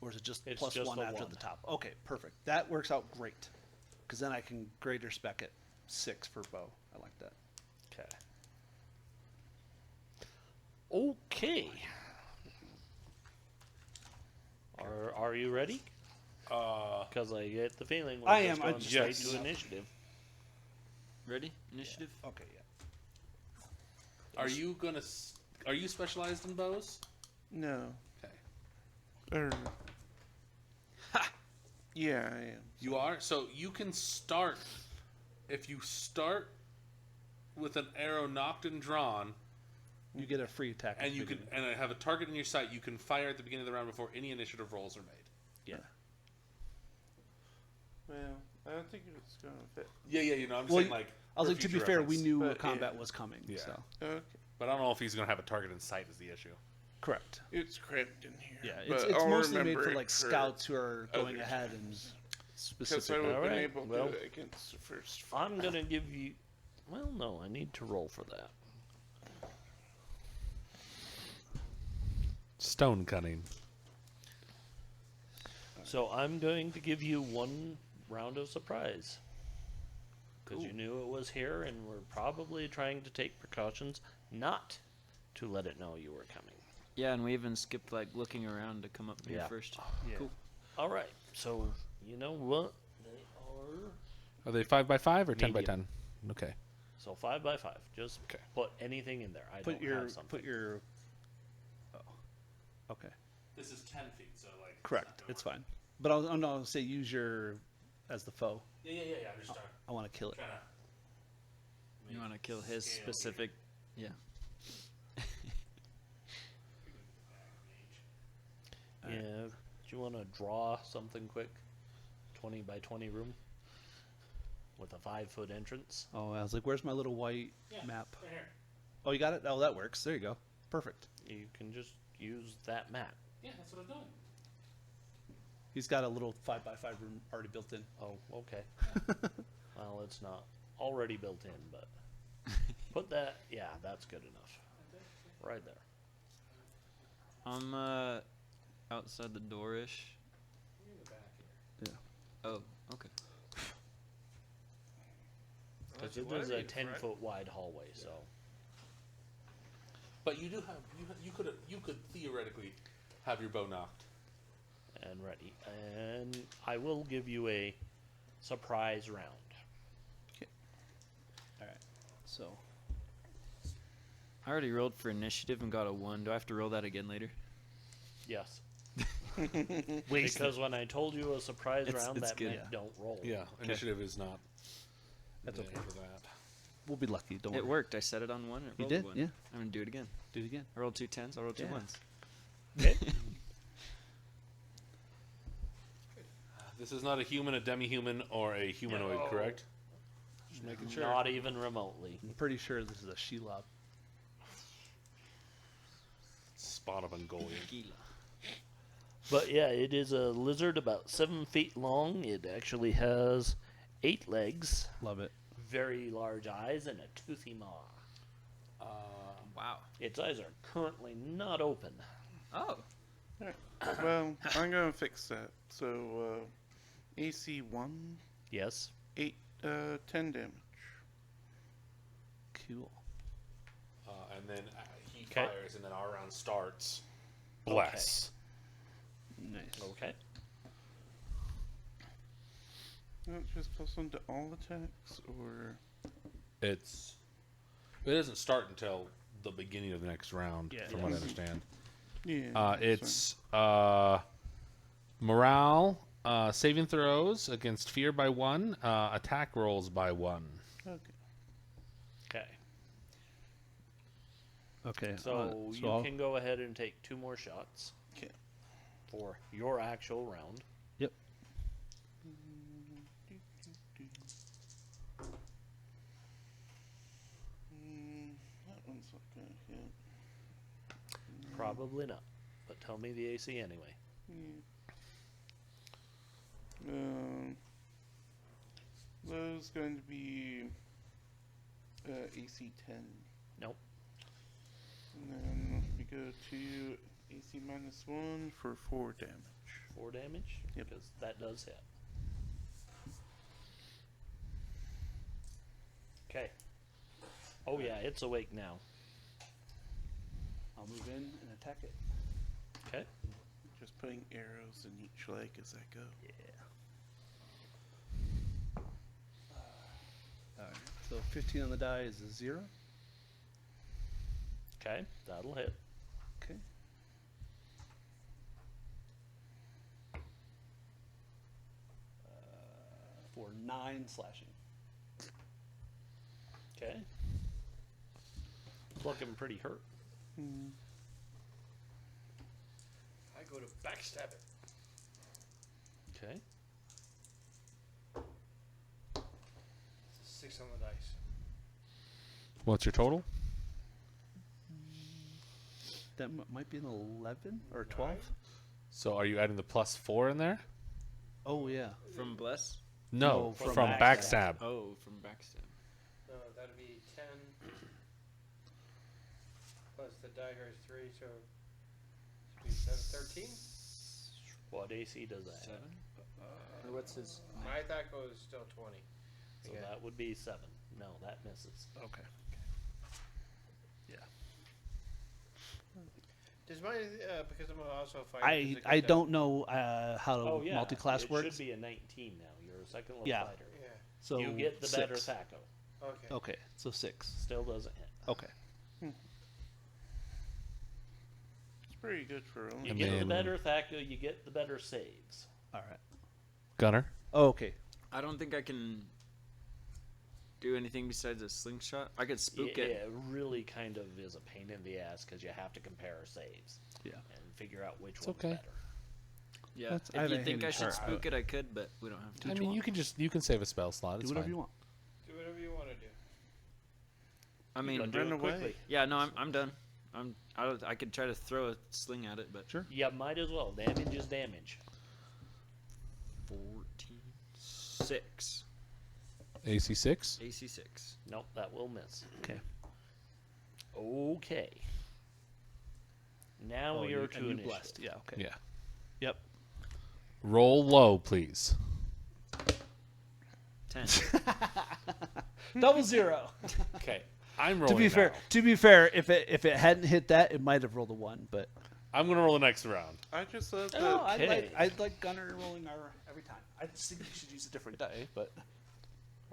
Or is it just It's plus just 1 the after one. the top? Okay, perfect. That works out great. Because then I can greater spec it 6 for bow. I like that. Okay. Okay. Are you ready? Because I get the feeling we're I just am, I going just- straight yes. to initiative. Ready? Initiative? Okay, yeah. Are you gonna? Are you specialized in bows? No. Okay. Er. Yeah, I am. You are. So you can start. If you start with an arrow knocked and drawn, You get a free attack. at and the you can, beginning. and I have a target in your sight, you can fire at the beginning of the round before any initiative rolls are made. Yeah. Well, I don't think it's gonna fit. Yeah, you know, I'm Well, saying like. I was for like, to be future fair, we reference. knew But, combat yeah. was coming. Yeah. So. Okay. But I don't know if he's gonna have a target in sight. Is the issue? Correct. It's cramped in here. Yeah, but it's I'll mostly made remember for it like scouts who are going other ahead and Because I specific. would have been Alright, able to well, do it against the first. I'm going to give you. Well, no, I need to roll for that. Stone cutting. So I'm going to give you 1 round of surprise. Because you knew it was here and were probably trying to take precautions not to let it know you were coming. Yeah, and we even skipped like looking around to come up here Yeah. first. Yeah. Cool. All right. So, you know what? They are. Are they 5x5 or 10x10? Medium. Okay. So 5 by 5. Just Okay. put anything in there. I Put don't your have something. put your. Oh. Okay. This is 10 feet, so like. Correct. It's fine. But I'll say use your as the foe. Yeah. I'm just I want to kill it. trying to. You want to kill his specific. Yeah. Yeah. Do you want to draw something quick? 20 by 20 room with a 5-foot entrance. Oh, I was like, where's my little white map? Right here. Oh, you got it. Oh, that works. There you go. Perfect. You can just use that map. Yeah, that's what I'm doing. He's got a little 5x5 room already built in. Oh, okay. Well, it's not already built in, but put that. Yeah, that's good enough. Right there. I'm outside the door-ish. Yeah. Oh, okay. Because Unless you it wanna is be a in front. 10-foot wide hallway, so. But you do have you could theoretically have your bow knocked. And ready. And I will give you a surprise round. All right. So I already rolled for initiative and got a 1. Do I have to roll that again later? Yes. Because when I told you a surprise round, it's that good. meant Yeah. don't roll. Yeah, initiative is not. that's there okay. for that. We'll be lucky. Don't It worry. worked. I set it on 1. It You rolled did? 1. Yeah. I'm gonna do it again. Do it again. I rolled 2 10s. I'll roll 2 Yeah. 1s. Okay. This is not a human, a demi-human, or a humanoid, No. correct? Just making sure. Not even remotely. I'm pretty sure this is a Shelob. Spot of Angolia. But yeah, it is a lizard about 7 feet long. It actually has 8 legs, Love it. very large eyes, and a toothy maw. Wow. Its eyes are currently not open. Oh. Well, I'm gonna fix that. So, AC 1, Yes. 8, 10 damage. Cool. And then he Okay. fires, and then our round starts. Bless. Nice. Okay. Not just +1 to all attacks, or It doesn't start until the beginning of the next round, Yeah. from what I understand. yeah. It's morale, saving throws against fear by 1, attack rolls by 1. Okay. Okay. Okay. So you I'll- can go ahead and take 2 more shots. Okay. For your actual round. Yep. That one's not gonna hit. Probably not. But tell me the AC anyway. Those going to be AC 10. Nope. And then we go to AC -1 for 4 damage. 4 damage? Yep. Because that does hit. Okay. Oh yeah, it's awake now. I'll move in and attack it. Okay. Just putting arrows in each leg as I go. Yeah. Alright. So 15 on the die is a 0. Okay, that'll hit. Okay. For 9 slashing. Okay. It's looking pretty hurt. I go to backstab it. Okay. It's a 6 on the dice. What's your total? That might be an 11 or 12. So are you adding the +4 in there? Oh yeah. From Bless? No, No, from backstab. Oh, from Backstab. No, that'd be 10. Plus the dagger is 3, so it'd be 7, 13. What AC does that have? Or what's his? My attack roll is still 20. So Okay. that would be 7. No, that misses. Okay. Yeah. Does mine, because I'm also a fighter, I does it I get don't know how Oh yeah. multi-class it works. should be a 19 now. You're a second level Yeah. fighter. that- Yeah. So you get the better 6. Thaco. Okay. Okay, so 6. Still doesn't hit. Okay. It's pretty good for only. You And get the then- better Thaco, you get the better saves. All right. Gunner. Oh, okay. I don't think I can do anything besides a slingshot. I could spook Yeah, it. it really kind of is a pain in the ass because you have to compare saves. Yeah. And figure out which one's okay. better. Yeah. That's- I If have you a think handy I should chart. spook it, I could, but we don't have to. I mean, you can save a spell slot. Do It's whatever fine. you want. Do whatever you want to do. I mean, But do run it away. quickly. yeah, no, I'm done. I could try to throw a sling at it, but Sure. You might as well. Damage is damage. 14, 6, AC 6. AC 6. Nope, that will miss. Okay. Okay. Now we are to you initiative. blessed. Yeah. Okay. Yeah. Yep. Roll low, please. 10. Double 0. Okay. I'm to rolling. be fair, if it hadn't hit that, it might have rolled a 1. But I'm gonna roll the next round. I just love that. no, Okay. I like Gunner rolling our every time. I just think you should use a different die. But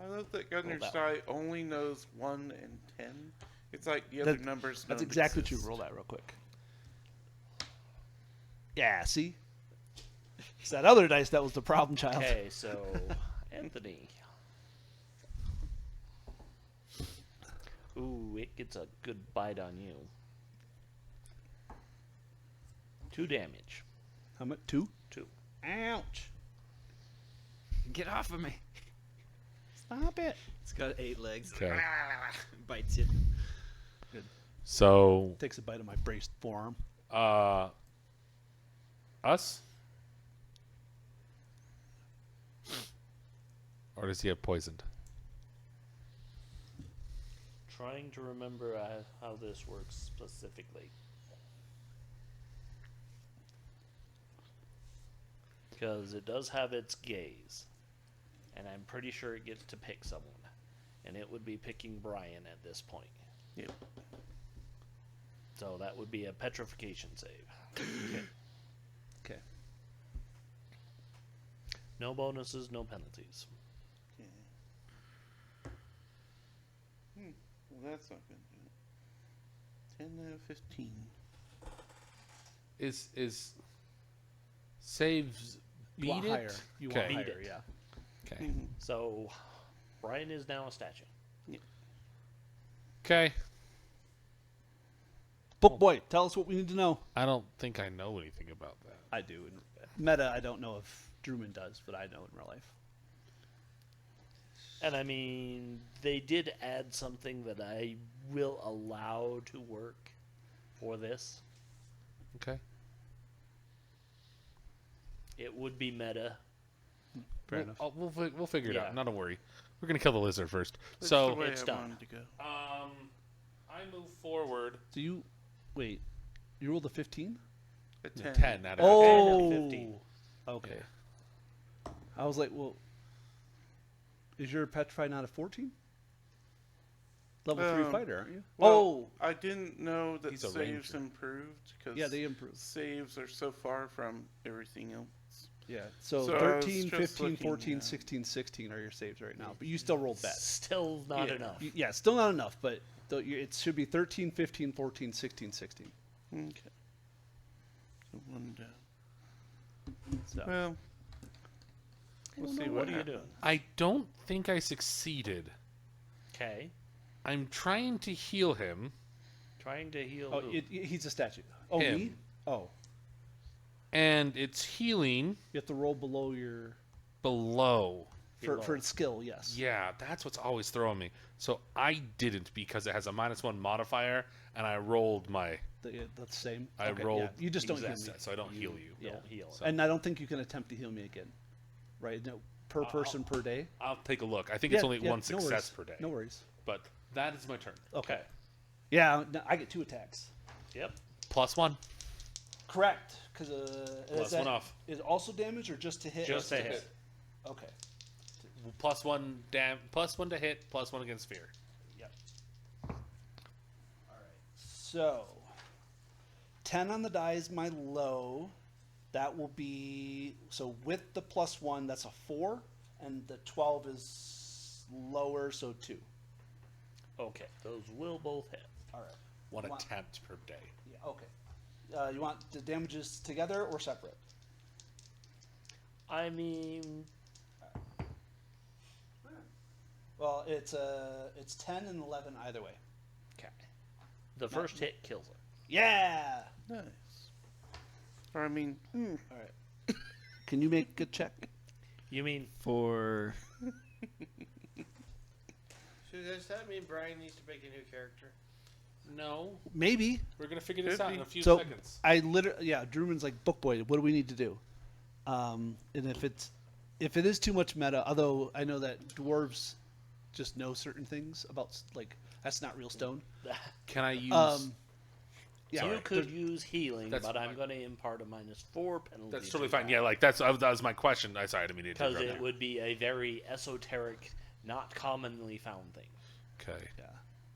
I love that Gunner's that die only knows 1 and 10. It's like the other numbers. that's don't exactly what exist. you roll that real quick. Yeah. See. It's that other dice that was the problem child. Okay, so Anthony. Ooh, it gets a good bite on you. 2 damage. How much? 2. 2. Ouch. Get off of me. Stop it. It's got 8 legs. Okay. Bites you. So, Takes a bite of my braced forearm. us? Or does he have poisoned? Trying to remember how this works specifically. Because it does have its gaze. And I'm pretty sure it gets to pick someone. And it would be picking Brian at this point. Yep. So that would be a petrification save. Okay. No bonuses, no penalties. Well, that's not going to do it. 10 out of 15. Is saves You want beat it? higher. You want Okay. higher, Beat it. yeah. Okay. So Brian is now a statue. Okay. Book boy, tell us what we need to know. I don't think I know anything about that. I do. In meta, I don't know if Drewman does, but I know in real life. And I mean, they did add something that I will allow to work for this. Okay. It would be meta. Fair enough. We'll figure it Yeah. out. Not to worry. We're gonna kill the lizard first. That's So the way it's I done. wanted to go. I move forward. So you wait. You rolled a 15? A 10. 10 out of Oh, 15. Okay. I was like, well, is your petrified not a 14? Level 3 Um, fighter, aren't you? Well, I didn't know that He's a saves ranger. improved because Yeah, they improved. saves are so far from everything else. Yeah. So, So I was 13, just 15, looking 14, at- 16, 16 are your saves right now. But you still rolled bad. Still not Yeah. enough. Yeah, still not enough, but it should be 13, 15, 14, 16, 16. Okay. So 1 down. So. Well, we'll see What what are you happens. doing? I don't think I succeeded. Okay. I'm trying to heal him. Trying to heal. Oh, who? he's a statue. Oh, Him. me? Oh. And it's healing You have to roll below your... below. For its skill, yes. Yeah, that's what's always throwing me. So I didn't because it has a -1 modifier, and I rolled my. That's the same. I Okay, rolled. yeah. You just don't heal me. exact stat, so I don't heal you. Yeah. Don't heal. So- And I don't think you can attempt to heal me again. Right? No, per person per day. I'll take a look. I think it's Yeah, only yeah, one no success worries. per day. No worries. But that is my turn. Okay. Yeah, no, I get 2 attacks. Yep. +1. Correct. Because Plus 1 off. Is it also damage or just to hit? Just to hit. Okay. +1 +1 to hit, +1 against fear. Yep. All right. So, 10 on the die is my low. That will be so with the +1. That's a 4, and the 12 is lower, so 2. Okay. Those will both hit. All right. One Wow. attempt per day. Yeah. Okay. You want the damages together or separate? I mean, Well, it's 10 and 11 either way. okay. The first hit kills it. Yeah. Nice. Or I mean, All right. Can you make a check? You mean For So does that mean Brian needs to make a new character? No, Maybe. we're gonna figure this Could out be. in a few So seconds. I literally, yeah, Drewman's like, book boy, what do we need to do? And if it is too much meta, although I know that dwarves just know certain things about like that's not real stone. Can I use? Yeah, You could there- use healing, That's but I'm my- going to impart a -4 penalty. That's to totally fine. that. Yeah, like that was my question. I sorry, I didn't mean to Because interrupt it you. would be a very esoteric, not commonly found thing. Okay. yeah.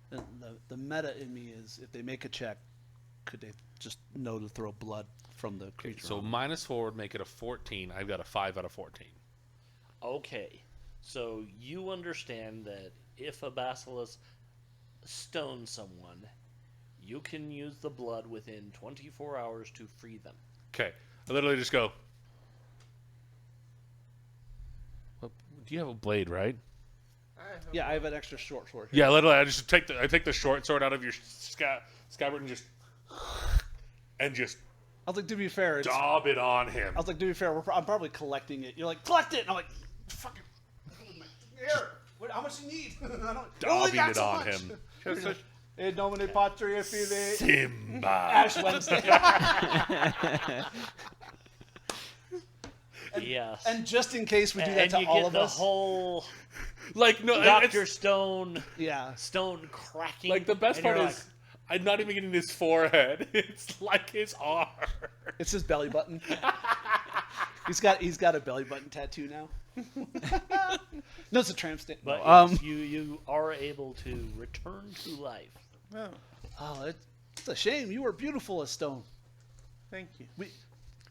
And the meta in me is if they make a check, could they just know to throw blood from the creature? So on them? -4 would make it a 14. I've got a 5 out of 14. Okay, so you understand that if a basilisk stones someone, you can use the blood within 24 hours to free them. Okay. I literally just go. Well, do you have a blade, right? Yeah, I have an extra short sword. Yeah, literally. I just take the short sword out of your scabbard and just I was like, to be fair, it's, daub it on him. I was like, to be fair, I'm probably collecting it. You're like, collect it, and I'm like, fucking, here. How much do you need? I don't. Daubing got it so on much. him. Just a, In nomine patria fide. Simba. Ash Wednesday. Yes. And just in case we do that and to you all get of the us, whole Like no, Dr. it's, Stone yeah. stone cracking. like the best and part you're is I'm not even getting his forehead. It's like his arm. It's his belly button. he's got a belly button tattoo now. No, it's a tramp stamp. But No, yes, you are able to return to life. oh, it's a shame. You were beautiful as stone. thank you.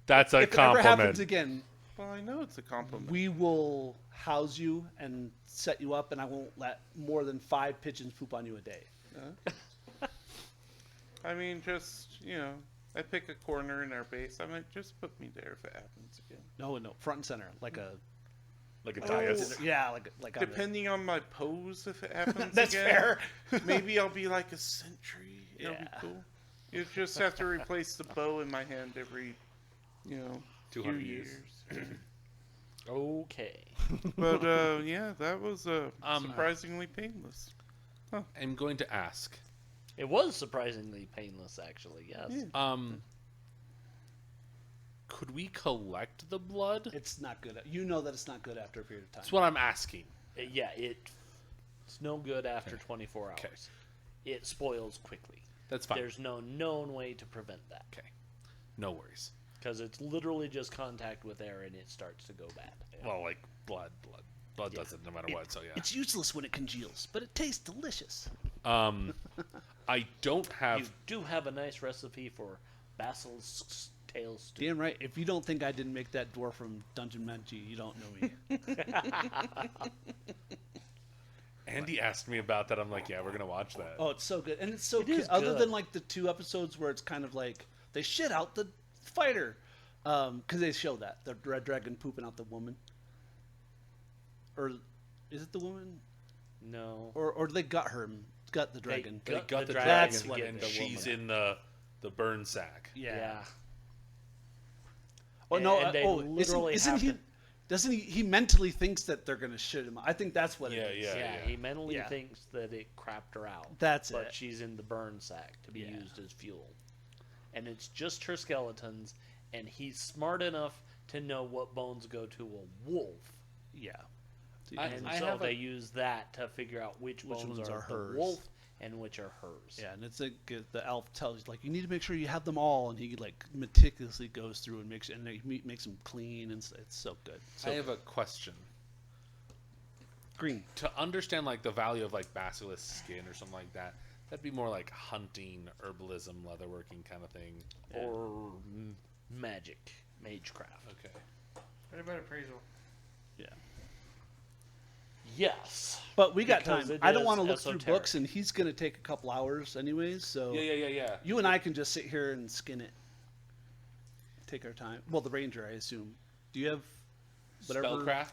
That's a If it ever happens compliment. again, Well, I know it's a compliment. we will house you and set you up, and I won't let more than 5 pigeons poop on you a day. I mean, just, I pick a corner in our base. I'm like, just put me there if it happens again. No, front and center, like a Like a Oh, dais. yeah, like on the- Depending on my pose, if it happens That's again, fair. maybe I'll be like a sentry. It'll Yeah. be cool. You just have to replace the bow in my hand every, few 200 years. years. Okay. But yeah, that was surprisingly painless. I'm going to ask. It was surprisingly painless, actually. Yes. Could we collect the blood? It's not good. You know that it's not good after a period of time. That's what I'm asking. Yeah, it's no good after 24 hours. Okay. It spoils quickly. That's fine. There's no known way to prevent that. Okay. No worries. Because it's literally just contact with air and it starts to go bad. Well, like blood does it no matter what. So yeah. It's useless when it congeals, but it tastes delicious. I don't have. You do have a nice recipe for basilisk's tail stew. Damn right. If you don't think I didn't make that dwarf from Dungeon Menchi, you don't know me. Andy asked me about that. I'm like, yeah, we're gonna watch that. Oh, it's so good, and it's so It is other good. than like the 2 episodes where it's kind of like they shit out the fighter, because they show that the red dragon pooping out the woman, or is it the woman, No. or they got her, got the dragon. They got the That's dragon, what and it is. she's in the burn sack. Yeah. Oh no! And they literally isn't have he? to- Doesn't he? He mentally thinks that they're gonna shit him. I think that's what Yeah, it is. Yeah, he mentally Yeah. thinks that it crapped her out. That's but it. she's in the burn sack to be Yeah. used as fuel. And it's just her skeletons, and he's smart enough to know what bones go to a wolf. Yeah. And I so have they a- use that to figure out which bones ones are are the hers. wolf and which are hers. Yeah, and it's like the elf tells you like you need to make sure you have them all, and he like meticulously goes through and makes makes them clean, and it's so good. So I have a question. green. To understand like the value of like basilisk skin or something like that, that'd be more like hunting, herbalism, leatherworking kind of thing. Or magic, magecraft. Okay. What about appraisal? Yeah. Yes. But we got Because time. it I don't is want to look through esoteric. books, and he's gonna take a couple hours anyways. So Yeah. you and I can just sit here and skin it. Take our time. Well, the ranger, I assume. Do you have whatever? Spellcraft.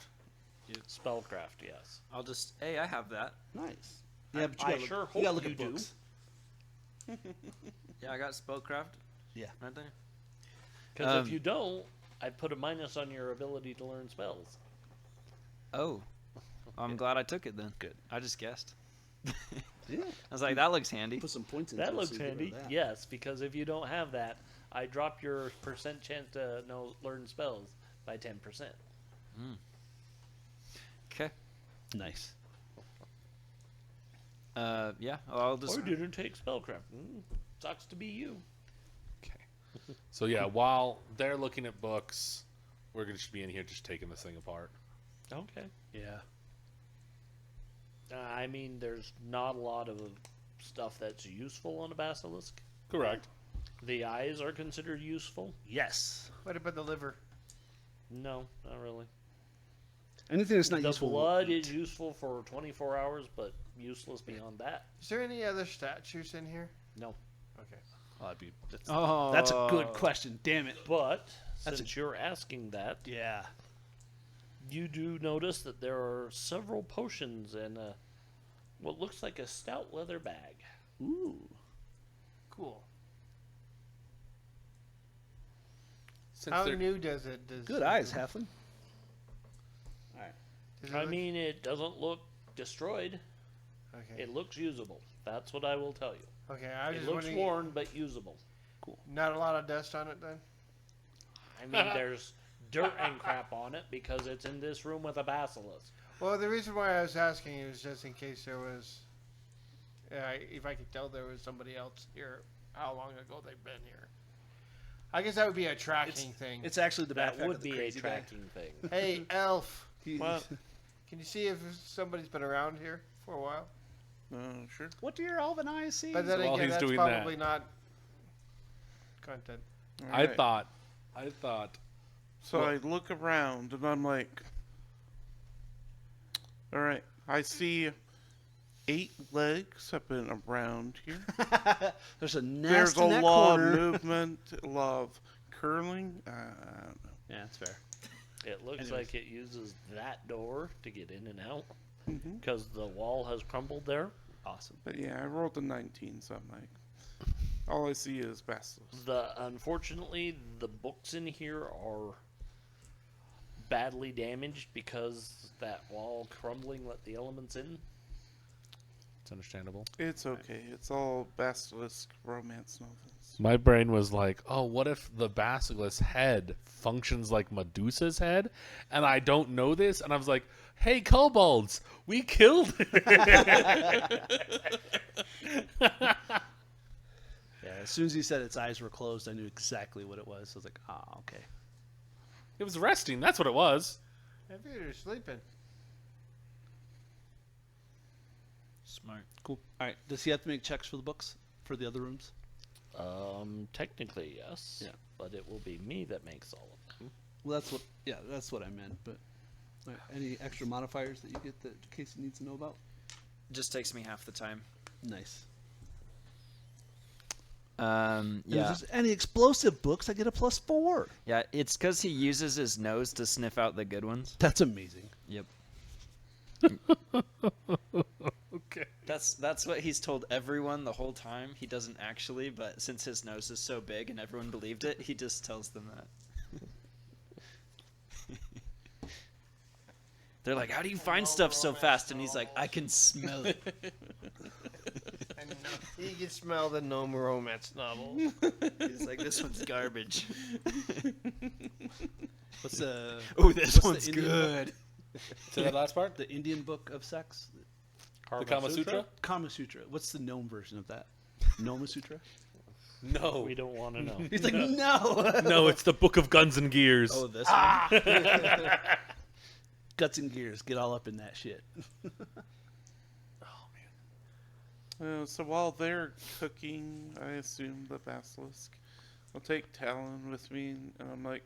Spellcraft, yes. I'll just. Hey, I have that. Nice. Yeah, but you I gotta look, sure you hope gotta look you at do. books. Yeah, I got spellcraft. Yeah. Right there. Because if you don't, I'd put a minus on your ability to learn spells. Oh, I'm glad I took it then. Good. I just guessed. Yeah. I was like, that looks handy. Put some points into That it looks so you get rid handy. of that. Yes, because if you don't have that, I drop your percent chance to learn spells by 10%. Okay. Nice. Yeah. I'll just. Or didn't take spellcraft. Sucks to be you. So yeah, while they're looking at books, we're gonna just be in here just taking this thing apart. Okay. Yeah. I mean, there's not a lot of stuff that's useful on a basilisk. Correct. The eyes are considered useful. Yes. What about the liver? No, not really. Anything that's not The useful. blood is useful for 24 hours, but useless beyond that. Is there any other statues in here? No. Okay. Oh, that's, Oh. that's a good question. Damn it. But That's since you're asking that, Yeah. you do notice that there are several potions in what looks like a stout leather bag. Ooh. Cool. Since How they're- new does it? Good eyes, Halfling. Does it I look- mean, it doesn't look destroyed. Okay. It looks usable. That's what I will tell you. Okay. I was It just looks wondering. worn, but usable. Not a lot of dust on it then. I mean, there's dirt and crap on it because it's in this room with a basilisk. Well, the reason why I was asking was just in case there was, if I could tell there was somebody else here, how long ago they've been here. I guess that would be a tracking thing. It's actually the That backpack would of the be a crazy guy. tracking thing. Hey, Elf, What? can you see if somebody's been around here for a while? Sure. What do your elven eyes see? But then while again, he's that's doing probably that- not content. I Alright. thought. So I look around and I'm like, all right, I see 8 legs have been around here. There's a nest There's a in that lot corner. of movement, a lot of curling. I don't know. Yeah, that's fair. It looks Anyways. like it uses that door to get in and out Mhm. because the wall has crumbled there. Awesome. But yeah, I rolled a 19, so I'm like, all I see is basilisk. Unfortunately, the books in here are badly damaged because that wall crumbling let the elements in. It's understandable. It's okay. It's all basilisk romance novels. My brain was like, oh, what if the basilisk head functions like Medusa's head? And I don't know this. And I was like, hey, kobolds, we killed it. Yeah, as soon as he said its eyes were closed, I knew exactly what it was. I was like, ah, okay. It was resting. That's what it was. I figured you're sleeping. Smart. Cool. All right. Does he have to make checks for the books for the other rooms? Technically, yes. Yeah. But it will be me that makes all of them. Well, that's what. Yeah, that's what I meant. But all right, any extra modifiers that you get that Casey needs to know about? Just takes me half the time. Nice. Yeah. If there's any explosive books, I get a +4. Yeah, it's because he uses his nose to sniff out the good ones. That's amazing. Yep. Okay. That's what he's told everyone the whole time. He doesn't actually, but since his nose is so big and everyone believed it, he just tells them that. They're like, "How do you find stuff so fast?" And he's like, "I can smell it." And he can smell the gnome romance novel. He's like, "This one's garbage." What's the? Oh, this what's the one's Indian good. To that last part? The Indian book of sex, The Kama Sutra? Kama Sutra. What's the gnome version of that? Noma Sutra. No. We don't want to know. He's like, no. No, it's the Book of Guns and Gears. Oh, this one. Guts and gears, get all up in that shit. So while they're cooking, I assume the basilisk, I'll take Talon with me, and I'm like,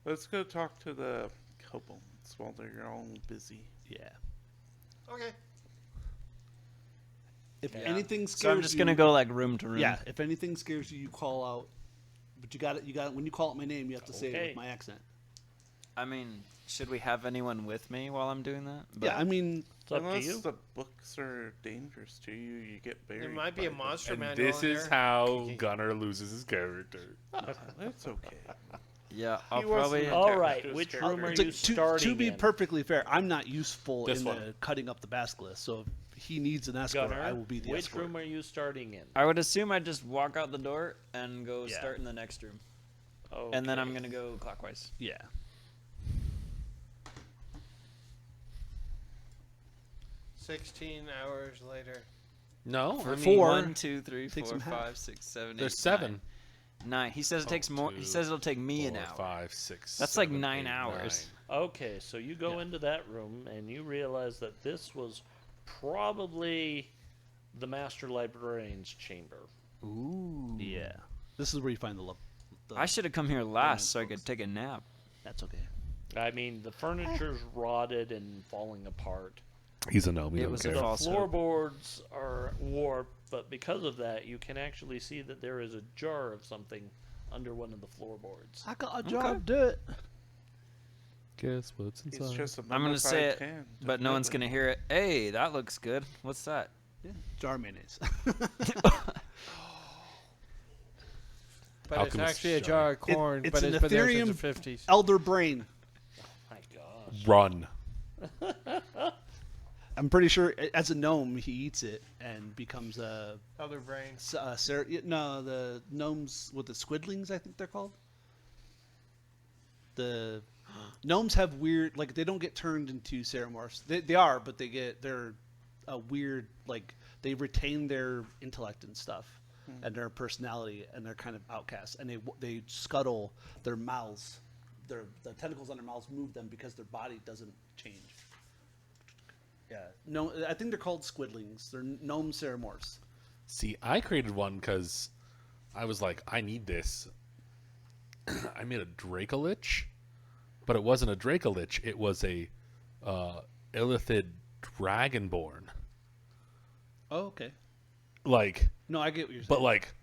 let's go talk to the kobolds while they're all busy. Yeah. Okay. If Yeah. anything scares So I'm just you, gonna go like room to room. Yeah. If anything scares you, you call out. But you got it. You got it. When you call out my name, you have to say it Okay. with my accent. I mean, should we have anyone with me while I'm doing that? Yeah. I mean, It's up to Unless you. the books are dangerous to you, you get buried. There might be a by them. monster And manual this in is there. how Gunnar loses his character. It's okay. yeah, I'll He wasn't probably. a- All Attack right, his which character. room are to, you to starting be in? perfectly fair, I'm not useful This in one. the cutting up the basilisk. So if he needs an escort, Gunner, I will be the which escort. room are you starting in? I would assume I'd just walk out the door and go Yeah. start in the next room. Okay. And then I'm going to go clockwise. Yeah. 16 hours later. No, For I me, mean, 1, 2, 3, Take 4, some half. 5, 6, 7, 8, there's 7. 9. He says it takes more. He says it'll take me an 4, hour. 5, 6. That's like 7, 9 8, hours. 9. Okay, so you go into that room and you realize that this was probably the master librarian's chamber. Ooh. Yeah. This is where you find the love. I should have come here last so I could take a nap. That's okay. I mean, the furniture's rotted and falling apart. He's a gnome. He It don't was care. a The false hope. floorboards are warped, but because of that, you can actually see that there is a jar of something under one of the floorboards. I got a job. Do it. Guess what's It's inside? just a I'm going to say it, mummified hand, but no one's going to hear it. Hey, that looks good. What's that? Yeah. Jar mayonnaise. But Alchemist's it's actually a jar. jar of corn, it's but an it's been there Ethereum since the 50s. Elder brain. My gosh. Run. I'm pretty sure as a gnome he eats it and becomes a. Elder brain. No, the gnomes with the squidlings, I think they're called. The gnomes have weird, like they don't get turned into ceramorphs. They are, but they're a weird, like they retain their intellect and stuff, and their personality, and they're kind of outcasts, and they scuttle their mouths. The tentacles on their mouths move them because their body doesn't change. Yeah, no, I think they're called squidlings. They're gnome ceramorphs. See, I created one because I was like, I need this. I made a Dracolich, but it wasn't a Dracolich. It was a Illithid Dragonborn. Oh, okay. Like, No, I get what you're saying. but like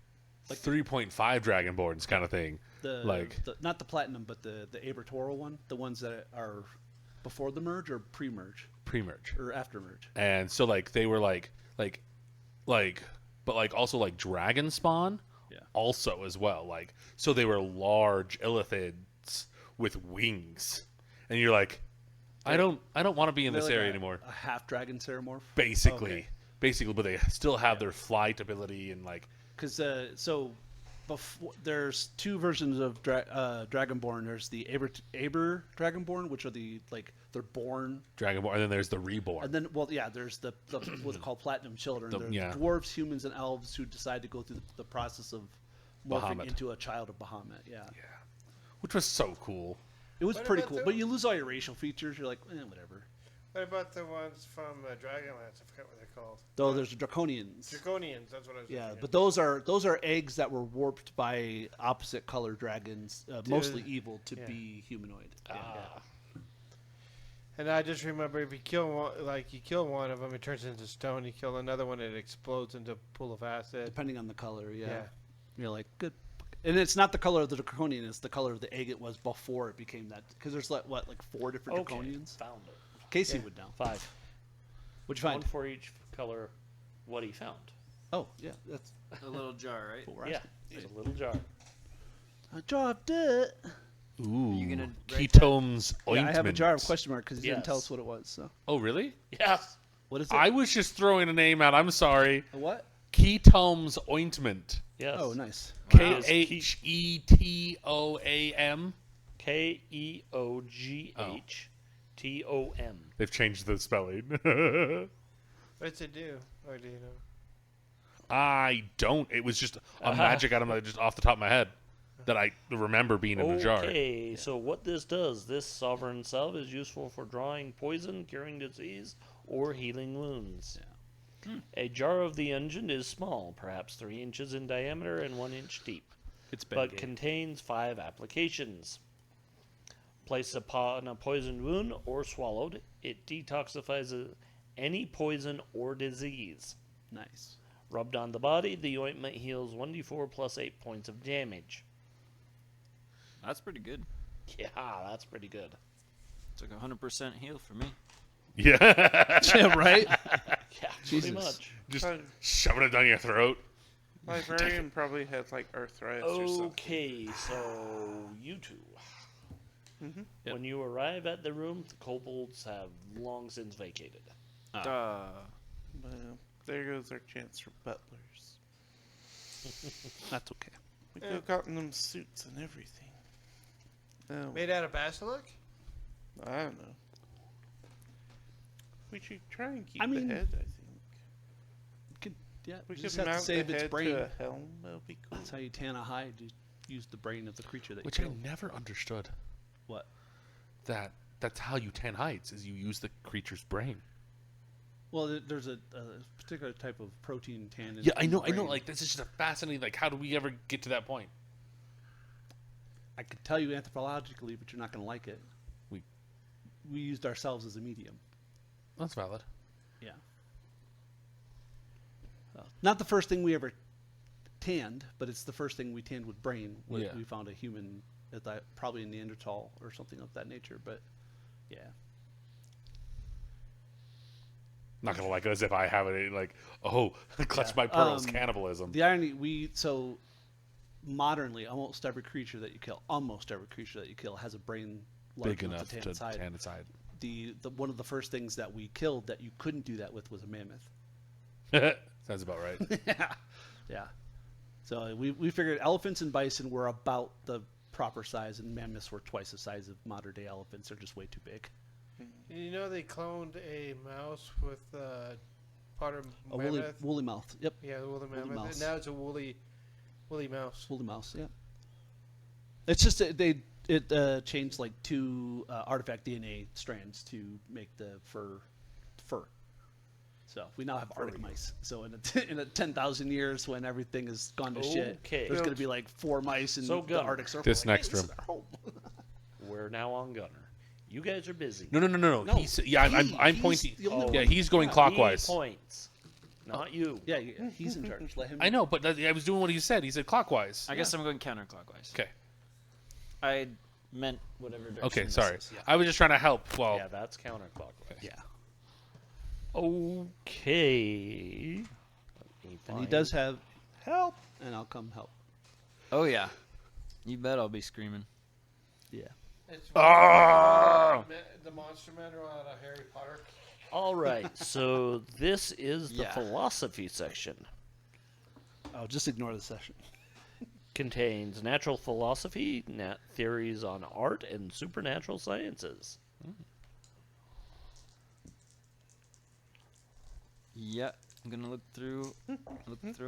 3.5 Dragonborns kind of thing. the like- not the platinum, but the Abertoral one, the ones that are before the merge or pre-merge Pre-merge. or after merge. And so like they were like but like also like dragon spawn Yeah. also as well, like so they were large illithids with wings, and you're like, I don't want to be in They're this like area a anymore, half dragon ceramorph. basically. Okay. But they still have their flight ability and like Because before there's two versions of Dragonborn. There's the Aber Dragonborn, which are they're born, Dragonborn, and then there's the reborn. and then there's the what's called Platinum Children. They're yeah. dwarves, humans, and elves who decide to go through the process of morphing Bahamut. into a child of Bahamut. Yeah. Which was so cool. It was What pretty about cool, but you lose all your racial features. You're like, whatever. What about the ones from Dragonlance? I forgot what they're called. Though there's the Draconians. Draconians, that's what I was Yeah, looking but those are eggs that were warped by opposite color dragons, mostly evil, to yeah. be humanoid. Ah. And I just remember if you kill one, you kill one of them, it turns into stone. You kill another one, it explodes into a pool of acid. Depending on the color, yeah. Yeah. You're like, good. And it's not the color of the Draconian; it's the color of the egg it was before it became that. Because there's like 4 different Okay, Draconians. found it. Casey Yeah. would know. 5. What'd you One find? for each color. What he found. Oh, yeah, that's A little jar, right? what we're Yeah, asking. it's a little jar. A jar of dirt. Ooh, You gonna write Ketomes Yeah, ointment. I have a jar of question mark because he didn't tell Yes. us what it was. So Oh, really? Yes. what is it? I was just throwing a name out. I'm sorry. A what? Ketomes ointment. Yes. Oh, nice. Khetoam. Keoghtom. They've changed the spelling. What's it do? Or do you know? I don't. It was just a magic item that just off the top of my head that I remember being in a jar. Okay, so what this does, this sovereign salve is useful for drawing poison, curing disease, or healing wounds. A jar of the engine is small, perhaps 3 inches in diameter and 1 inch deep, It's but contains 5 applications. Placed upon a poisoned wound or swallowed, it detoxifies any poison or disease. nice. Rubbed on the body, the ointment heals 1d4 plus 8 points of damage. That's pretty good. Yeah, that's pretty good. It's like 100% heal for me. Yeah. Yeah, right. Yeah, Jesus. pretty much. Just Uh, shoving it down your throat. Librarian probably had like arthritis or something. Okay, so you two. Mhm. When you arrive at the room, the kobolds have long since vacated. Well, there goes our chance for butlers. That's okay. We could have gotten them suits and everything. Oh, Made out of basilic? I don't know. We should try and keep I mean, the head, I think. Yeah, We you could just have to mount the save its head brain. to a helm. That would be cool. That's how you tan a hide. You use the brain of the creature that Which you I kill. never understood. What? That's how you tan hides, is you use the creature's brain. Well, there's a particular type of protein tan. Yeah, I in know, the I know. brain. Like, this is just a fascinating. Like, how do we ever get to that point? I could tell you anthropologically, but you're not going to like it. We- we used ourselves as a medium. That's valid. Yeah. Not the first thing we ever tanned, but it's the first thing we tanned with brain. Yeah. We found a human, probably a Neanderthal or something of that nature. But yeah, Not gonna like it as if I have it. Like, oh, clutch my pearls, cannibalism. the irony modernly, almost every creature that you kill, has a brain large Big enough tan to its hide. tan its hide. The one of the first things that we killed that you couldn't do that with was a mammoth. Sounds about right. Yeah. So we figured elephants and bison were about the proper size, and mammoths were twice the size of modern day elephants. They're just way too big. You know they cloned a mouse with part of A woolly, mammoth? woolly mouth. Yep. Yeah, the woolly mammoth. mouse. And now it's a woolly mouse. Woolly mouse. Yep. It's just that it changed like 2 artifact DNA strands to make the fur. So we now have Arctic mice. So in a 10,000 years, when everything has gone to shit, Okay. there's going to be like 4 mice in So the Gunnar, Arctic Circle. This like, next hey, this room. is our home. We're now on Gunner. You guys are busy. No. No, He's, yeah, I'm he's pointing. the only Yeah, one. he's going Yeah. clockwise. He points, not you. Yeah, he's in charge. Let him. I know, but I was doing what he said. He said clockwise. I guess I'm going counterclockwise. Okay. I meant whatever direction. Okay, this sorry. is. I was just trying to help. Well, Yeah, that's counterclockwise. Yeah. Okay. Let me And he find- does have help, and I'll come help. Oh yeah. You bet I'll be screaming. Yeah. It's Ah! the Monster Manual out of Harry Potter. All right, so this is the Yeah. philosophy section. Oh, just ignore the session. Contains natural philosophy, theories on art, and supernatural sciences. Yeah, I'm gonna look through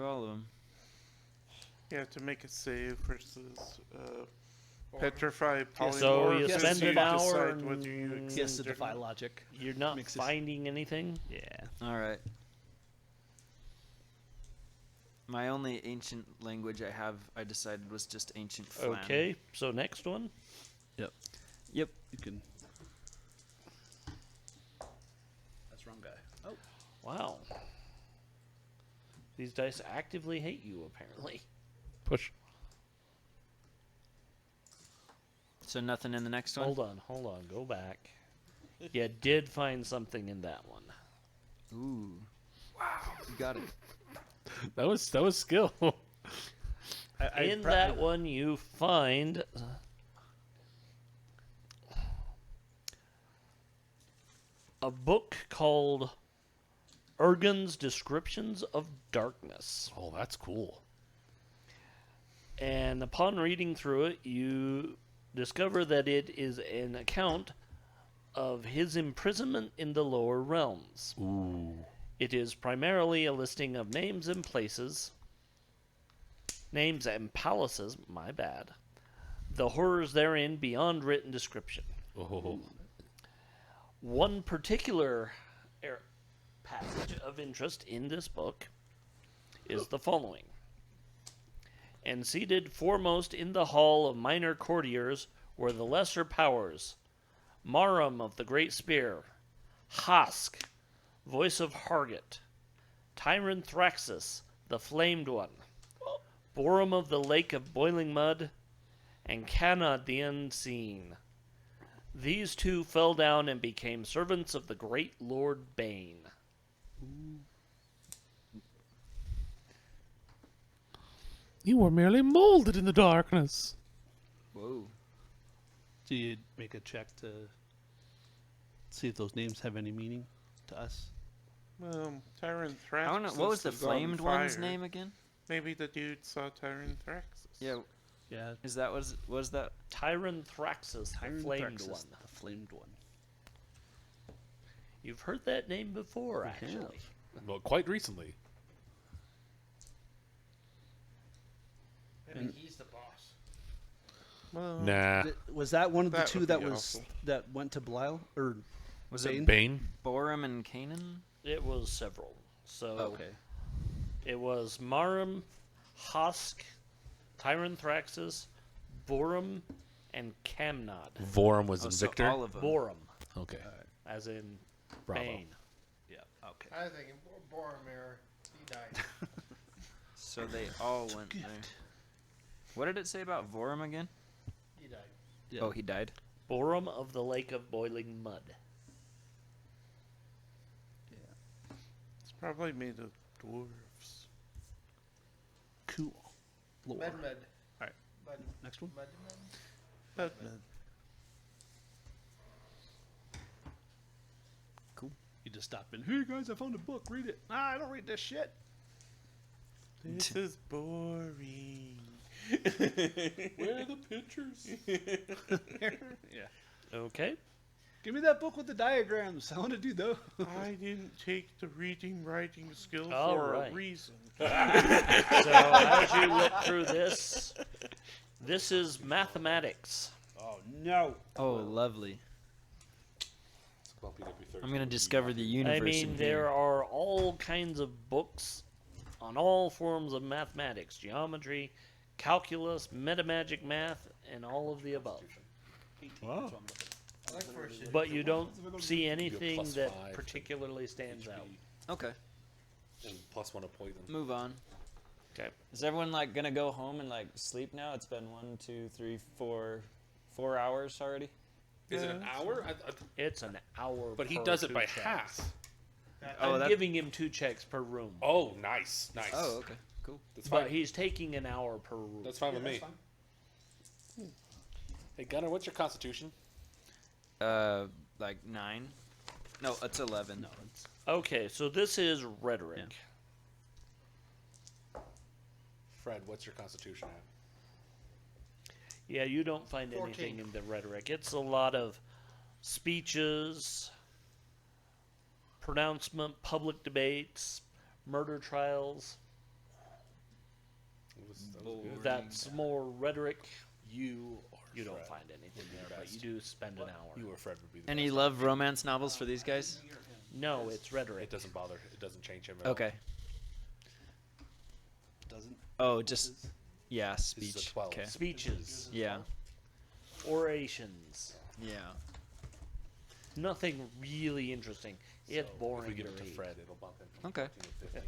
all of them. Yeah, to make a save versus petrified polymorph. So you Yes, spend you an hour decide whether you and He has to accept it or defy not. logic. you're not Makes this- finding anything. Yeah. All right. My only ancient language I decided was just ancient Flan. Okay, so next one. Yep. Yep. You can. That's wrong guy. Oh. Wow. These dice actively hate you, apparently. push. So nothing in the next one. Hold on, go back. You did find something in that one. Ooh. Wow. You got it. That was skill. In that one, you find a book called Ergen's Descriptions of Darkness. Oh, that's cool. And upon reading through it, you discover that it is an account of his imprisonment in the lower realms. Ooh. It is primarily a listing of names and palaces, my bad. The horrors therein beyond written description. Oh. One particular passage of interest in this book is the following. And seated foremost in the hall of minor courtiers were the lesser powers, Marum of the Great Spear, Hask, voice of Hargit, Tyrant Thraxus, the Flamed One, Borum of the Lake of Boiling Mud, and Canad the Unseen. These two fell down and became servants of the great Lord Bane. You were merely molded in the darkness. Whoa. So you make a check to see if those names have any meaning to us. Tyranthraxus. I don't know. What was the is on flamed one's fire. name again? Maybe the dude saw Tyranthraxus. Yeah. Yeah. Is that was that? Tyranthraxus, the flamed one. The flamed one. You've heard that name before, We actually. have. Well, quite recently. Maybe he's the boss. Well, Nah. Was that one of the That two would that be was awful. that went to Belial or Was Bane? it Bane. Borum and Canaan? It was several. So Okay. it was Marum, Hosk, Tyranthraxus, Borum, and Camnod. Vorum was Oh, in so Victor. all of them. Borum, Okay. as in Bravo. Bane. Yeah. Okay. I think Boromir, he died. So they all went there. What did it say about Vorum again? He died. Yeah. Oh, he died. Borum of the Lake of Boiling Mud. it's probably made of dwarves. Cool. Lore. Med. Alright. Med. Next one. Med. Batman. You just stop in. Hey guys, I found a book. Read it. I don't read this shit. This is boring. Where are the pictures? Yeah. Okay. Give me that book with the diagrams. I want to do those. I didn't take the reading writing skill All for right. a reason. So as you look through this is mathematics. Oh no. Oh, lovely. It's about PW13. I'm gonna discover the universe. I mean, in there here. are all kinds of books on all forms of mathematics, geometry, calculus, metamagic math, and all of the above. Wow. I like first edition. But you don't see anything plus that 5 to particularly stands out. Okay. And +1 of poison. Move on. Okay. Is everyone like gonna go home and like sleep now? It's been 1, 2, 3, 4 hours already. Is it an hour? It's an hour. But he per does it 2 by checks. half. Oh, I'm that- giving him 2 checks per room. Oh, nice, nice. Oh, okay. Cool. That's But fine. he's taking an hour per room. That's fine with me. Hey Gunnar, what's your constitution? Like 9. No, it's 11. No, it's Okay, so this is rhetoric. Fred, what's your constitution at? Yeah, you don't find 14. anything in the rhetoric. It's a lot of speeches, pronouncement, public debates, murder trials. That was good. That's more rhetoric. You or You don't Fred find anything would be there, the but best. you do spend an hour. You or Fred would be the Any best. love romance novels for these guys? No, it's rhetoric. It doesn't bother. It doesn't change him at all. Okay. doesn't. Oh, just yeah, This is a speech. 12. Okay. Speeches, Yeah. orations. Yeah. Nothing really interesting. It's So boring If we give it to to read. Fred, it'll bump him from Okay. 14 to 15.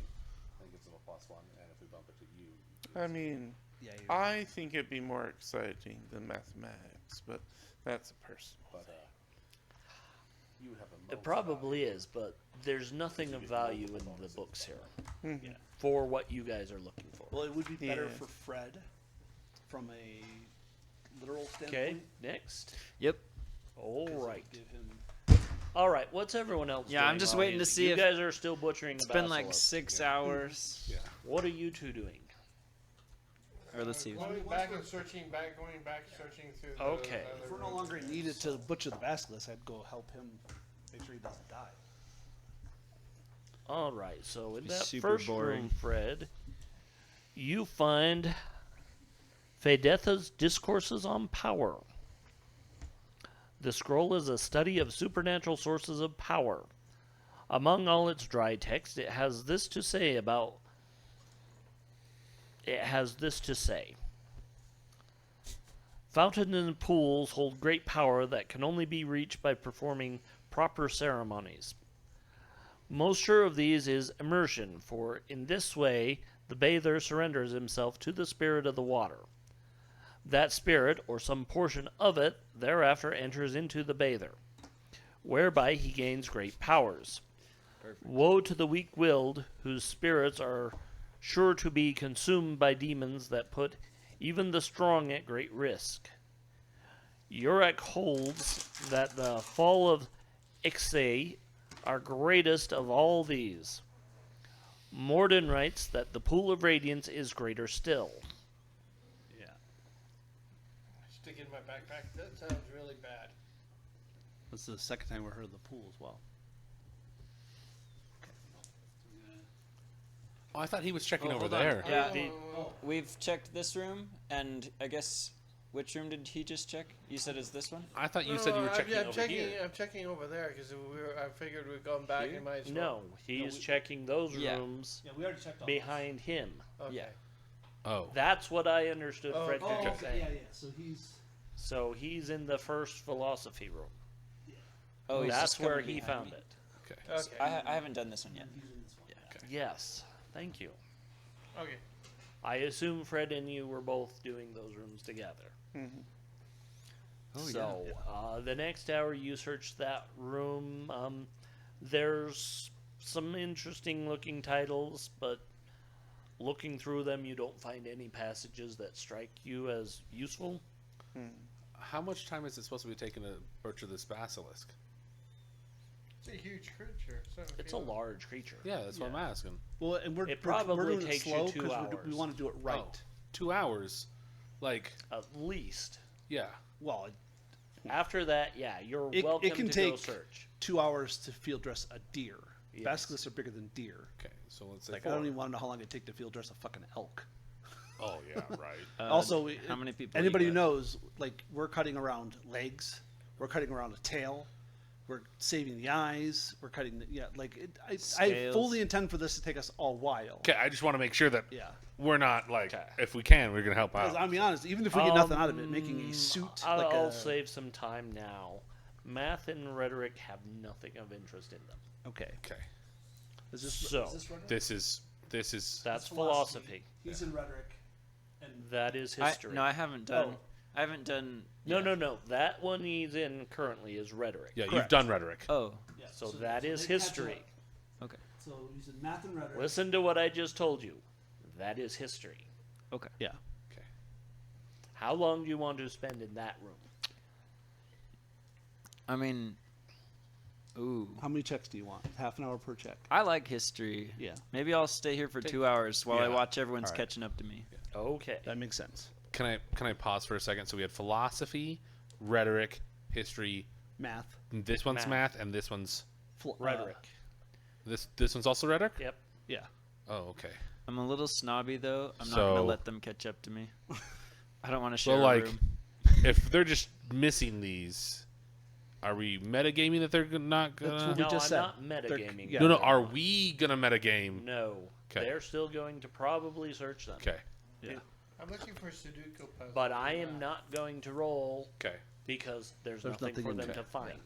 And gives him a +1. And if we bump it to you, I mean, Yeah. I think it'd be more exciting than mathematics, but that's a personal. but you have a It most probably valuable. is, but there's nothing of value in the books here Mhm. Yeah. for what you guys are looking for. Well, it would be better Yeah. for Fred from a literal standpoint. Okay, next. Yep. All 'cause it would right. Give him. All right, what's everyone else Yeah, doing? I'm just while waiting to see you if- guys are still butchering It's the been like basilisk. 6 hours. Yeah. What are you two doing? Or let's see. Going back and searching through the Okay. other If we're no rooms. longer needed to butcher the basilisk, I'd go help him make sure he doesn't die. All right, so in Be that super first boring. room, Fred, you find Fedetha's Discourses on Power. The scroll is a study of supernatural sources of power. Among all its dry text, it has this to say. Fountains and pools hold great power that can only be reached by performing proper ceremonies. Most sure of these is immersion, for in this way the bather surrenders himself to the spirit of the water. That spirit, or some portion of it, thereafter enters into the bather, whereby he gains great powers. Woe to the weak-willed, whose spirits are sure to be consumed by demons that put even the strong at great risk. Yurek holds that the fall of Ixay our greatest of all these. Morden writes that the pool of radiance is greater still. Yeah. Stick it in my backpack. That sounds really bad. This is the second time we heard of the pool as well. Oh, I thought he was checking Oh, over hold on. there. Yeah, Oh. we've checked this room, and I guess which room did he just check? You said it's this one. I thought you said you were checking I'm over checking. here. I'm checking over there because I figured we'd gone back Here? and might as No, well. he's checking those Yeah. rooms Yeah, we already checked all behind him. Okay. Yeah. Oh. That's what I understood Oh, Fred oh, Fincher okay, saying. So he's. So he's in the first philosophy room. Oh, he's That's just where coming he behind found me. it. Okay. Okay. I haven't done this one yet. He's in this one. Yeah. Yes, thank you. Okay. I assume Fred and you were both doing those rooms together. Mm-hmm. Oh, So, the next hour you search that room. There's some interesting looking titles, but looking through them, you don't find any passages that strike you as useful. How much time is it supposed to be taking to butcher this basilisk? It's a huge creature. So It's a large creature. Yeah, that's what I'm asking. Well, and we're probably we're doing takes it you slow 2 we hours. want to do it right. Oh, 2 hours. Like, At least. yeah. Well, After that, yeah, you're It- it welcome can to go take- search. 2 hours to field dress a deer. Yes. Basilisks are bigger than deer. Okay, so let's say Like, I don't even want to know how long it take to field dress a fucking elk. Oh, yeah, right. Also, how many people? Anybody you who got? knows, like, we're cutting around legs, we're cutting around a tail, we're saving the eyes, we're cutting the, yeah, like, I Scales. fully intend for this to take us a while. Okay, I just want to make sure that Yeah. we're not, like, Okay. if we can, we're going to help Because out. I'll be honest, even if we get nothing out of it, making a suit like I'll a... save some time now. Math and rhetoric have nothing of interest in them. Okay. Okay. Is this, So, is this rhetoric? This is, That's philosophy. He's in rhetoric. And That is I, history. no, I haven't done. Oh. I haven't done. No, yeah. no. That one he's in currently is rhetoric. yeah, you've Correct. done rhetoric. Oh, yeah, So that is history. okay. So he's in math and rhetoric. Listen to what I just told you. That is history. Okay. Yeah. Okay. How long do you want to spend in that room? I mean, ooh, How many checks do you want? Half an hour per check. I like history. Yeah. Maybe I'll stay here for 2 hours while I Yeah. watch everyone's Alright. catching up to me. Okay. That makes sense. Can I pause for a second? So we had philosophy, rhetoric, history. Math. And this one's Math. math, and this one's Rhetoric. this one's also rhetoric. Yep. Yeah. Oh, okay. I'm a little snobby though. I'm not So- gonna let them catch up to me. I don't want to share So a like, room. if they're just missing these, are we metagaming that they're not That's gonna? what we No, just I'm said. not metagaming. yeah. No, no. Are we gonna metagame? No. 'Kay. They're still going to probably search them. Okay. Yeah. I'm looking for a Sudoku puzzle. But I am not going to roll Okay. because there's There's nothing nothing for in them there. to find.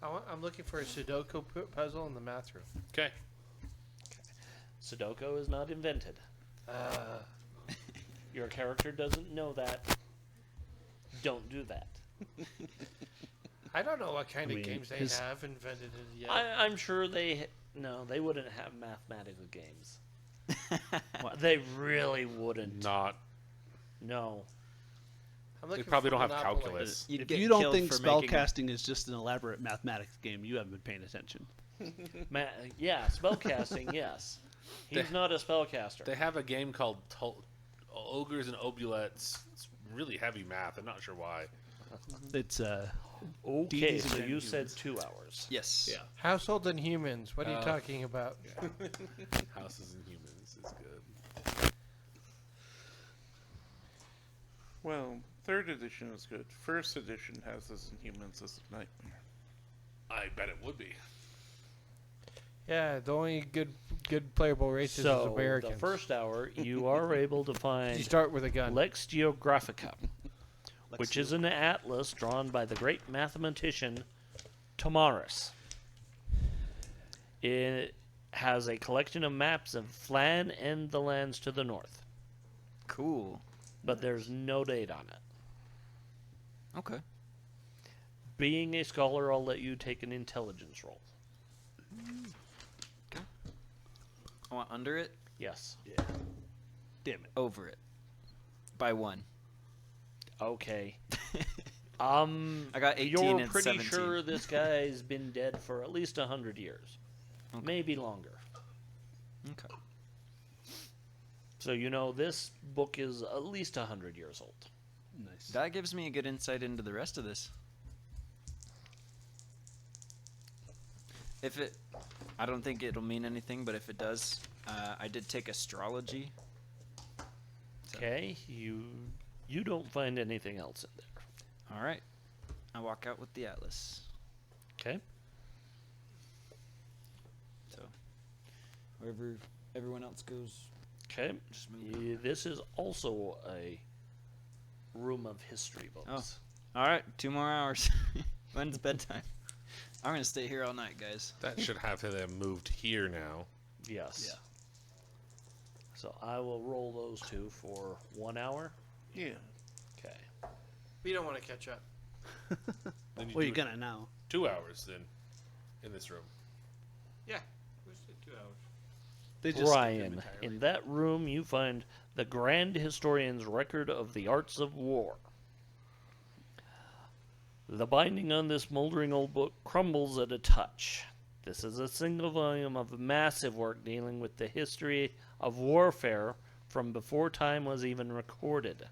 I'm looking for a Sudoku puzzle in the math room. Okay. Sudoku is not invented. Your character doesn't know that. Don't do that. I don't know what kind of mean, games they his- have invented it yet. I'm sure they wouldn't have mathematical games. They really wouldn't. Not. No. I'm They looking probably for don't have Monopoly. calculus. You'd If get you don't killed think for making- spellcasting is just an elaborate mathematics game, you haven't been paying attention. Yeah, spellcasting, yes. He's not a spellcaster. They have a game called Ogres and Obulettes. It's really heavy math. I'm not sure why. It's Okay, D&D's so again, you said humans. 2 hours. Yes. Yeah. Household and humans. What are you talking about? Houses and Humans is good. Well, third edition is good. First edition Houses and Humans is a nightmare. I bet it would be. Yeah, the only good playable races is So, Americans. the first hour, you are able to you find start with a gun. Lex Geographica, which is an atlas drawn by the great mathematician Tomaris. It has a collection of maps of Flan and the lands to the north, Cool. but there's no date on it. Okay. Being a scholar, I'll let you take an intelligence roll. I want under it, Yes. damn it. over it, by 1. Okay. I got 18 You're and pretty 17. sure this guy's been dead for at least 100 years. Okay. Maybe longer. Okay. So you know this book is at least 100 years old. Nice. That gives me a good insight into the rest of this. If it, I don't think it'll mean anything, but if it does, I did take astrology. So- Okay, you don't find anything else in there. All right. I walk out with the atlas. Okay. So wherever everyone else goes. Okay. Just move. This is also a room of history books. All right, 2 more hours. When's bedtime? I'm gonna stay here all night, guys. That should have them moved here now. Yes. Yeah. So I will roll those two for 1 hour. Yeah. Okay. We don't want to catch up. Then Well, do you're it gonna now. 2 hours then in this room. Yeah. We said 2 hours. They just skipped him Ryan, entirely. in that room you find the Grand Historian's record of the arts of war. The binding on this moldering old book crumbles at a touch. This is a single volume of massive work dealing with the history of warfare from before time was even recorded.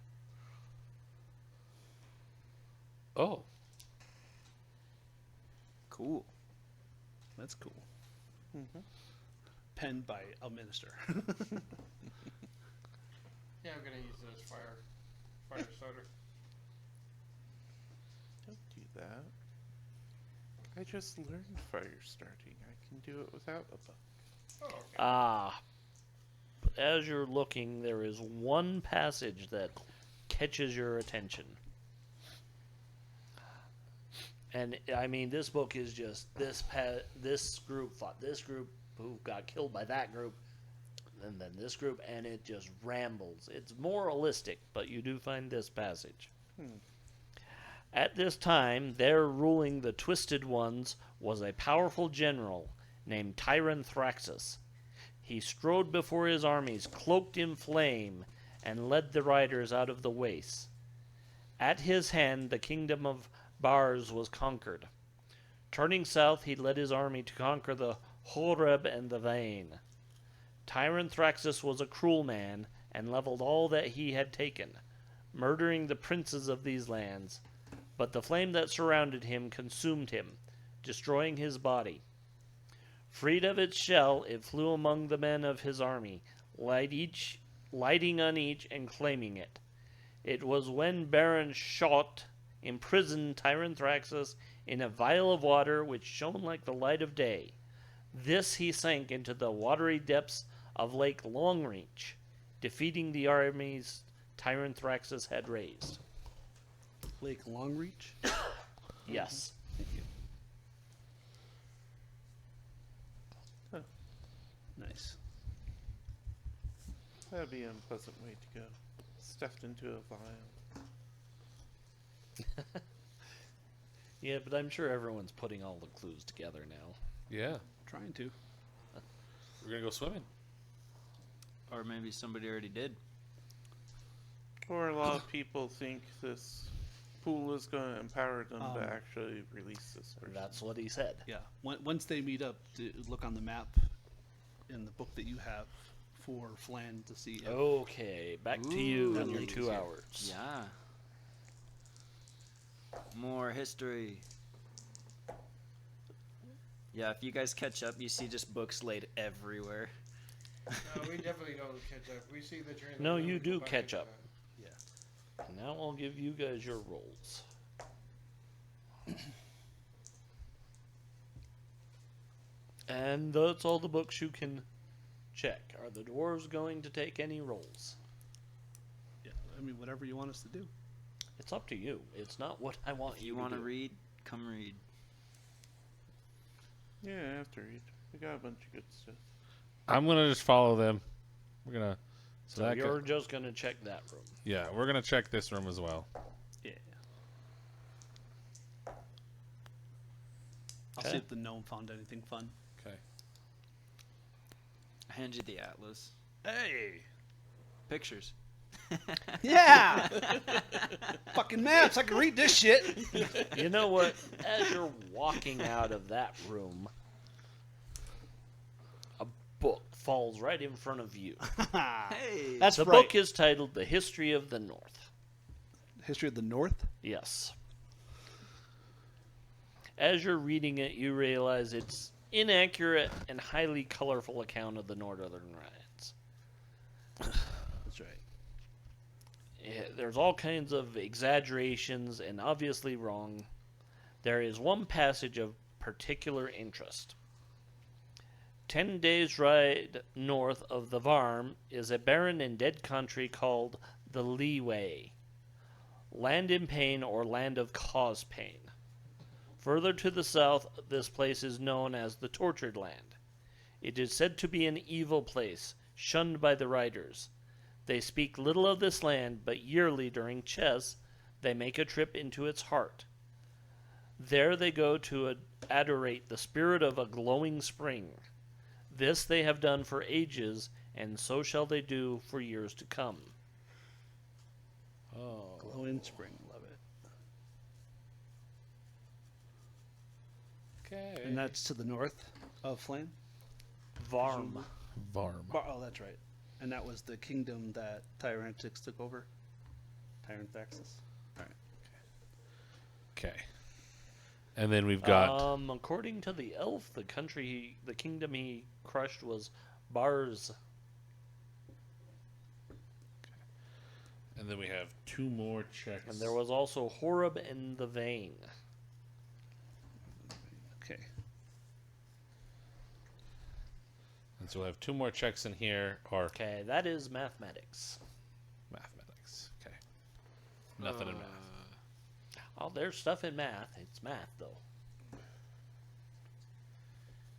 Oh, Cool. That's cool. Mm-hmm. Penned by a minister. Yeah, I'm gonna use this fire starter. Don't do that. I just learned fire starting. I can do it without a book. Oh, okay. But as you're looking, there is one passage that catches your attention. And I mean, this book is just this group fought this group who got killed by that group, and then this group, and it just rambles. It's moralistic, but you do find this passage. At this time, there ruling the Twisted Ones was a powerful general named Tyran Thraxus. He strode before his armies, cloaked in flame, and led the riders out of the wastes. At his hand, the kingdom of Bars was conquered. Turning south, he led his army to conquer the Horeb and the Vain. Tyran Thraxus was a cruel man and leveled all that he had taken, murdering the princes of these lands. But the flame that surrounded him consumed him, destroying his body. Freed of its shell, it flew among the men of his army, lighting on each and claiming it. It was when Baron Shot imprisoned Tyran Thraxus in a vial of water which shone like the light of day. This he sank into the watery depths of Lake Longreach, defeating the armies Tyran Thraxus had raised. Lake Longreach. Yes. Thank you. Nice. That'd be an unpleasant way to go. Stuffed into a vial. Yeah, but I'm sure everyone's putting all the clues together now. yeah. Trying to. We're gonna go swimming. Or maybe somebody already did. Or a lot of people think this pool is going to empower them Um, to actually release this person. That's what he said. Yeah. Once they meet up, to look on the map in the book that you have for Flan to see. If, Okay, back to you That in your lake is 2 here. hours. Yeah. More history. Yeah, if you guys catch up, you see just books laid everywhere. No, we definitely don't catch up. We see the trailer. No, then you we go do back catch into up. that. Now I'll give you guys your rolls. And that's all the books you can check. Are the dwarves going to take any rolls? Yeah. I mean, whatever you want us to do. It's up to you. It's not what I want If you you to want to do. read, come read. Yeah, I have to read. We got a bunch of good stuff. I'm gonna just follow them. We're gonna. So, So that you're go- just going to check that room. yeah, we're gonna check this room as well. Yeah. I'll Okay. see if the gnome found anything fun. Okay. I hand you the atlas. Hey. Pictures. Yeah. Fucking maps. I can read this shit. You know what? As you're walking out of that room, a book falls right in front of you. Hey. That's The right. book is titled The History of the North. History of the North. Yes. As you're reading it, you realize it's inaccurate and highly colorful account of the Northern Riots. That's right. There's all kinds of exaggerations and obviously wrong. There is one passage of particular interest. 10 days' ride north of the Varm is a barren and dead country called the Leeway. Land in pain or land of cause pain. Further to the south, this place is known as the Tortured Land. It is said to be an evil place, shunned by the riders. They speak little of this land, but yearly during chess, they make a trip into its heart. There they go to adorate the spirit of a glowing spring. This they have done for ages, and so shall they do for years to come. Oh. Glowing spring. Love it. Okay. And that's to the north of Flame. Varm. Varm. Oh, that's right. And that was the kingdom that Tyrantix took over. Tyranthaxis. All right. Okay. And then we've got. According to the elf, the kingdom he crushed was Bars. And then we have 2 more checks. And there was also Horeb and the Vein. Okay. And so we have 2 more checks in here. Or Okay, that is mathematics. mathematics. Okay. Nothing in math. Oh, there's stuff in math. It's math, though.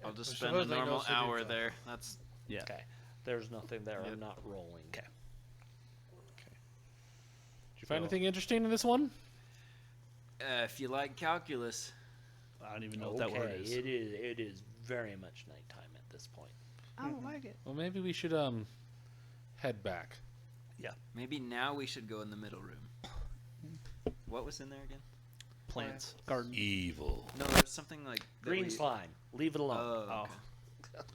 I'll just We're spend a supposed to normal go through hour these, there. That's Yeah. Okay. There's nothing there. Yep. I'm not rolling. Okay. Did you find anything interesting in this one? if you like calculus. I don't even know what that word is. It is very much nighttime at this point. I don't like it. Well, maybe we should head back. Maybe now we should go in the middle room. What was in there again? Plants. Garden. Evil. No, there's something like that Green we- slime. Leave it alone. Oh, okay.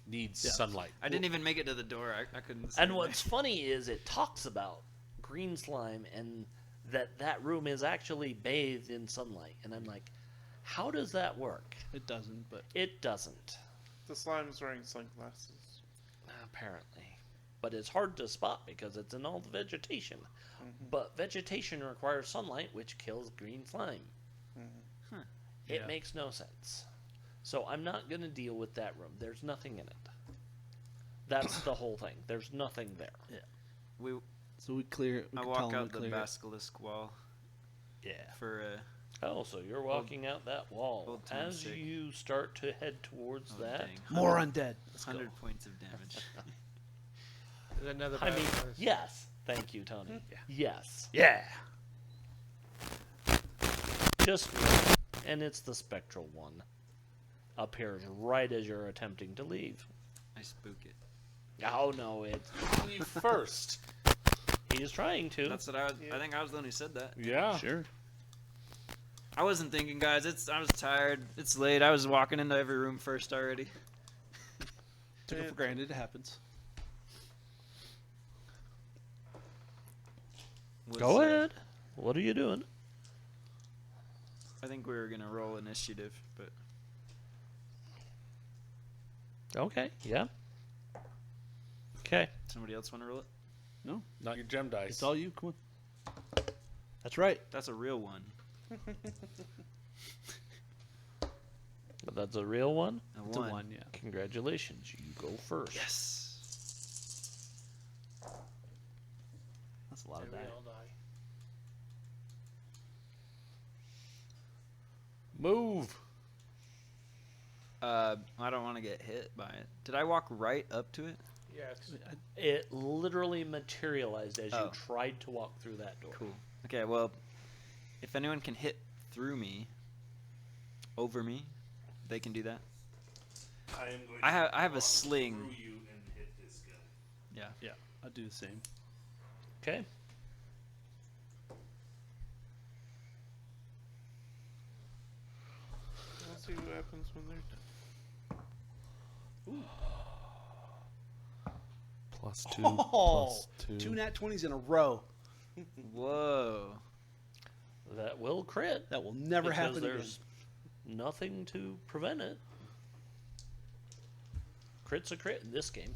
Needs Yeah. sunlight. I didn't even make it to the door. I couldn't. And what's funny is it talks about green slime and that room is actually bathed in sunlight. And I'm like, how does that work? It doesn't, but It doesn't, The slime's wearing sunglasses. apparently. But it's hard to spot because it's in all the vegetation. But vegetation requires sunlight, which kills green slime. It Yeah. makes no sense. So I'm not going to deal with that room. There's nothing in it. That's the whole thing. There's nothing there. We so we clear. We I can tell walk them out we the clear it. basilisk wall Yeah. for Oh, so you're walking out that wall. old time's As sake. you start to head towards that, dang, More undead. Let's go. 100 points of damage. There's another I mean, basilisk. yes. Thank you, Tony. Yeah. Yes. Yeah. Just and it's the spectral one. Appears right as you're attempting to leave. I spook it. Oh no, it's Leave first. he's trying to. That's what I was. I think I was the one who said that. Yeah. Sure. I wasn't thinking, guys. I was tired. It's late. I was walking into every room first already. Took it for granted. It happens. Go ahead. What are you doing? I think we were gonna roll initiative, but Okay. Yeah. Okay. somebody else want to roll it? Not your gem dice. It's all you. Come on. That's right. That's a real one. But that's a real one. It's a one. Yeah. Congratulations. You go first. Yes. That's a lot of Maybe that. I'll die. Move. I don't want to get hit by it. Did I walk right up to it? Yes. It literally materialized as you Oh. tried to walk through that door. Cool. Okay, well, if anyone can hit through me, over me, they can do that. I am going I have a sling. you and hit this guy. Yeah. Yeah. I'll do the same. Okay. We'll see what happens when they're done. Plus 2. Oh, Plus 2. 2 nat 20s in a row. Whoa. That will crit. That will never because happen again. there's nothing to prevent it. Crit's a crit in this game.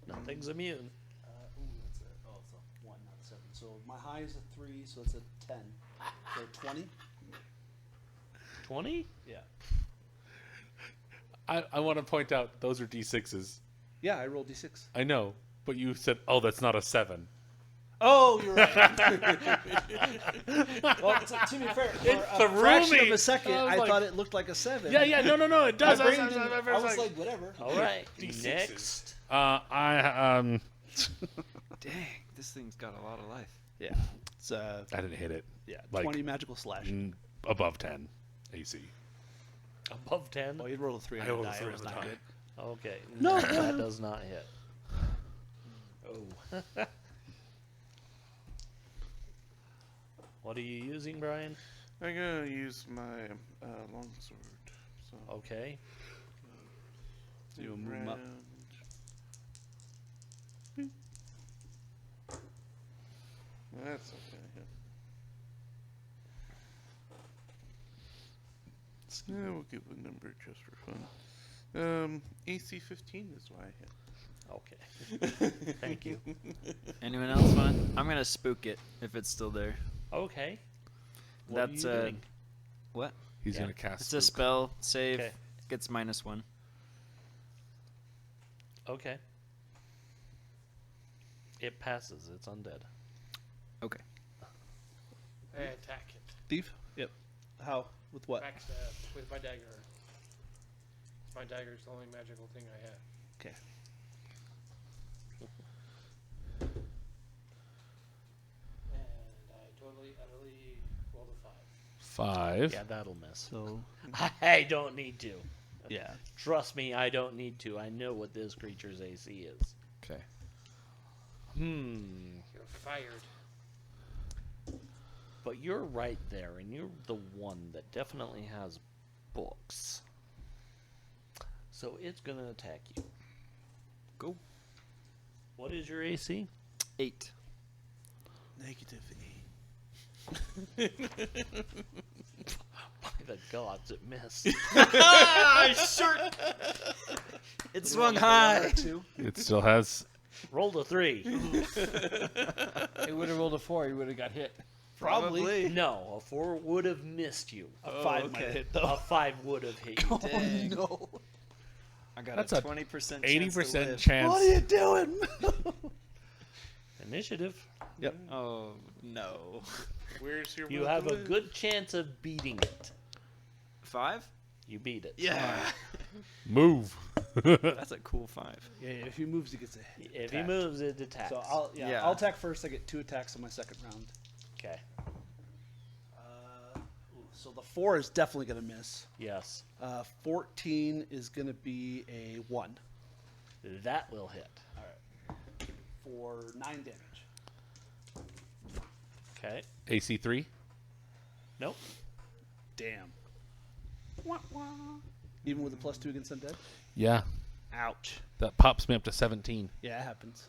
Nothing's immune. That's a 1, not a 7. So my high is a 3, so it's a 10. So 20? 20? Yeah. I want to point out those are D6s. Yeah, I rolled d6. I know, but you said, "Oh, that's not a 7." Oh, you're right. Well, to be fair, for It a fraction threw of me. a second, I was I like- thought it looked like a 7. Yeah, no, it does. My brain didn't- I I was like, whatever. All right. D6s. Next. I Dang, this thing's got a lot of life. Yeah. It's I didn't hit it. yeah, Like- 20 magical slash. Above 10 AC. Above 10. Oh, you rolled a 3 on I rolled the a die. 3 It was on the not die. good. Okay. No. That does not hit. Oh. What are you using, Brian? I'm gonna use my longsword. So Okay. You move 'em up. Bing. That's okay. Yeah, we'll give a number just for fun. AC 15 is why I hit. Okay. Thank you. Anyone else want? I'm gonna spook it if it's still there. Okay. What That's are you doing? what? He's Yeah. gonna cast. It's a Spook. spell save. Okay. Gets -1. Okay. It passes. It's undead. Okay. I attack it. Thief? Yep. How? With what? Backstab with my dagger. My dagger is the only magical thing I have. Okay. And I totally, utterly rolled a 5. 5. Yeah, that'll miss. So, I don't need to. yeah. Trust me, I don't need to. I know what this creature's AC is. Okay. You're fired. But you're right there, and you're the one that definitely has books. So it's going to attack you. Go. What is your AC? 8. Negative 8. By the gods, it missed. It swung high. It still has. Rolled a 3. It would have rolled a 4. He would have got hit. Probably. No, a 4 would have missed you. A 5 might okay. hit, though. A 5 would have hit you. Dang. No. I got That's a a 20% 80% chance. chance. What are you doing? Initiative. Yep. Oh no. Where's your You will have to a live? good chance of beating it. 5? You beat it. Yeah. Move. That's a cool 5. Yeah, if he moves, he gets a hit. If he attack. moves, it attacks. So Yeah. I'll attack first. I get 2 attacks on my second round. Okay. So the 4 is definitely going to miss. Yes. 14 is going to be a 1. That will hit. All right. For 9 damage. Okay. AC 3. Nope. Damn. Even with a +2 against undead? Yeah. Ouch. That pops me up to 17. Yeah, it happens.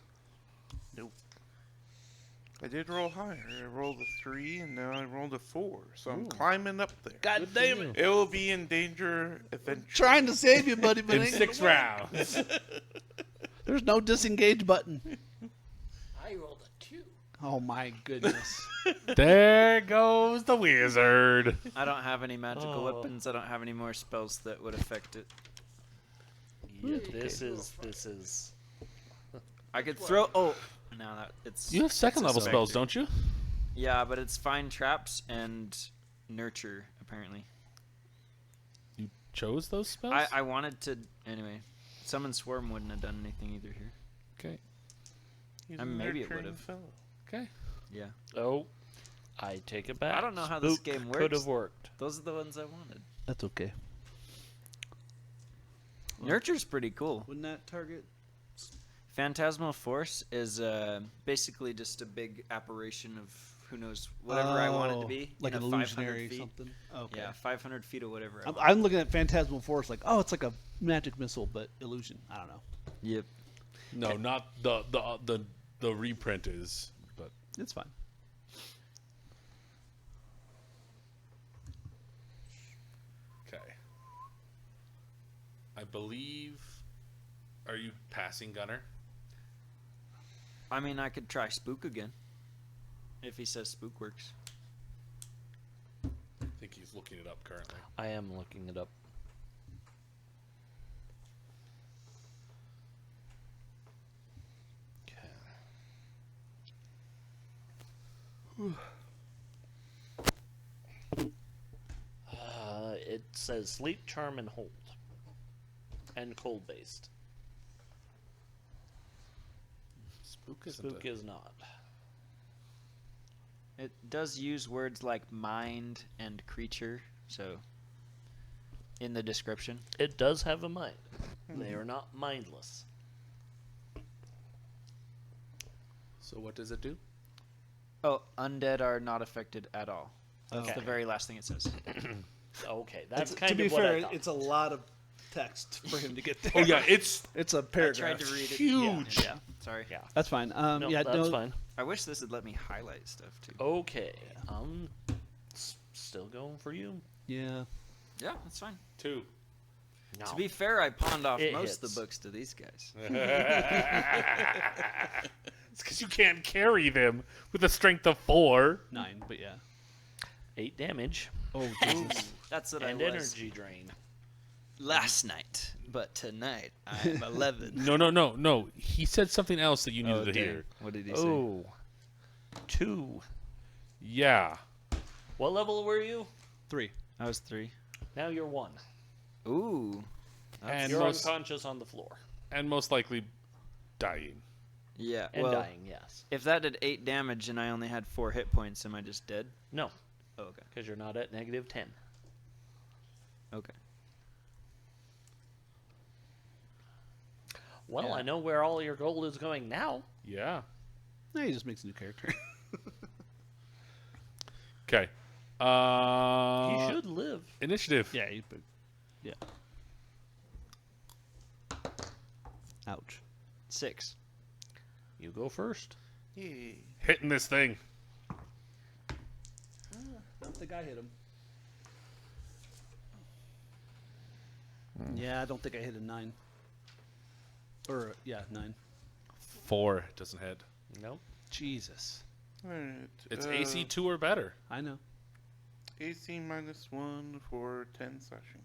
I did roll higher. I rolled a 3, and now I rolled a 4. So I'm climbing up there. God damn it. It will be in danger eventually. Trying to save you, buddy, but In ain't 6 gonna work. rounds. There's no disengage button. I rolled a 2. Oh my goodness. There goes the wizard. I don't have any magical Oh. weapons. I don't have any more spells that would affect it. Yeah, this is. I could throw. Oh, no, that it's. You have second it's a level spells, specter. don't you? Yeah, but it's find traps and nurture apparently. You chose those spells? I wanted to anyway. Summon swarm wouldn't have done anything either here. Okay. He's I a mean, maybe it nurturing would've. fellow. Okay. Yeah, Oh, I take it back. I don't know how this Spook game Could works. have worked. those are the ones I wanted. That's okay. Nurture's pretty cool. Wouldn't that target? Phantasmal Force is basically just a big apparition of who knows whatever I want it to be. Like in an a 500 illusionary feet. something. Okay. Yeah, 500 feet or whatever. I want. I'm looking at Phantasmal Force like, oh, it's like a magic missile, but illusion. I don't know. Yep. No, not the reprint is, but It's fine. okay. I believe. Are you passing Gunner? I mean, I could try Spook again. If he says Spook works. I think he's looking it up currently. I am looking it up. It says sleep, charm, and hold, and cold based. Spook isn't Spook is not. It does use words like mind and creature, so in the description. It does have a mind. They are not mindless. So what does it do? Oh, undead are not affected at all. That's Okay. the very last thing it says. Okay, that's To kind be of what fair, I thought. it's a lot of text for him to get there. Oh yeah, it's It's a I paragraph. tried to read it. huge. Yeah. Sorry. Yeah. That's fine. No, Yeah, that's no, fine. I wish this would let me highlight stuff too. Okay. Still going for you? Yeah. Yeah, that's fine. 2. No. To be fair, I pawned off It most of hits. the books to these guys. It's because you can't carry them with a strength of 4. 9, but yeah. 8 damage Oh, Jesus. That's what and I was energy drain. last night, but tonight I'm 11. No. He said something else that you needed to dang. hear. What did he say? Oh. 2. Yeah. What level were you? 3. I was 3. Now you're 1. Ooh. And You're most, unconscious on the floor. and most likely dying. Yeah. And well, dying, yes. if that did 8 damage and I only had 4 hit points, am I just dead? No, Oh, okay. because you're not at negative 10. Okay. Well, Yeah. I know where all your gold is going now. Yeah. No, he just makes a new character. Okay. He should live. Initiative. yeah, yeah. Ouch. 6. You go first. Yay. Hitting this thing. Don't think I hit him. Yeah, I don't think I hit a 9. Or, yeah, 9. 4 doesn't hit. Nope. Jesus. Alright. It's AC 2 or better. I know. AC -1 for 10 slashing.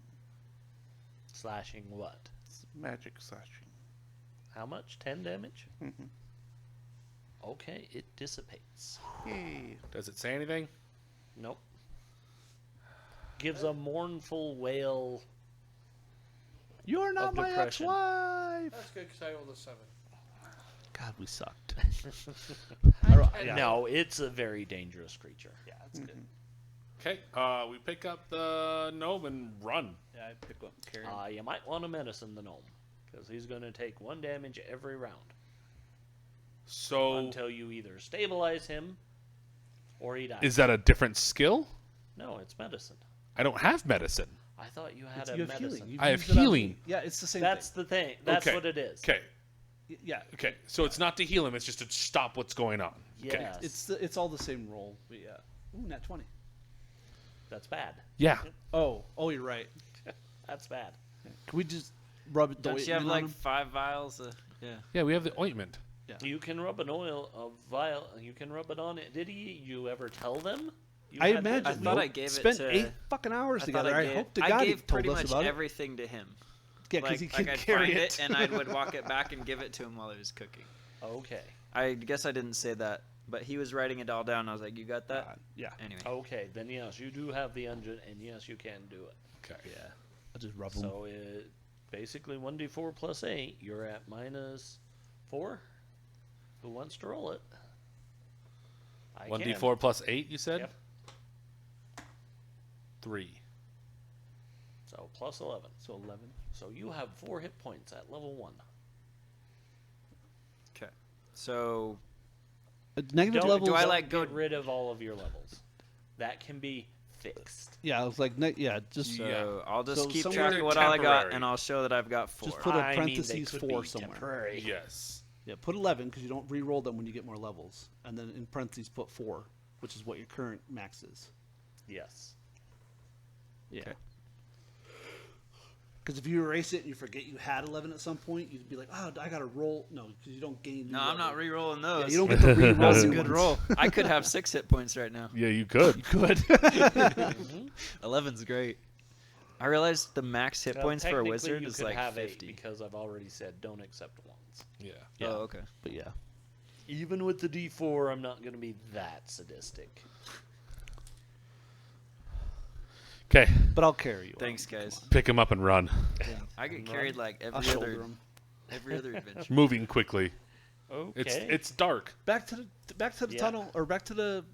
Slashing what? It's magic slashing. How much? 10 damage? Mhm. Okay, it dissipates. Yay. Does it say anything? Nope. Gives a mournful wail. You're not Of my depression. ex-wife! That's good because I rolled a 7. God, we sucked. No, it's a very dangerous creature. Yeah, that's good. Okay. We pick up the gnome and run. Yeah, I pick up carry. You might want to medicine the gnome, because he's going to take 1 damage every round So until you either stabilize him or he dies. is that a different skill? No, it's medicine. I don't have medicine. I thought you had you a have medicine. healing. You've I have used it on healing. me. Yeah, it's the same That's thing. the thing. That's Okay. what it is. Okay. Yeah, Okay. So it's not to heal him. It's just to stop what's going on. Okay. Yes. it's all the same roll. But yeah. Ooh, nat 20. That's bad. Yeah. Oh, you're right. That's bad. Can we just rub it? Don't you have like 5 vials? Yeah. Yeah. We have the ointment. You can rub an oil, a vial. You can rub it on it. Did you ever tell them? You I had imagine. this? I thought I gave it spent to- 8 fucking hours together. I hope to God I he gave told pretty us much about everything to him. it. Yeah, because he Like can I'd carry find it. and I would walk it back and give it to him while he was cooking. Okay. I guess I didn't say that, but he was writing it all down. I was like, "You got that?" Yeah. Anyway. Okay. Then yes, you do have the engine, and yes, you can do it. Okay. Yeah. I'll just rub him. So it basically 1d4 plus 8. You're at -4. Who wants to roll it? I 1d4 plus 8. You said. Yep. 3. So plus 11. So 11. So you have 4 hit points at level 1. So Negative Don't, levels. do I don't like go- get rid of all of your levels. That can be fixed. Yeah, I was like, just So I'll just So keep somewhere track of what all I got, temporary. and I'll show that I've got 4. Just put a I mean, they parentheses could 4 be somewhere. temporary. Yes. Yeah, put 11 because you don't re-roll them when you get more levels, and then in parentheses put 4, which is what your current max is. Yes. Yeah. Because if you erase it and you forget you had 11 at some point, you'd be like, "Oh, I got to roll." No, because you don't gain. No, I'm not re-rolling those. Yeah, you don't get to re-roll. That's a new good ones. roll. I could have 6 hit points right now. Yeah, you could. Good. 11's great. I realized the max hit Now, points for a technically, wizard you is could like have 8 50. because I've already said don't accept ones. Yeah. Yeah. Oh, okay. But yeah. Even with the D4, I'm not going to be that sadistic. Okay. But I'll carry you. Thanks, guys. Pick him up and run. I get carried like I'll every shoulder other him. adventure. Moving quickly. Okay. It's dark. Back to the Yeah. tunnel or back to the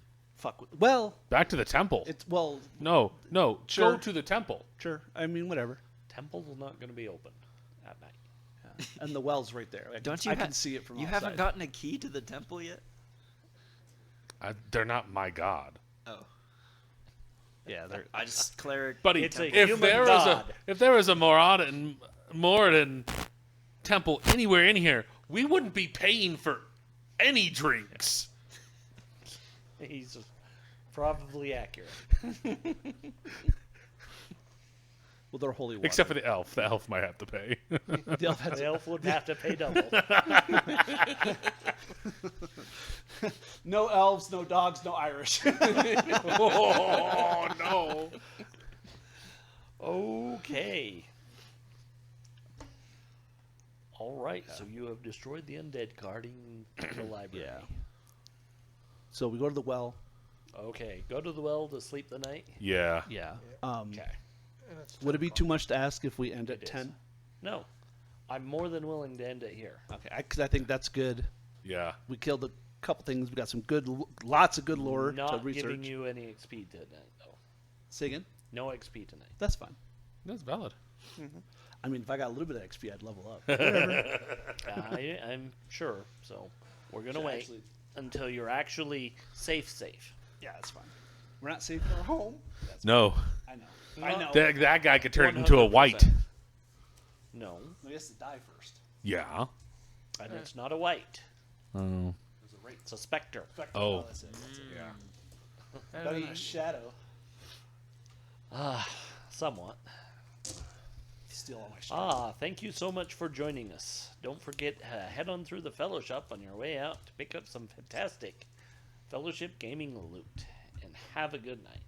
well, Back to the temple. it's No. Sure. Go to the temple. sure. I mean, whatever. Temple's not going to be open at night. And the well's right there. Don't you? I can see it from You outside. haven't gotten a key to the temple yet? They're not my god. Oh, Yeah, they're I just cleric. Buddy, It's a if human there god. was a Moradin temple anywhere in here, we wouldn't be paying for any drinks. He's probably accurate. well, they're holy water. Except for the elf. The elf might have to pay. the elf has The elf would have to pay double. no elves, no dogs, no Irish. Oh, no. Okay. All right, so you have destroyed the undead guarding the library. Yeah. So we go to the well. Okay, go to the well to sleep the night. Yeah. Yeah. Okay. Would it be too much to ask if we end at It is. 10? No, I'm more than willing to end it here. Okay, because I think that's good. Yeah. We killed a couple things. We got some lots of good lore to Not research. giving you any XP tonight, though. Say again? No XP tonight. That's fine. That's valid. I mean, if I got a little bit of XP, I'd level up. I'm sure. So we're gonna Should wait actually- until you're actually safe. Yeah, that's fine. We're not safe in our home. No. I know. I know. That guy could turn it into a 100%. white. No, No, he has to die first. Yeah. and it's not a white. Oh. It's a specter. Oh. That's it. That's it. Yeah. Better than a shadow. Somewhat. Steal all my shadow. Thank you so much for joining us. Don't forget, head on through the Fellow Shop on your way out to pick up some fantastic Fellowship Gaming loot. And have a good night.